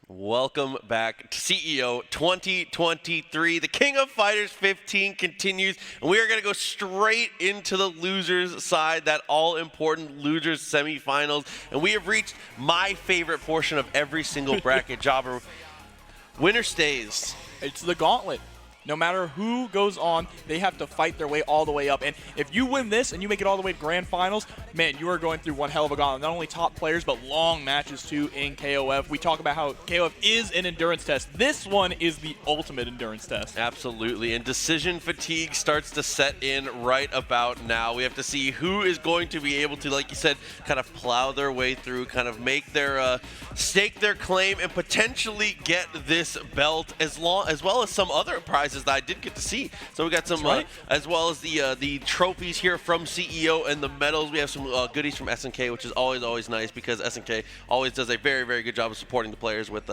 control. Welcome back to CEO 2023. The King of Fighters 15 continues, and we are going to go straight into the losers side, that all-important losers semifinals. And we have reached my favorite portion of every single bracket. Jobber, winner stays. It's the gauntlet. no matter who goes on, they have to fight their way all the way up. And if you win this and you make it all the way to grand finals, man, you are going through one hell of a gauntlet. Not only top players, but long matches too in KOF. We talk about how KOF is an endurance test. This one is the ultimate endurance test. Absolutely, and decision fatigue starts to set in right about now. We have to see who is going to be able to, like you said, kind of plow their way through, kind of make their stake their claim, and potentially get this belt, as well as some other prizes that I did get to see. So we got some, as well as the trophies here from CEO and the medals. We have some goodies from SNK, which is always nice, because SNK always does a very good job of supporting the players with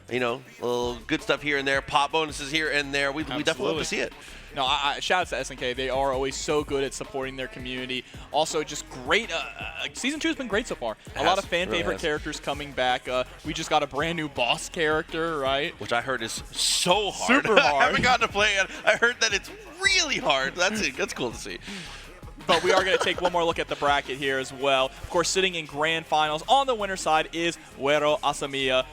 you know, a little good stuff here and there, pop bonuses here and there. We definitely love to see it. No, shout out to SNK. They are always so good at supporting their community. Also, just great. Season 2 has been great so far. A lot of fan favorite characters coming back. We just got a brand new boss character, right? Which I heard is so hard. Super hard. I haven't gotten to play it. I heard that it's really hard. That's cool to see. But we are going to take one more look at the bracket here as well. Of course, sitting in grand finals on the winner's side is Wero Asamiya.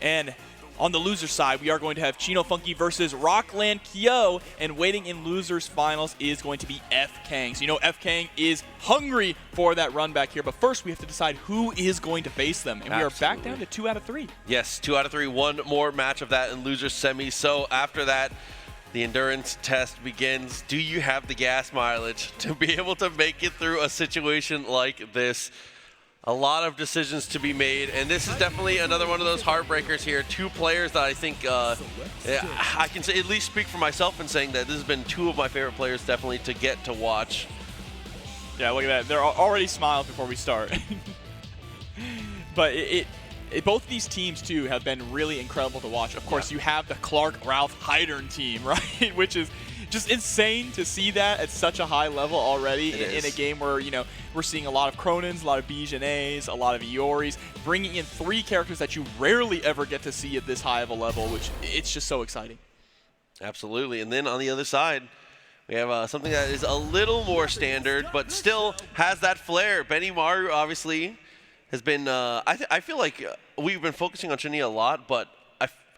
And on the loser side, we are going to have Chino Funkey versus Rocklandkyo, and waiting in losers finals is going to be FKANG. So you know FKANG is hungry for that run back here, but first we have to decide who is going to face them, and we are back down to 2 out of 3. Yes, 2 out of 3. One more match of that in losers semi. So after that, the endurance test begins. Do you have the gas mileage to be able to make it through a situation like this? A lot of decisions to be made, and this is definitely another one of those heartbreakers here. 2 players that I think I can say, at least speak for myself in saying that this has been 2 of my favorite players definitely to get to watch. Yeah, look at that. They're already smiling before we start. But both these teams, too, have been really incredible to watch. Of course, you have the Clark Ralph Heidern team, right? Which is just insane to see that at such a high level already in a game where, you know, we're seeing a lot of Cronins, a lot of Bijanaes, a lot of Ioris, bringing in 3 characters that you rarely ever get to see at this high of a level, which it's just so exciting. Absolutely. And then on the other side, we have something that is a little more standard, but still has that flair. Benny Maru, obviously, has been, I feel like we've been focusing on Chania a lot, but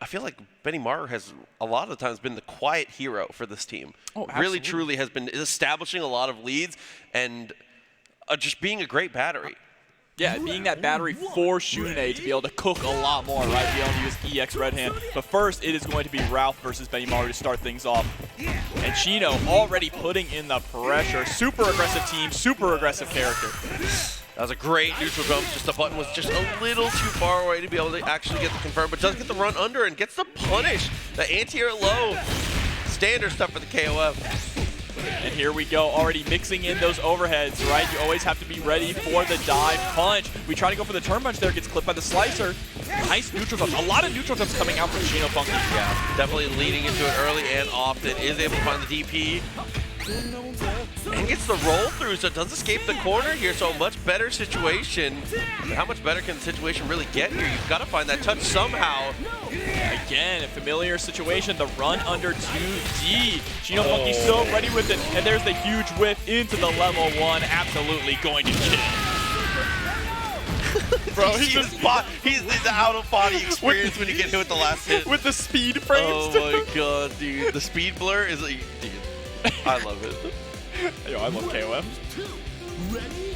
I feel like Benny Maru has a lot of the times been the quiet hero for this team. Oh, really, truly has been establishing a lot of leads and just being a great battery. Yeah, being that battery for Shune to be able to cook a lot more, right? Be able to use EX Red Hand. But first, it is going to be Ralph versus Benny Maru to start things off. And Chino already putting in the pressure. Super aggressive team, super aggressive character. That was a great neutral jump. Just the button was just a little too far away to be able to actually get the confirm, but does get the run under and gets the punish. The anti-air low. Standard stuff for the KOF. And here we go, already mixing in those overheads, right? You always have to be ready for the dive punch. We try to go for the turn punch there, gets clipped by the slicer. Nice neutral jumps. A lot of neutral jumps coming out from Chino Funkey. Yeah, definitely leading into it early and often. Is able to find the DP. And gets the roll through, so it does escape the corner here, so a much better situation. But how much better can the situation really get here? You've got to find that touch somehow. Again, a familiar situation, the run under 2D. Chino Funkey so ready with it, and there's the huge whiff into the level 1. Absolutely going to kill. Bro, he's the out-of-body experience when you get hit with the last hit. With the speed frames. Oh my god, dude. The speed blur is like, dude. I love it. Yo, I love KOF.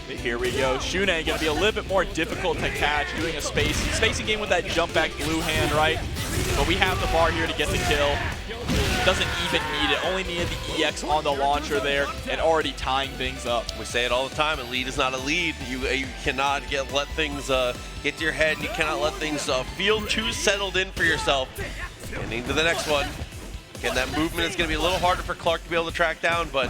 Here we go. Shune going to be a little bit more difficult to catch, doing a spacing game with that jump back blue hand, right? But we have the bar here to get the kill. Doesn't even need it. Only needed the EX on the launcher there and already tying things up. We say it all the time, a lead is not a lead. You cannot let things get to your head. You cannot let things feel too settled in for yourself. And into the next one. Again, that movement is going to be a little harder for Clark to be able to track down, but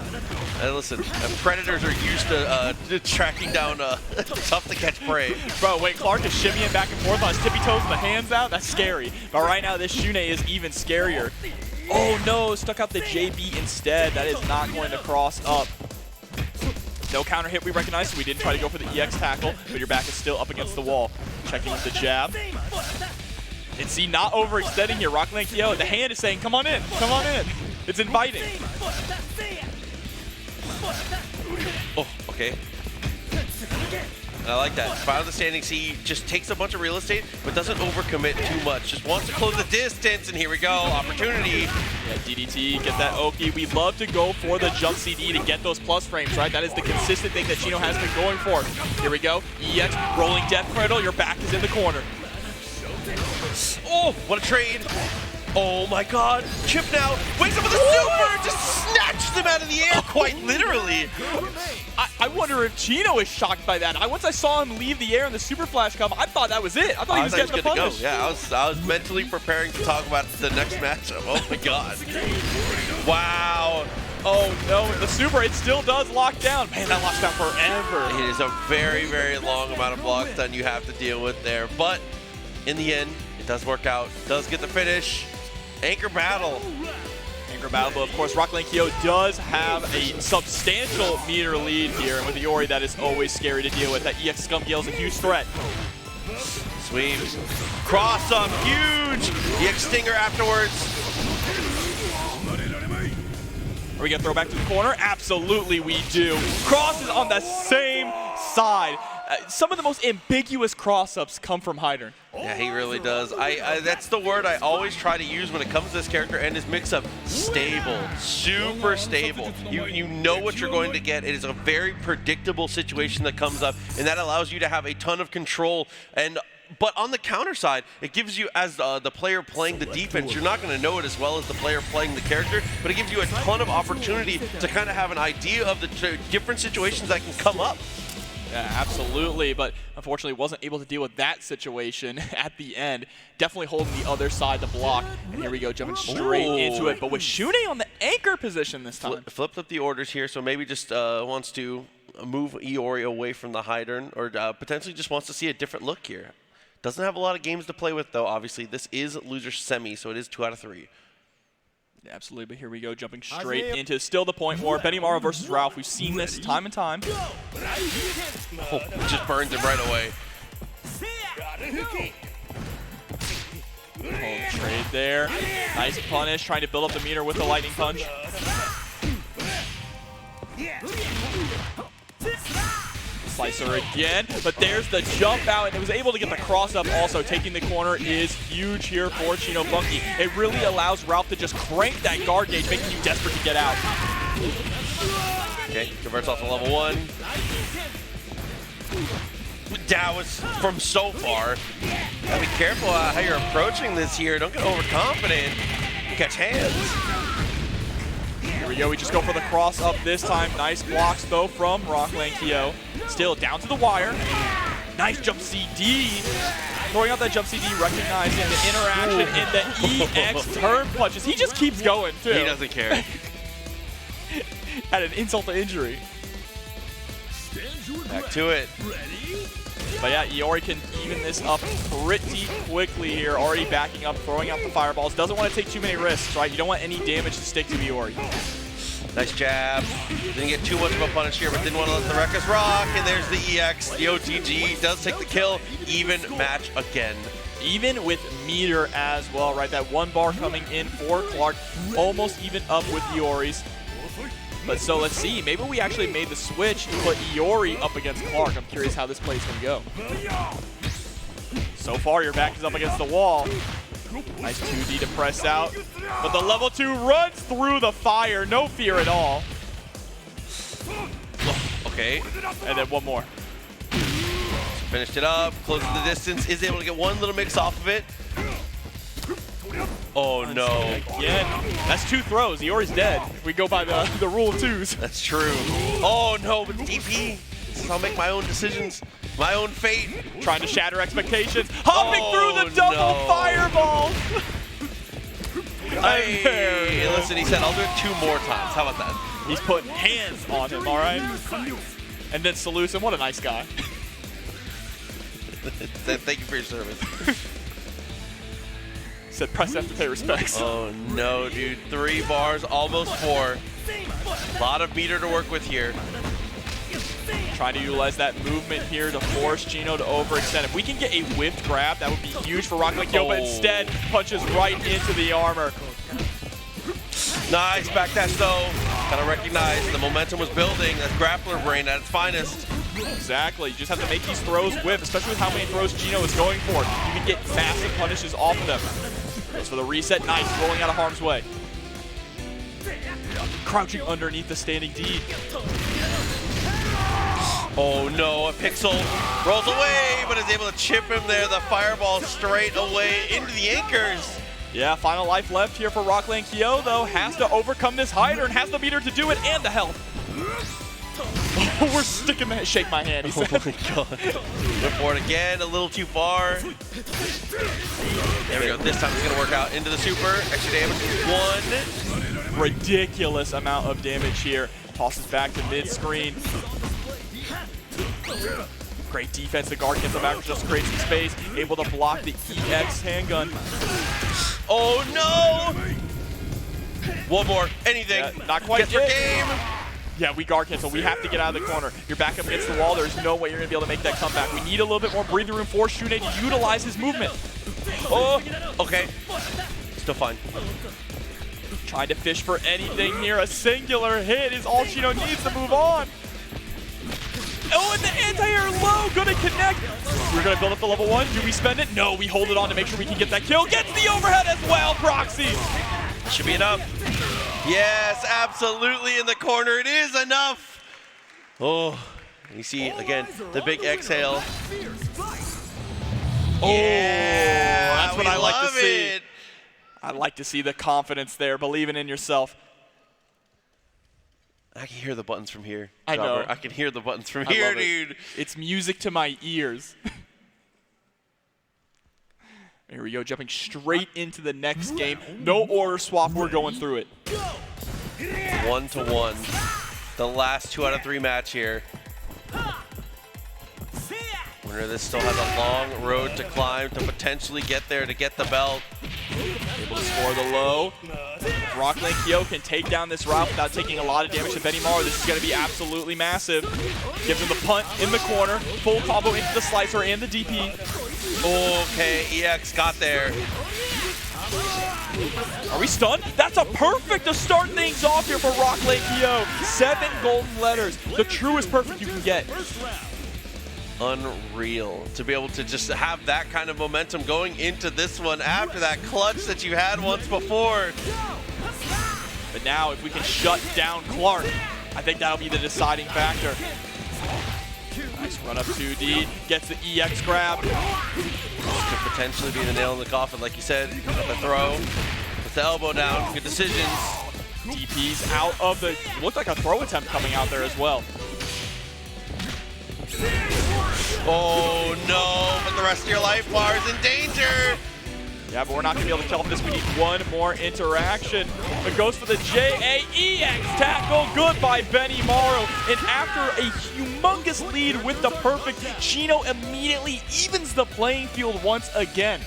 listen, predators are used to tracking down tough to catch prey. Bro, wait, Clark is shimmying back and forth on his tippy toes with the hands out? That's scary. But right now, this Shune is even scarier. Oh no, stuck out the JB instead. That is not going to cross up. No counter hit we recognize, so we didn't try to go for the EX tackle, but your back is still up against the wall. Checking the jab. And see, not overextending here. Rocklandkyo, the hand is saying, come on in, come on in. It's inviting. Oh, okay. I like that. Spot on the standings, he just takes a bunch of real estate, but doesn't overcommit too much. Just wants to close the distance, and here we go, opportunity. Yeah, DDT, get that Oki. We love to go for the jump CD to get those plus frames, right? That is the consistent thing that Chino has been going for. Here we go, EX, rolling death cradle, your back is in the corner. Oh, what a trade. Oh my god, Chip now wakes up with a super, just snatched them out of the air, quite literally. I wonder if Chino is shocked by that. Once I saw him leave the air and the super flash come, I thought that was it. I thought he was getting the punish. Yeah, I was mentally preparing to talk about the next matchup. Oh my god. Wow. Oh no, the super, it still does lock down. Man, that locks down forever. It is a very, very long amount of block stun you have to deal with there, but in the end, it does work out. Does get the finish. Anchor battle. Anchor battle, but of course, Rocklandkyo does have a substantial meter lead here, and with Iori, that is always scary to deal with. That EX Scum Gale is a huge threat. Sweep. Cross up, huge. EX Stinger afterwards. Are we gonna throw back to the corner? Absolutely we do. Cross is on the same side. Some of the most ambiguous cross-ups come from Hydern. Yeah, he really does. That's the word I always try to use when it comes to this character and his mix-up. Stable. Super stable. You know what you're going to get. It is a very predictable situation that comes up, and that allows you to have a ton of control. But on the counter side, it gives you, as the player playing the defense, you're not going to know it as well as the player playing the character, but it gives you a ton of opportunity to kind of have an idea of the different situations that can come up. Yeah, absolutely, but unfortunately wasn't able to deal with that situation at the end. Definitely holding the other side to block. And here we go, jumping straight into it, but with Shune on the anchor position this time. Flipped up the orders here, so maybe just wants to move Iori away from the Hydern, or potentially just wants to see a different look here. Doesn't have a lot of games to play with, though, obviously. This is loser semi, so it is 2 out of 3. Yeah, absolutely, but here we go, jumping straight into still the point war. Benimaro versus Ralph. We've seen this time and time. Oh, just burns him right away. Oh, trade there. Nice punish, trying to build up the meter with the lightning punch. Slicer again, but there's the jump out, and it was able to get the cross up also. Taking the corner is huge here for Chino Funkey. It really allows Ralph to just crank that guard gauge, making you desperate to get out. Okay, converts off to level 1. That was from so far. Gotta be careful how you're approaching this here. Don't get overconfident. Catch hands. Here we go, we just go for the cross up this time. Nice blocks though from Rocklandkyo. Still down to the wire. Nice jump CD. Throwing out that jump CD, recognizing the interaction in the EX turn punches. He just keeps going too. He doesn't care. Had an insult to injury. Back to it. But yeah, Iori can even this up pretty quickly here. Already backing up, throwing out the fireballs. Doesn't want to take too many risks, right? You don't want any damage to stick to Iori. Nice jab. Didn't get too much of a punish here, but didn't want to let the Ruckus rock. And there's the EX. The OTG does take the kill. Even match again. Even with meter as well, right? That 1 bar coming in for Clark. Almost even up with Iori's. But so let's see, maybe we actually made the switch to put Iori up against Clark. I'm curious how this play's gonna go. So far, your back is up against the wall. Nice 2D to press out. But the level 2 runs through the fire, no fear at all. Okay. And then one more. Finished it up, closes the distance, is able to get one little mix off of it. Oh no. Again. That's 2 throws. Iori's dead. If we go by the rule of 2s. That's true. Oh no, but DP. This is how I make my own decisions. My own fate. Trying to shatter expectations. Hopping through the double fireball. Hey, listen, he said, I'll do it 2 more times. How about that? He's putting hands on him, all right? And then salutes him. What a nice guy. Thank you for your service. Said press F to pay respects. Oh no, dude. 3 bars, almost 4. A lot of meter to work with here. Trying to utilize that movement here to force Chino to overextend. If we can get a whipped grab, that would be huge for Rocklandkyo, but instead punches right into the armor. Nice back dash though. Gotta recognize the momentum was building. That's grappler brain at its finest. Exactly. You just have to make these throws whip, especially with how many throws Chino is going for. You can get massive punishes off of them. Goes for the reset. Nice. Rolling out of harm's way. Crouching underneath the standing D. Oh no, a Pixel rolls away, but is able to chip him there. The fireball straight away into the anchors. Yeah, final life left here for Rocklandkyo, though. Has to overcome this hider and has the meter to do it and the health. Oh, we're sticking the shake my hand, he said. Oh my god. Went for it again, a little too far. There we go, this time it's gonna work out into the super. Extra damage, 1. Ridiculous amount of damage here. Tosses back to mid-screen. Great defense, the guard gets him back, just creates some space. Able to block the EX handgun. Oh no! One more, anything. Yeah, not quite Gets for game. Yeah, we guard cancel. We have to get out of the corner. You're back up against the wall. There's no way you're going to be able to make that comeback. We need a little bit more breathing room for Shune to utilize his movement. Oh, okay. Still fine. Trying to fish for anything here. A singular hit is all Chino needs to move on. Oh, and the anti-air low, gonna connect. We're gonna build up the level 1. Do we spend it? No, we hold it on to make sure we can get that kill. Gets the overhead as well, Proxy. Should be enough. Yes, absolutely in the corner. It is enough. Oh, you see, again, the big exhale. Oh, yeah, that's what I like to see. It. I like to see the confidence there, believing in yourself. I can hear the buttons from here. I know. I can hear the buttons from here, dude. It's music to my ears. Here we go, jumping straight into the next game. No order swap, we're going through it. 1-1. The last 2 out of 3 match here. Winner of this still has a long road to climb to potentially get there to get the belt. Able to score the low. Rocklandkyo can take down this route without taking a lot of damage to Benimaro. This is going to be absolutely massive. Gives him the punt in the corner. Full combo into the slicer and the DP. Okay, EX got there. Are we stunned? That's a perfect to start things off here for Rocklandkyo. 7 golden letters. The truest perfect you can get. Unreal to be able to just have that kind of momentum going into this one after that clutch that you had once before. But now if we can shut down Clark, I think that'll be the deciding factor. Nice run up 2D, gets the EX grab. Could potentially be the nail in the coffin, like you said. The throw, with the elbow down, good decisions. DP's out of the, looked like a throw attempt coming out there as well. Oh no, but the rest of your life bar is in danger. Yeah, but we're not going to be able to kill him this. We need one more interaction. It goes for the JAEX tackle. Good by Benimaro. And after a humongous lead with the perfect, Chino immediately evens the playing field once again.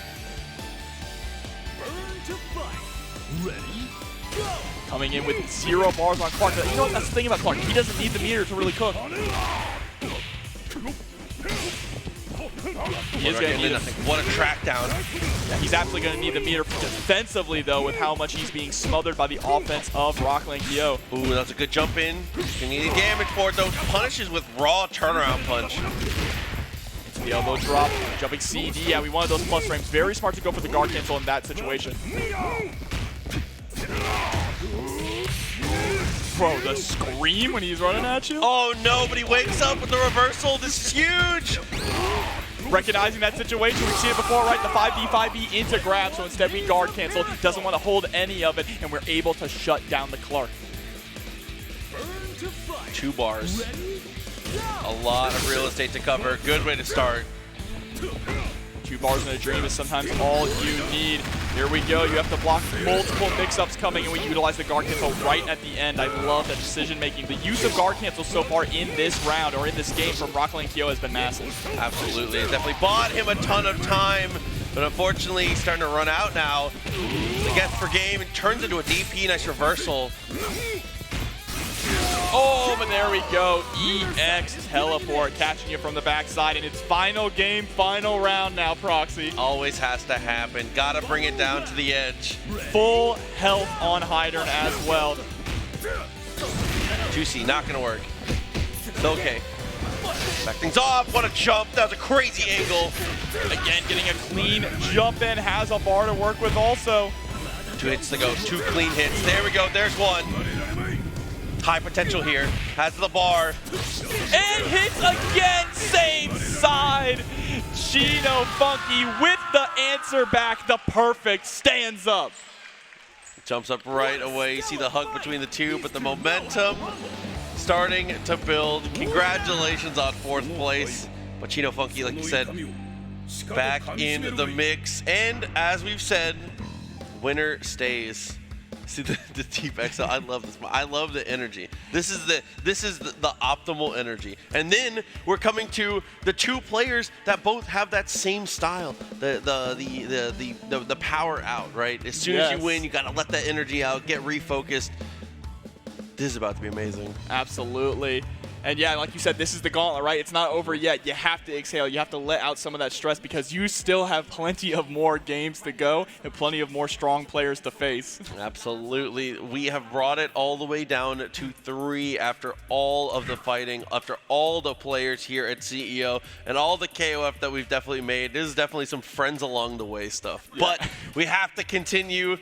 Burn to fight. Ready, go! Coming in with 0 bars on Clark. You know what? That's the thing about Clark. He doesn't need the meter to really cook. He is going to need nothing. What a track down. Yeah, he's absolutely going to need the meter defensively, though, with how much he's being smothered by the offense of Rocklandkyo. Ooh, that's a good jump in. You need damage for it, though. Punishes with raw turnaround punch. Into the elbow drop, jumping CD. Yeah, we wanted those plus frames. Very smart to go for the guard cancel in that situation. Bro, the scream when he's running at you. Oh no, but he wakes up with the reversal. This is huge. Recognizing that situation, we've seen it before, right? The 5B into grab, so instead we guard cancel. Doesn't want to hold any of it, and we're able to shut down the Clark. 2 bars. A lot of real estate to cover. Good way to start. 2 bars in a dream is sometimes all you need. Here we go. You have to block multiple mix-ups coming, and we utilize the guard cancel right at the end. I love that decision-making. The use of guard cancel so far in this round or in this game from Rocklandkyo has been massive. Absolutely. It definitely bought him a ton of time, but unfortunately he's starting to run out now. He gets for game and turns into a DP. Nice reversal. Oh, but there we go. EX teleport catching you from the backside, and it's final game, final round now, Proxy. Always has to happen. Gotta bring it down to the edge. Full health on Hydern as well. 2C, not gonna work. It's okay. Back things off. What a jump. That was a crazy angle. Again, getting a clean jump in, has a bar to work with also. 2 hits to go, 2 clean hits. There we go, there's one. High potential here, has the bar. And hits again, same side. Chino Funkey with the answer back, the perfect stands up. Jumps up right away, you see the hug between the two, but the momentum starting to build. Congratulations on 4th place. But Chino Funkey, like you said, back in the mix. And as we've said, winner stays. See the deep exhale. I love this. I love the energy. This is the optimal energy. And then we're coming to the 2 players that both have that same style. The power out, right? As soon as you win, you gotta let that energy out, get refocused. This is about to be amazing. Absolutely. And yeah, like you said, this is the gauntlet, right? It's not over yet. You have to exhale. You have to let out some of that stress because you still have plenty of more games to go and plenty of more strong players to face. Absolutely. We have brought it all the way down to 3 after all of the fighting, after all the players here at CEO and all the KOF that we've definitely made. This is definitely some friends along the way stuff. Yeah. But we have to continue.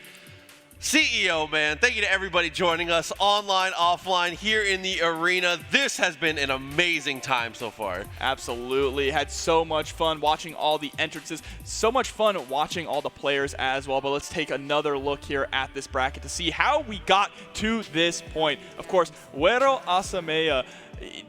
CEO, man, thank you to everybody joining us online, offline, here in the arena. This has been an amazing time so far. Absolutely. Had so much fun watching all the entrances. So much fun watching all the players as well. But let's take another look here at this bracket to see how we got to this point. Of course, Wero Asamiya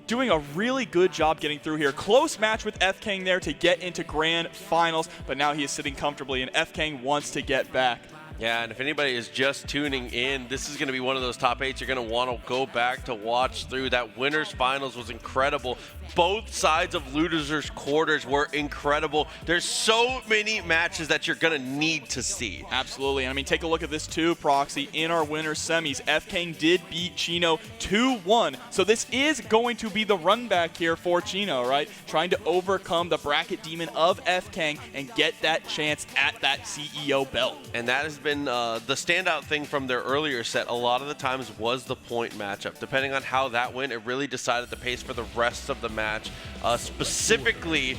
doing a really good job getting through here. Close match with FKANG there to get into grand finals, but now he is sitting comfortably and FKANG wants to get back. Yeah, and if anybody is just tuning in, this is going to be one of those top 8s you're going to want to go back to watch through. That winners finals was incredible. Both sides of losers quarters were incredible. There's so many matches that you're going to need to see. Absolutely. And I mean, take a look at this too, Proxy. In our winners semis, FKANG did beat Chino 2-1. So this is going to be the run back here for Chino, right? Trying to overcome the bracket demon of FKANG and get that chance at that CEO belt. And that has been the standout thing from their earlier set. A lot of the times was the point matchup. Depending on how that went, it really decided the pace for the rest of the match. Specifically,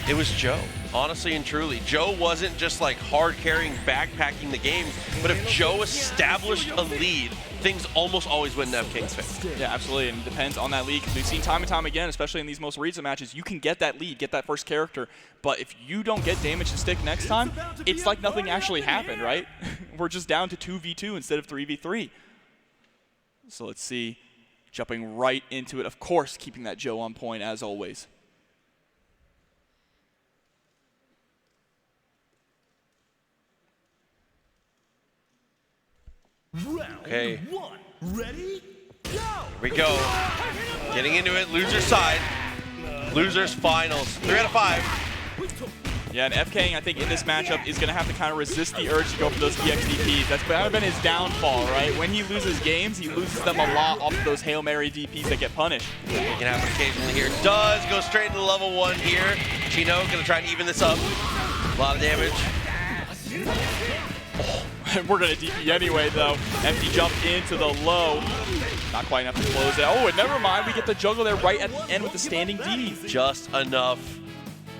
it was Joe. Honestly and truly, Joe wasn't just like hard carrying, backpacking the game, but if Joe established a lead, things almost always went in FKANG's favor. Yeah, absolutely, and it depends on that lead, because we've seen time and time again, especially in these most recent matches, you can get that lead, get that first character, but if you don't get damage to stick next time, it's like nothing actually happened, right? We're just down to 2v2 instead of 3v3. So let's see, jumping right into it, of course, keeping that Joe on point as always. Okay. One, ready, go! Here we go. Getting into it, loser side. Losers finals. 3 out of 5. Yeah, and FKANG, I think, in this matchup is going to have to kind of resist the urge to go for those EXDPs. That's kind of been his downfall, right? When he loses games, he loses them a lot off of those Hail Mary DPs that get punished. It can happen occasionally here. Does go straight into level 1 here. Chino going to try and even this up. A lot of damage. We're going to DP anyway, though. Empty jump into the low. Not quite enough to close it. Oh, and never mind. We get the juggle there right at the end with the standing D. Just enough.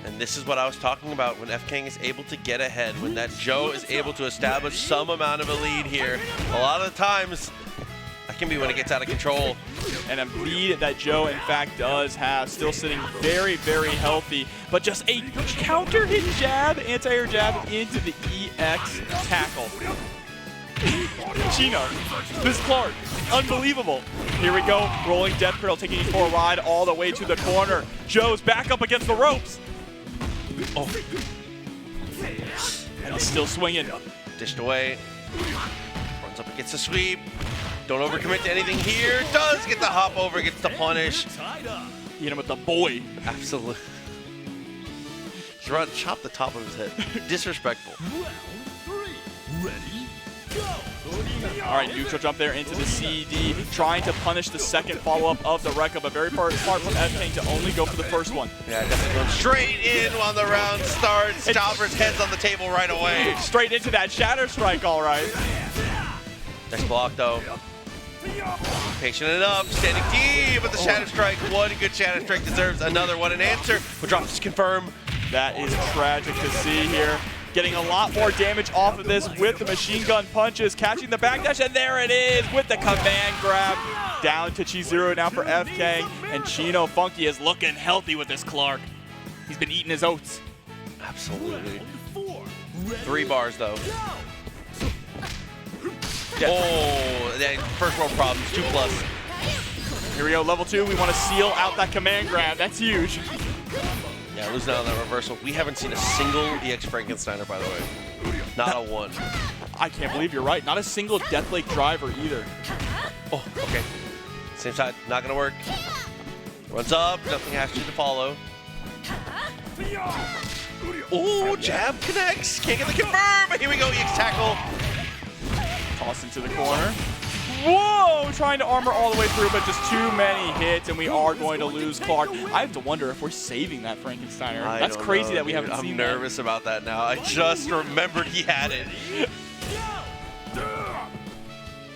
And this is what I was talking about when FKANG is able to get ahead, when that Joe is able to establish some amount of a lead here. A lot of the times, that can be when it gets out of control. And a lead that Joe, in fact, does have. Still sitting very, very healthy. But just a counter hit jab, anti-air jab into the EX tackle. Chino, this Clark, unbelievable. Here we go, rolling death cradle, taking it for a ride all the way to the corner. Joe's back up against the ropes. Oh. And he's still swinging. Dished away. Runs up against the sweep. Don't overcommit to anything here. Does get the hop over, gets the punish. Hit him with the boy. Absolutely. He's about to chop the top of his head. Disrespectful. Round 3, ready, go! All right, neutral jump there into the CD, trying to punish the second follow-up of the Rekka, but very smart from FKANG to only go for the first one. Yeah, definitely going straight in when the round starts. Chopper's head's on the table right away. Straight into that Shatter Strike, all right. Nice block, though. Patient enough, standing deep with the Shadow Strike. One good Shadow Strike deserves another one. An answer, but drops to confirm. That is tragic to see here. Getting a lot more damage off of this with the machine gun punches, catching the backdash, and there it is with the command grab. Down to Chizuru now for FKANG, and Chino Funkey is looking healthy with this Clark. He's been eating his oats. Absolutely. 3 bars though. Yeah. Oh, that first world problems, 2+. Here we go, level 2. We want to seal out that command grab. That's huge. Yeah, losing out on that reversal. We haven't seen a single EX Frankensteiner, by the way. Not a one. I can't believe you're right. Not a single Death Lake driver either. Oh, okay. Same side, not gonna work. Runs up, nothing has to follow. Oh, jab connects. Can't get the confirm, but here we go, EX tackle. Toss into the corner. Whoa! Trying to armor all the way through, but just too many hits, and we are going to lose Clark. I have to wonder if we're saving that Frankensteiner. That's crazy that we haven't seen I'm nervous about that now. I just remembered he had it.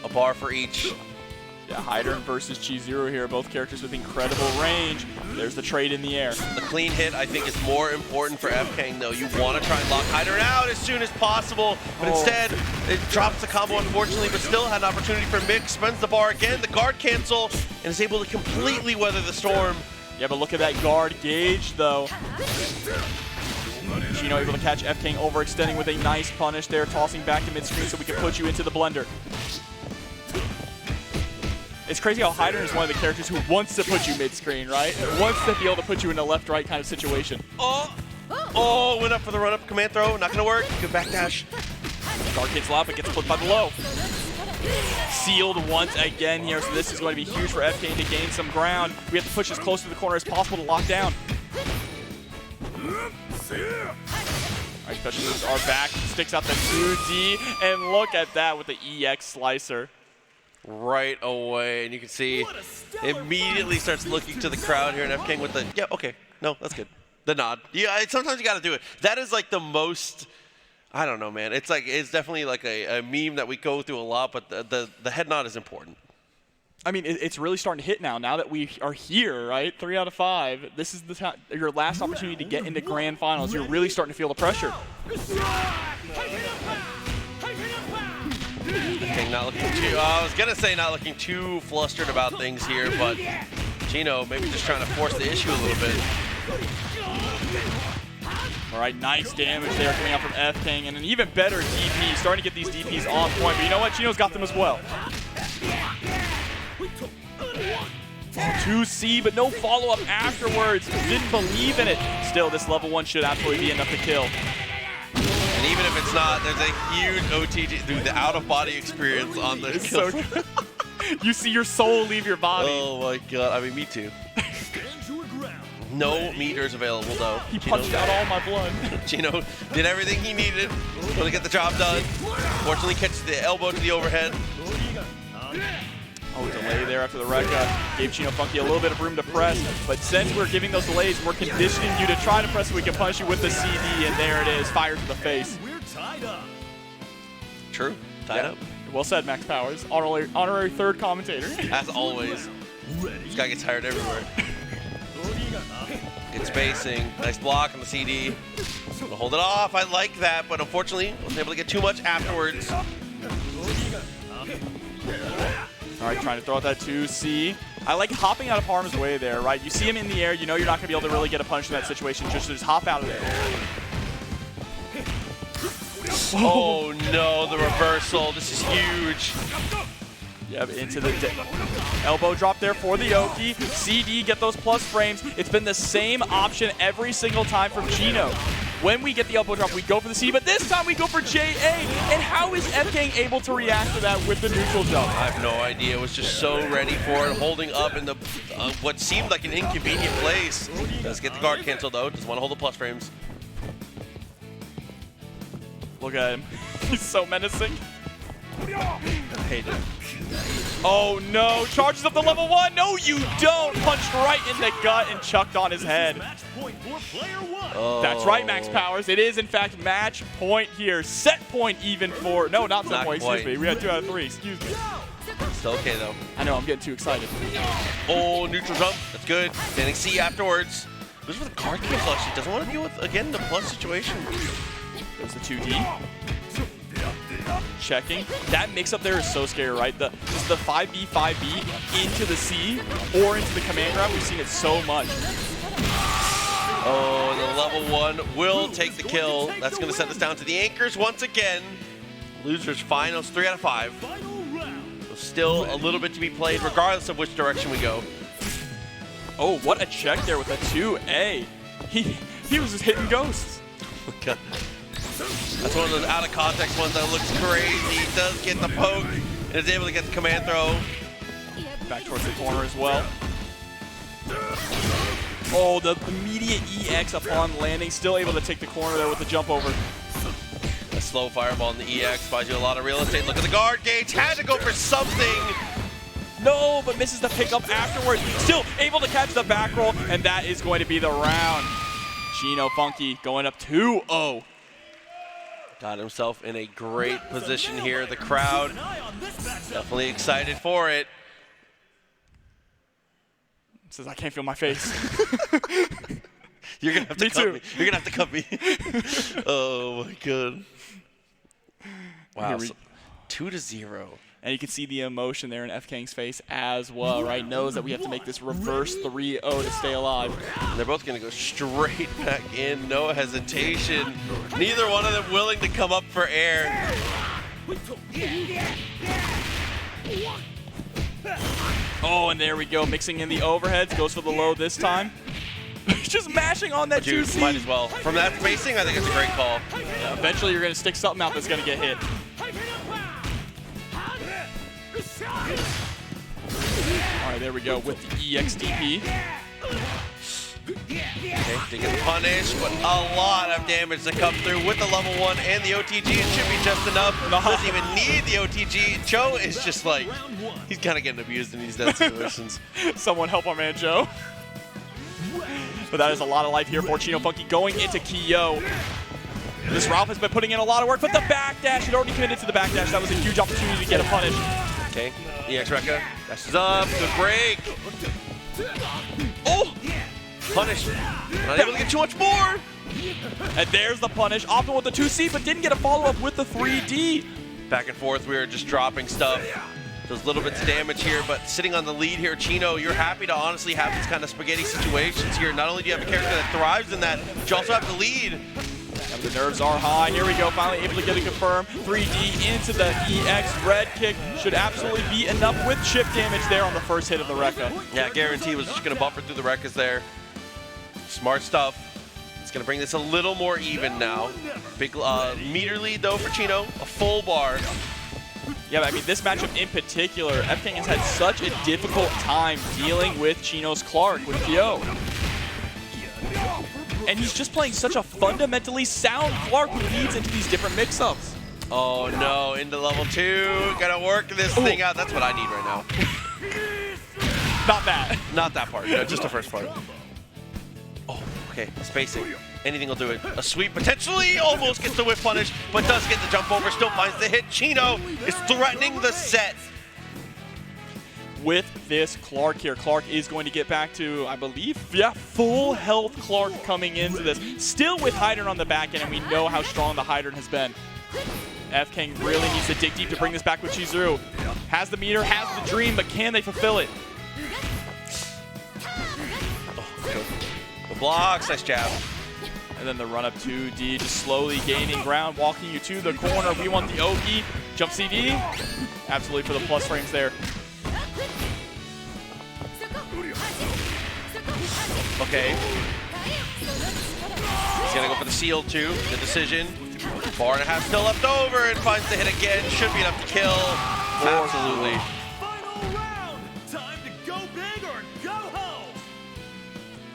A bar for each. Yeah, Hydern versus Chizuru here, both characters with incredible range. There's the trade in the air. The clean hit, I think, is more important for FKANG, though. You want to try and lock Hydern out as soon as possible, but instead, it drops the combo, unfortunately, but still had an opportunity for mix. Spends the bar again, the guard cancel, and is able to completely weather the storm. Yeah, but look at that guard gauge, though. Chino able to catch FKANG overextending with a nice punish there, tossing back to mid-screen so we can put you into the blender. It's crazy how Hydern is one of the characters who wants to put you mid-screen, right? Wants to be able to put you in a left-right kind of situation. Oh, went up for the run-up command throw. Not going to work. Good backdash. Guard hits low, but gets flipped by the low. Sealed once again here, so this is going to be huge for FKANG to gain some ground. We have to push as close to the corner as possible to lock down. Alright, special moves are back. Sticks out the 2D, and look at that with the EX slicer. Right away, and you can see immediately starts looking to the crowd here, and FKANG with the, yeah, okay, no, that's good. The nod. Yeah, sometimes you got to do it. That is like the most, I don't know, man. It's like, it's definitely like a meme that we go through a lot, but the head nod is important. I mean, it's really starting to hit now that we are here, right? 3 out of 5. This is your last opportunity to get into grand finals. You're really starting to feel the pressure. FKANG not looking too, I was going to say not looking too flustered about things here, but Chino maybe just trying to force the issue a little bit. All right, nice damage there coming out from FKANG, and an even better DP. Starting to get these DPs on point, but you know what? Chino's got them as well. 2C, but no follow-up afterwards. Didn't believe in it. Still, this level 1 should absolutely be enough to kill. And even if it's not, there's a huge OTG, dude, the out-of-body experience on this kill. So you see your soul leave your body. Oh my god, I mean, me too. No meters available, though. He punched out all my blood. Chino did everything he needed to get the job done. Fortunately, catches the elbow to the overhead. Oh, delay there after the Rekka. Gave Chino Funkey a little bit of room to press, but since we're giving those delays, we're conditioning you to try to press so we can punish you with the CD, and there it is, fire to the face. We're tied up. True, tied up. Well said, Max Powers. Honorary third commentator. As always. This guy gets hired everywhere. Good spacing, nice block on the CD. Gonna hold it off, I like that, but unfortunately, wasn't able to get too much afterwards. All right, trying to throw out that 2C. I like hopping out of harm's way there, right? You see him in the air, you know you're not going to be able to really get a punch in that situation. Just hop out of there. Oh no, the reversal. This is huge. Yep, into the elbow drop there for the Oki. CD, get those plus frames. It's been the same option every single time from Chino. When we get the elbow drop, we go for the C, but this time we go for JA. And how is FKANG able to react to that with the neutral jump? I have no idea. It was just so ready for it, holding up in the what seemed like an inconvenient place. Let's get the guard canceled though. Doesn't want to hold the plus frames. Look at him. He's so menacing. I hate it. Oh no, charges up the level 1. No, you don't. Punched right in the gut and chucked on his head. Match point for player 1. Oh. That's right, Max Powers. It is, in fact, match point here. Set point even for, no, not set point, excuse me. We had 2 out of 3, excuse me. Still okay, though. I know, I'm getting too excited. Oh, neutral jump. That's good. Standing C afterwards. Goes with the card cancel, actually. Doesn't want to deal with, again, the plus situation. There's the 2D. Checking. That mix-up there is so scary, right? Just the 5B, 5B into the C or into the command grab. We've seen it so much. Oh, the level 1 will take the kill. That's going to set us down to the anchors once again. Losers finals 3 out of 5. So still a little bit to be played regardless of which direction we go. Oh, what a check there with a 2A. He was just hitting ghosts. Oh my God. That's one of those out of context ones that looks crazy. He does get the poke and is able to get the command throw. Back towards the corner as well. Oh, the immediate EX upon landing. Still able to take the corner there with the jump over. A slow fireball in the EX buys you a lot of real estate. Look at the guard gauge. Had to go for something. No, but misses the pickup afterwards. Still able to catch the back roll, and that is going to be the round. Chino Funkey going up 2-0. Got himself in a great position here. The crowd definitely excited for it. Says I can't feel my face. You're gonna have to Me cut too. me. You're gonna have to cut me. Oh my God. Wow. So 2-0. And you can see the emotion there in FKANG's face as well, right? Knows that we have to make this reverse 3-0 to stay alive. They're both going to go straight back in, no hesitation. Neither one of them willing to come up for air. Oh, and there we go. Mixing in the overheads. Goes for the low this time. Just mashing on that Dude, 2C. might as well. From that spacing, I think it's a great call. Yeah, eventually, you're going to stick something out that's going to get hit. All right, there we go with the EXDP. Okay, they get punished, but a lot of damage to come through with the level 1 and the OTG. It should be just enough. Doesn't even need the OTG. Joe is just like, he's kind of getting abused in these dead situations. Someone help our man Joe. But that is a lot of life here for Chino Funkey going into Kyo. This Ralph has been putting in a lot of work, but the backdash, he'd already committed to the backdash. That was a huge opportunity to get a punish. Okay, EX Rekka dashes up, good break. Oh! Punish. Not able to get too much more. And there's the punish. Optimal with the 2C, but didn't get a follow-up with the 3D. Back and forth, we are just dropping stuff. Does little bits of damage here, but sitting on the lead here, Chino, you're happy to honestly have these kind of spaghetti situations here. Not only do you have a character that thrives in that, but you also have the lead. And the nerves are high. Here we go, finally able to get it confirmed. 3D into the EX. Red kick should absolutely be enough with chip damage there on the first hit of the Rekka. Yeah, guarantee was just going to buffer through the Rekkas there. Smart stuff. It's going to bring this a little more even now. Big meter lead, though, for Chino. A full bar. Yeah, but I mean, this matchup in particular, FKANG has had such a difficult time dealing with Chino's Clark, with Kyo. And he's just playing such a fundamentally sound Clark who leads into these different mix-ups. Oh, no. Into level 2. Got to work this thing out. That's what I need right now. Not that. Not that part. No, just the first part. Oh, okay. Spacing. Anything will do it. A sweep potentially almost gets the whip punish, but does get the jump over, still finds the hit. Chino is threatening the set. With this Clark here, Clark is going to get back to, I believe, yeah, full health Clark coming into this. Still with Hydron on the back end, and we know how strong the Hydron has been. FKANG really needs to dig deep to bring this back with Chizuru. Has the meter, has the dream, but can they fulfill it? The blocks, nice jab. And then the run up 2D, just slowly gaining ground, walking you to the corner. We want the Oki. Jump CD. Absolutely for the plus frames there. Okay. He's going to go for the seal too. Good decision. 4.5 still left over and finds the hit again. Should be enough to kill. Absolutely. Final round. Time to go big or go home.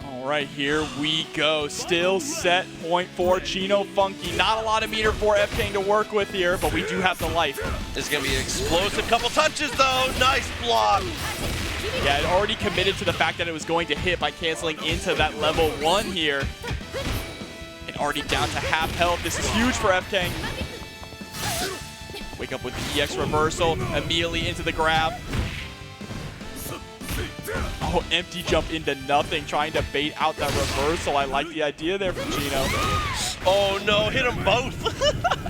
All right, here we go. Still set point for Chino Funkey. Not a lot of meter for FKANG to work with here, but we do have the life. This is going to be an explosive couple touches though. Nice block. Yeah, it already committed to the fact that it was going to hit by canceling into that level 1 here. And already down to half health. This is huge for FKANG. Wake up with the EX reversal, immediately into the grab. Oh, empty jump into nothing, trying to bait out that reversal. I like the idea there from Chino. Oh no, hit them both.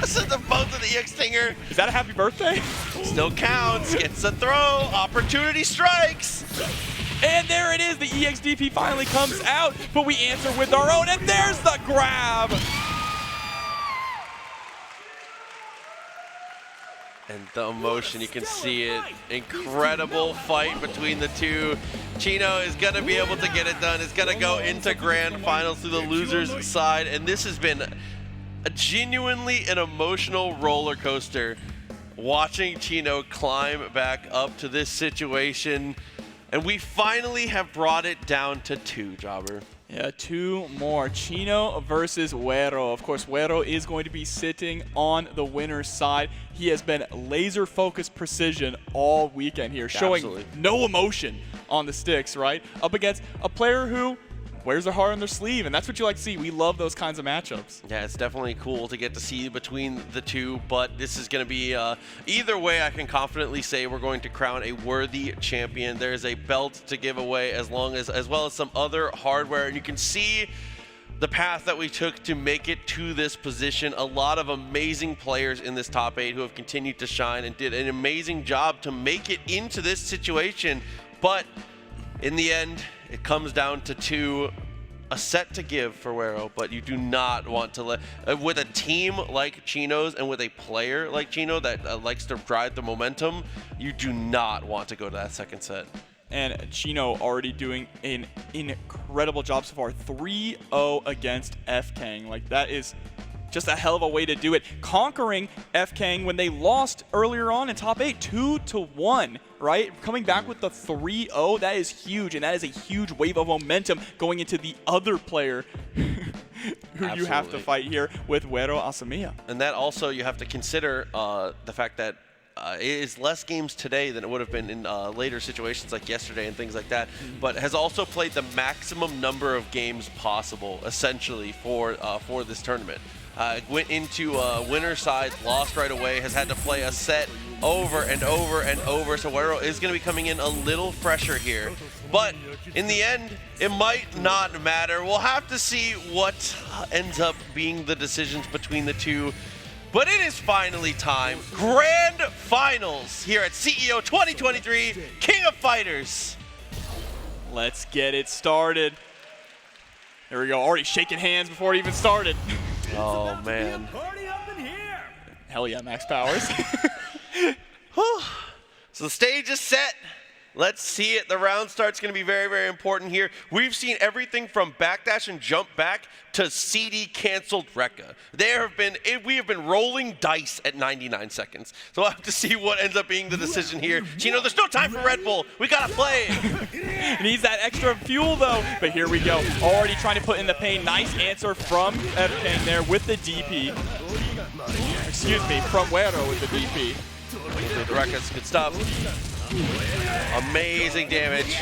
Sent them both to the EX stinger. Is that a happy birthday? Still counts, gets a throw, opportunity strikes. And there it is, the EXDP finally comes out, but we answer with our own, and there's the grab! And the emotion, you can see it. Incredible fight between the two. Chino is gonna be able to get it done. It's gonna go into grand finals through the loser's side, and this has been genuinely an emotional roller coaster. Watching Chino climb back up to this situation, and we finally have brought it down to 2, Jobber. Yeah, 2 more. Chino versus Wero. Of course, Wero is going to be sitting on the winner's side. He has been laser-focused precision all weekend here, showing no emotion on the sticks, right? Up against a player who wears their heart on their sleeve, and that's what you like to see. We love those kinds of matchups. Yeah, it's definitely cool to get to see between the two, but this is going to be, either way, I can confidently say we're going to crown a worthy champion. There is a belt to give away as well as some other hardware, and you can see the path that we took to make it to this position. A lot of amazing players in this top 8 who have continued to shine and did an amazing job to make it into this situation, but in the end, it comes down to 2, a set to give for Wero, but you do not want to let, with a team like Chino's and with a player like Chino that likes to drive the momentum, you do not want to go to that second set. And Chino already doing an incredible job so far. 3-0 against FKANG. Like, that is just a hell of a way to do it. Conquering FKANG when they lost earlier on in top 8, 2-1, right? Coming back with the 3-0, that is huge, and that is a huge wave of momentum going into the other player who you have to fight here with Wero Asamiya. And that also, you have to consider the fact that it is less games today than it would have been in later situations like yesterday and things like that, but has also played the maximum number of games possible, essentially, for this tournament. Went into winner side, lost right away, has had to play a set over and over and over, so Wero is going to be coming in a little fresher here. But in the end, it might not matter. We'll have to see what ends up being the decisions between the two. But it is finally time. Grand Finals here at CEO 2023, King of Fighters. Let's get it started. There we go, already shaking hands before it even started. Oh, man. Hell yeah, Max Powers. So the stage is set. Let's see it. The round start's going to be very, very important here. We've seen everything from backdash and jump back to CD canceled Rekka. We have been rolling dice at 99 seconds. So we'll have to see what ends up being the decision here. Chino, there's no time for Red Bull. We got to play. Needs that extra fuel, though. But here we go. Already trying to put in the pain. Nice answer from FKANG there with the DP. Excuse me, from Wero with the DP. The Rekka's good stuff. Amazing damage.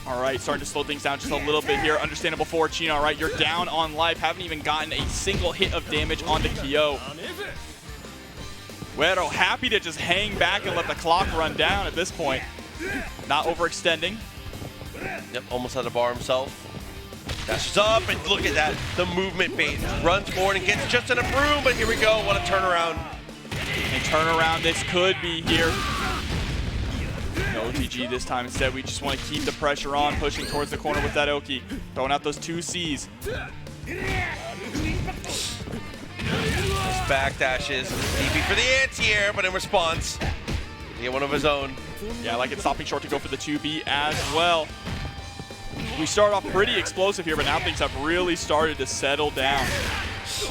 All right, starting to slow things down just a little bit here. Understandable for Chino. All right, you're down on life. Haven't even gotten a single hit of damage onto Kyo. Wero happy to just hang back and let the clock run down at this point. Not overextending. Yep, almost had a bar himself. Dashes up, and look at that. The movement bait. Runs forward and gets just enough room, but here we go. What a turnaround. And turnaround this could be here. No OTG this time. Instead, we just want to keep the pressure on, pushing towards the corner with that Oki. Throwing out those 2 Cs. Backdashes. DP for the anti-air, but in response, he get one of his own. Yeah, I like it stopping short to go for the 2B as well. We start off pretty explosive here, but now things have really started to settle down.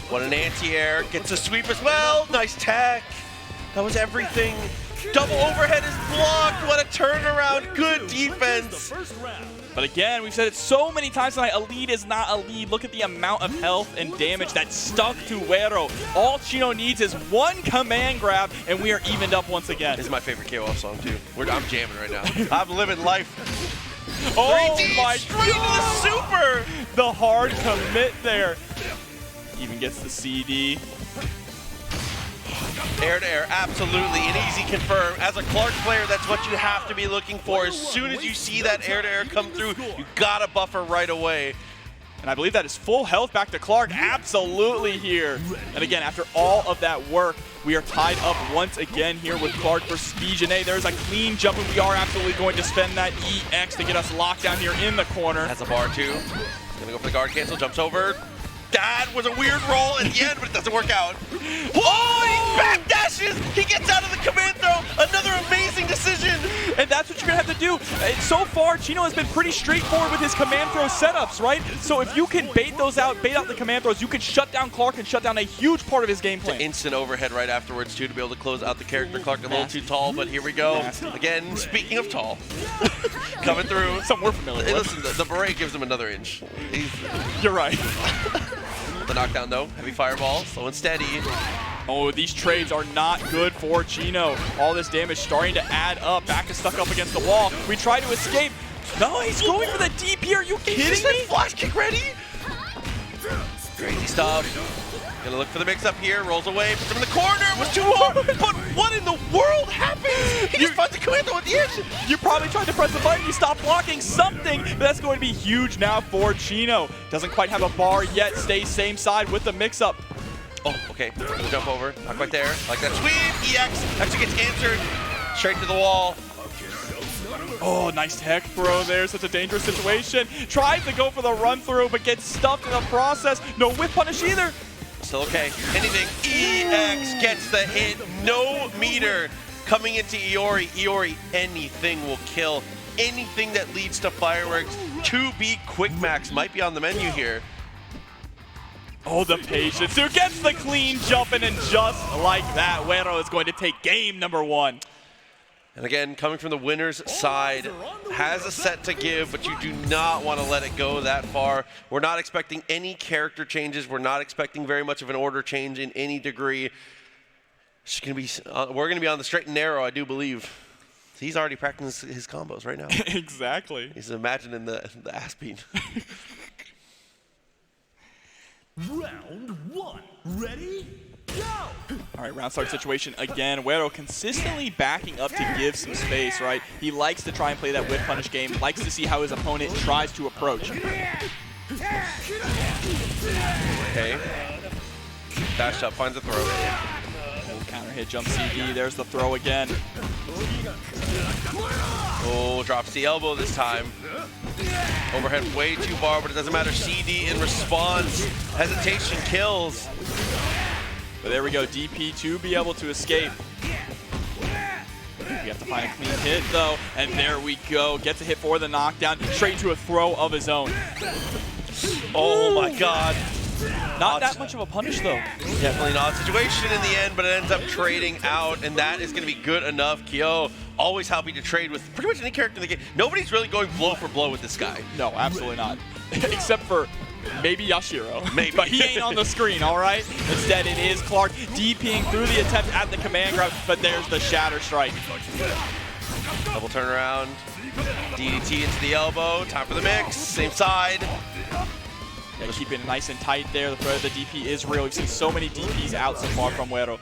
What an anti-air. Gets a sweep as well. Nice tech. That was everything. Double overhead is blocked. What a turnaround. Good defense. But again, we've said it so many times tonight, a lead is not a lead. Look at the amount of health and damage that stuck to Wero. All Chino needs is 1 command grab, and we are evened up once again. This is my favorite KOF song, too. I'm jamming right now. I'm living life. Oh my straight to the super! The hard commit there. Even gets the CD. Air to air, absolutely, an easy confirm. As a Clark player, that's what you have to be looking for. As soon as you see that air to air come through, you gotta buffer right away. And I believe that is full health back to Clark, absolutely here. And again, after all of that work, we are tied up once again here with Clark versus BJNA. There's a clean jump, and we are absolutely going to spend that EX to get us locked down here in the corner. Has a bar too. Gonna go for the guard cancel, jumps over. That was a weird roll at the end, but it doesn't work out. Oh, he backdashes! He gets out of the command throw! Another amazing decision! And that's what you're gonna have to do. So far, Chino has been pretty straightforward with his command throw setups, right? So if you can bait those out, bait out the command throws, you can shut down Clark and shut down a huge part of his game plan. Instant overhead right afterwards too to be able to close out the character. Clark a little too tall, but here we go. Again, speaking of tall, coming through. Something we're familiar Hey, with. listen, the beret gives him another inch. You're right. The knockdown though, heavy fireball, slow and steady. Oh, these trades are not good for Chino. All this damage starting to add up. Back is stuck up against the wall. We try to escape. No, he's going for the DP. Are you kidding me? Flash kick ready? Crazy stuff. Gonna look for the mix up here, rolls away, puts him in the corner, it was too hard, but what in the world happened? He just finds the commando at the end. You probably tried to press the button, you stopped blocking something, but that's going to be huge now for Chino. Doesn't quite have a bar yet, stays same side with the mix-up. Oh, okay, gonna jump over, not quite there, like that sweep, EX, actually gets answered, straight to the wall. Oh, nice tech throw there, such a dangerous situation. Tries to go for the run through, but gets stuffed in the process. No whip punish either. Still okay. Anything. EX gets the hit. No meter coming into Iori. Iori, anything will kill. Anything that leads to fireworks. 2B quick max might be on the menu here. Oh, the patience. Who gets the clean jumping, and just like that, Wero is going to take game number 1. And again, coming from the winner's side, has a set to give, but you do not want to let it go that far. We're not expecting any character changes. We're not expecting very much of an order change in any degree. It's gonna be, we're going to be on the straight and narrow, I do believe. He's already practicing his combos right now. Exactly. He's imagining the ass beat. Round 1. Ready? Go! All right, round start situation again. Wero consistently backing up to give some space, right? He likes to try and play that whip punish game, likes to see how his opponent tries to approach. Okay. Dash up, finds a throw. Oh, counter hit, jump CD, there's the throw again. Oh, drops the elbow this time. Overhead way too far, but it doesn't matter. CD in response. Hesitation kills. But there we go, DP to be able to escape. We have to find a clean hit though, and there we go. Gets a hit for the knockdown, straight into a throw of his own. Oh my god. Not that much of a punish though. Definitely an odd situation in the end, but it ends up trading out, and that is going to be good enough. Kyo always happy to trade with pretty much any character in the game. Nobody's really going blow for blow with this guy. No, absolutely not. Except for maybe Yashiro. Maybe. But he ain't on the screen, all right? Instead, it is Clark DPing through the attempt at the command grab, but there's the shatter strike. Double turnaround. DDT into the elbow. Time for the mix. Same side. Yeah, keeping it nice and tight there. The threat of the DP is real. We've seen so many DPs out so far from Wero.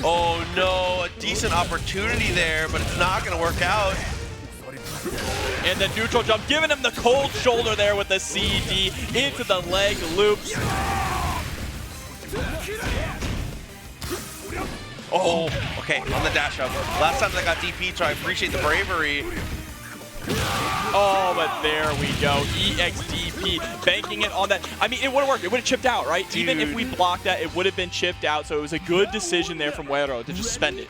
Oh no, a decent opportunity there, but it's not going to work out. And the neutral jump, giving him the cold shoulder there with the CD into the leg loops. Oh, okay, on the dash up. Last time I got DP, so I appreciate the bravery. Oh, but there we go. EXDP, banking it on that. I mean, it would have worked. It would have chipped out, right? Dude. Even if we blocked that, it would have been chipped out. So it was a good decision there from Wero to just spend it.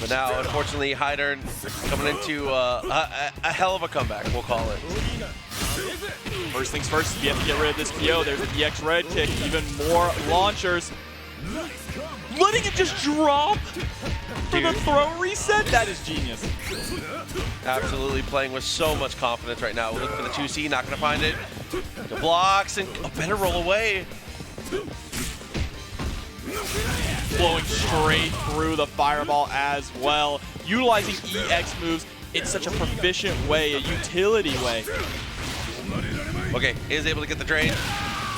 But now, unfortunately, Hyder coming into a hell of a comeback, we'll call it. First things first, we have to get rid of this PO. There's an EX red kick, even more launchers. Letting it just drop for the throw reset, that is genius. Absolutely playing with so much confidence right now. We'll look for the 2C, not going to find it. The blocks, and a better roll away. Flowing straight through the fireball as well. Utilizing EX moves in such a proficient way, a utility way. Okay, is able to get the drain.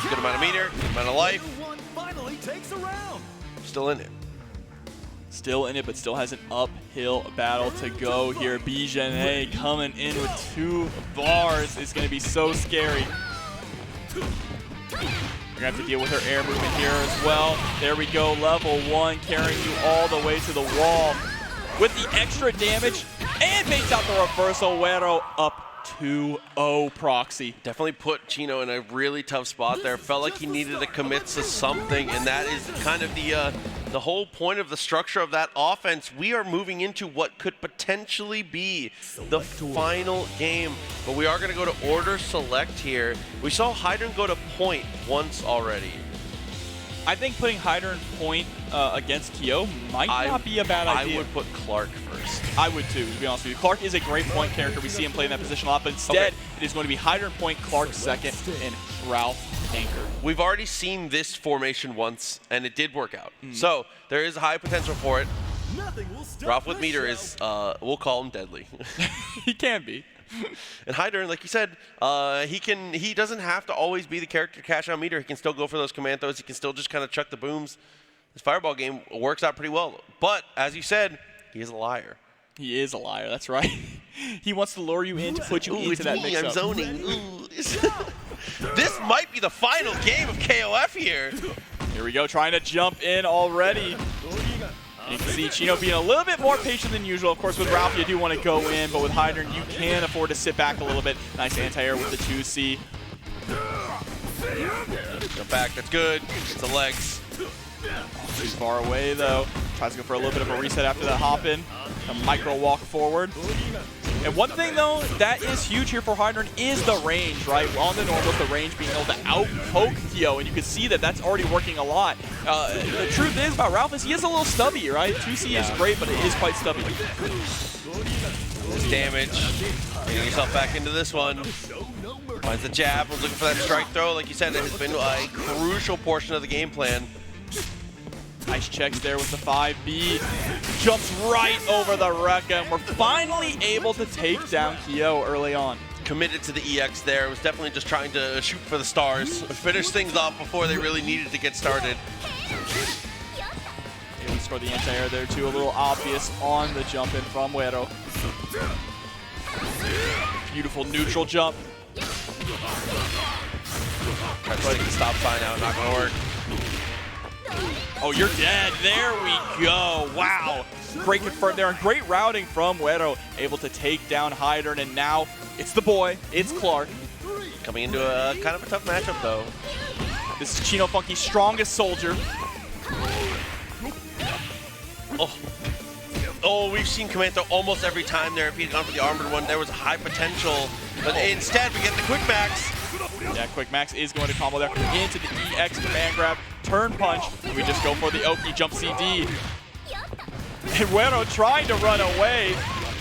Good amount of meter, good amount of life. Finally takes a round. still in it. Still in it, but still has an uphill battle to go here. Bijane coming in with 2 bars is going to be so scary. You're going to have to deal with her air movement here as well. There we go, level 1, carrying you all the way to the wall. With the extra damage, and baits out the reversal. Wero up 2-0 proxy. Definitely put Chino in a really tough spot there. Felt like he needed to commit to something, and that is kind of the whole point of the structure of that offense. We are moving into what could potentially be the final game, but we are going to go to order select here. We saw Hydran go to point once already. I think putting Hydra in point against Kyo might not be a bad idea. I would put Clark first. I would too, to be honest with you. Clark is a great point character. We see him play in that position a lot, but instead it is going to be Hydra in point, Clark second, and Ralph anchor. We've already seen this formation once, and it did work out. So there is a high potential for it. Ralph with meter is, we'll call him deadly. He can be. And Hydran, like you said, he doesn't have to always be the character to cash out meter. He can still go for those command throws. He can still just kind of chuck the booms. This fireball game works out pretty well. But as you said, he is a liar. He is a liar, that's right. He wants to lure you in to put you into that mix-up. I'm zoning. This might be the final game of KOF here. Here we go, trying to jump in already. You can see Chino being a little bit more patient than usual. Of course, with Ralph, you do want to go in, but with Hydran, you can afford to sit back a little bit. Nice anti-air with the 2C. Jump back, that's good. It's the legs. Too far away, though. Tries to go for a little bit of a reset after that hop in. A micro walk forward. And one thing, though, that is huge here for Hydran is the range, right? On the normals, the range being able to out-poke Kyo, and you can see that that's already working a lot. The truth is about Ralph is he is a little stubby, right? 2C is great, but it is quite stubby. This damage. Getting yourself back into this one. Finds the jab, was looking for that strike throw. Like you said, it has been a crucial portion of the game plan. Nice checks there with the 5B. Jumps right over the Rekka, and we're finally able to take down Kyo early on. Committed to the EX there. Was definitely just trying to shoot for the stars. Finish things off before they really needed to get started. Able to score the anti-air there too. A little obvious on the jump in from Wero. Beautiful neutral jump. Try to take the stop sign out, not gonna work. Oh, you're dead. There we go. Wow. Great confirm there, and great routing from Wero. Able to take down Hydran, and now it's the boy. It's Clark. Coming into a kind of a tough matchup, though. This is Chino Funkey's strongest soldier. Oh, we've seen command throw almost every time there. If he'd gone for the armored one, there was a high potential. But instead, we get the quick max. Yeah, quick max is going to combo there into the EX command grab, turn punch, and we just go for the Oki jump CD. And Wero trying to run away.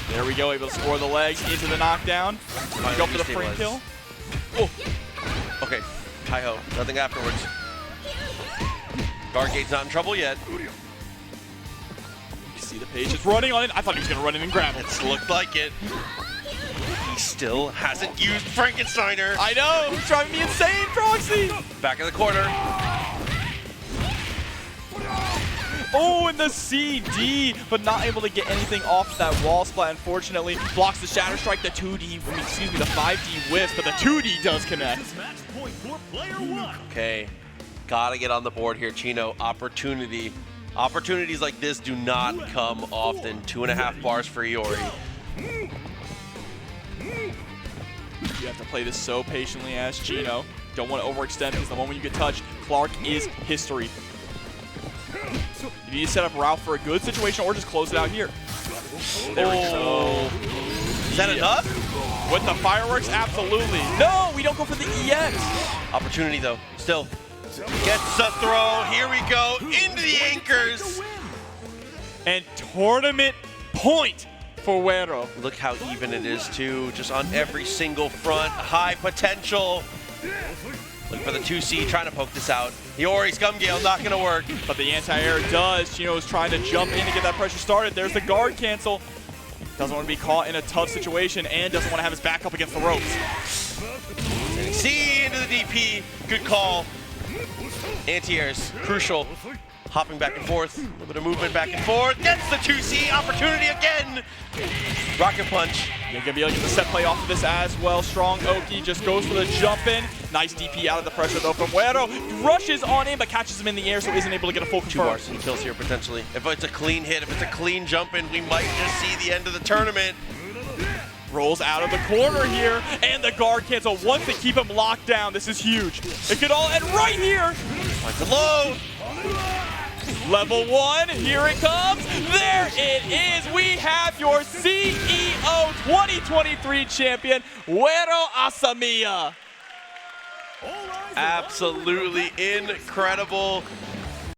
There we go, able to score the legs into the knockdown. Go for the free kill. Oh. Okay, hi-ho, nothing afterwards. Guardgate's not in trouble yet. You see the page is running on it. I thought he was going to run in and grab it. It looked like it. He still hasn't used Frankensteiner. I know, he's driving me insane, Proxy. Back in the corner. Oh, and the CD, but not able to get anything off that wall splat, unfortunately. Blocks the Shatter Strike, the 2D, excuse me, the 5D whiffs, but the 2D does connect. Okay, gotta get on the board here, Chino. Opportunity. Opportunities like this do not come often. 2.5 bars for Iori. You have to play this so patiently as Chino. Don't want to overextend because the moment you get touched, Clark is history. You need to set up Ralph for a good situation or just close it out here. There we go. Is that enough? With the fireworks, absolutely. No, we don't go for the EX. Opportunity though, still. Gets the throw, here we go, into the anchors. And tournament point for Wero. Look how even it is too, just on every single front. High potential. Looking for the 2C, trying to poke this out. Iori Scum Gale, not gonna work. But the anti-air does. Chino is trying to jump in to get that pressure started. There's the guard cancel. Doesn't want to be caught in a tough situation and doesn't want to have his back up against the ropes. C into the DP, good call. Anti-airs, crucial. hopping back and forth, a little bit of movement back and forth, gets the 2C, opportunity again! Rocket punch. You're going to be able to get the set play off of this as well. Strong Oki just goes for the jump in. Nice DP out of the pressure though from Wero. Rushes on in but catches him in the air so isn't able to get a full confirm. 2 varsity kills here potentially. If it's a clean hit, if it's a clean jump in, we might just see the end of the tournament. Rolls out of the corner here, and the guard cancel. Once they keep him locked down, this is huge. It could all end right here. Finds it low. Level 1, here it comes. There it is. We have your CEO 2023 champion, Wero Asamiya. Absolutely incredible.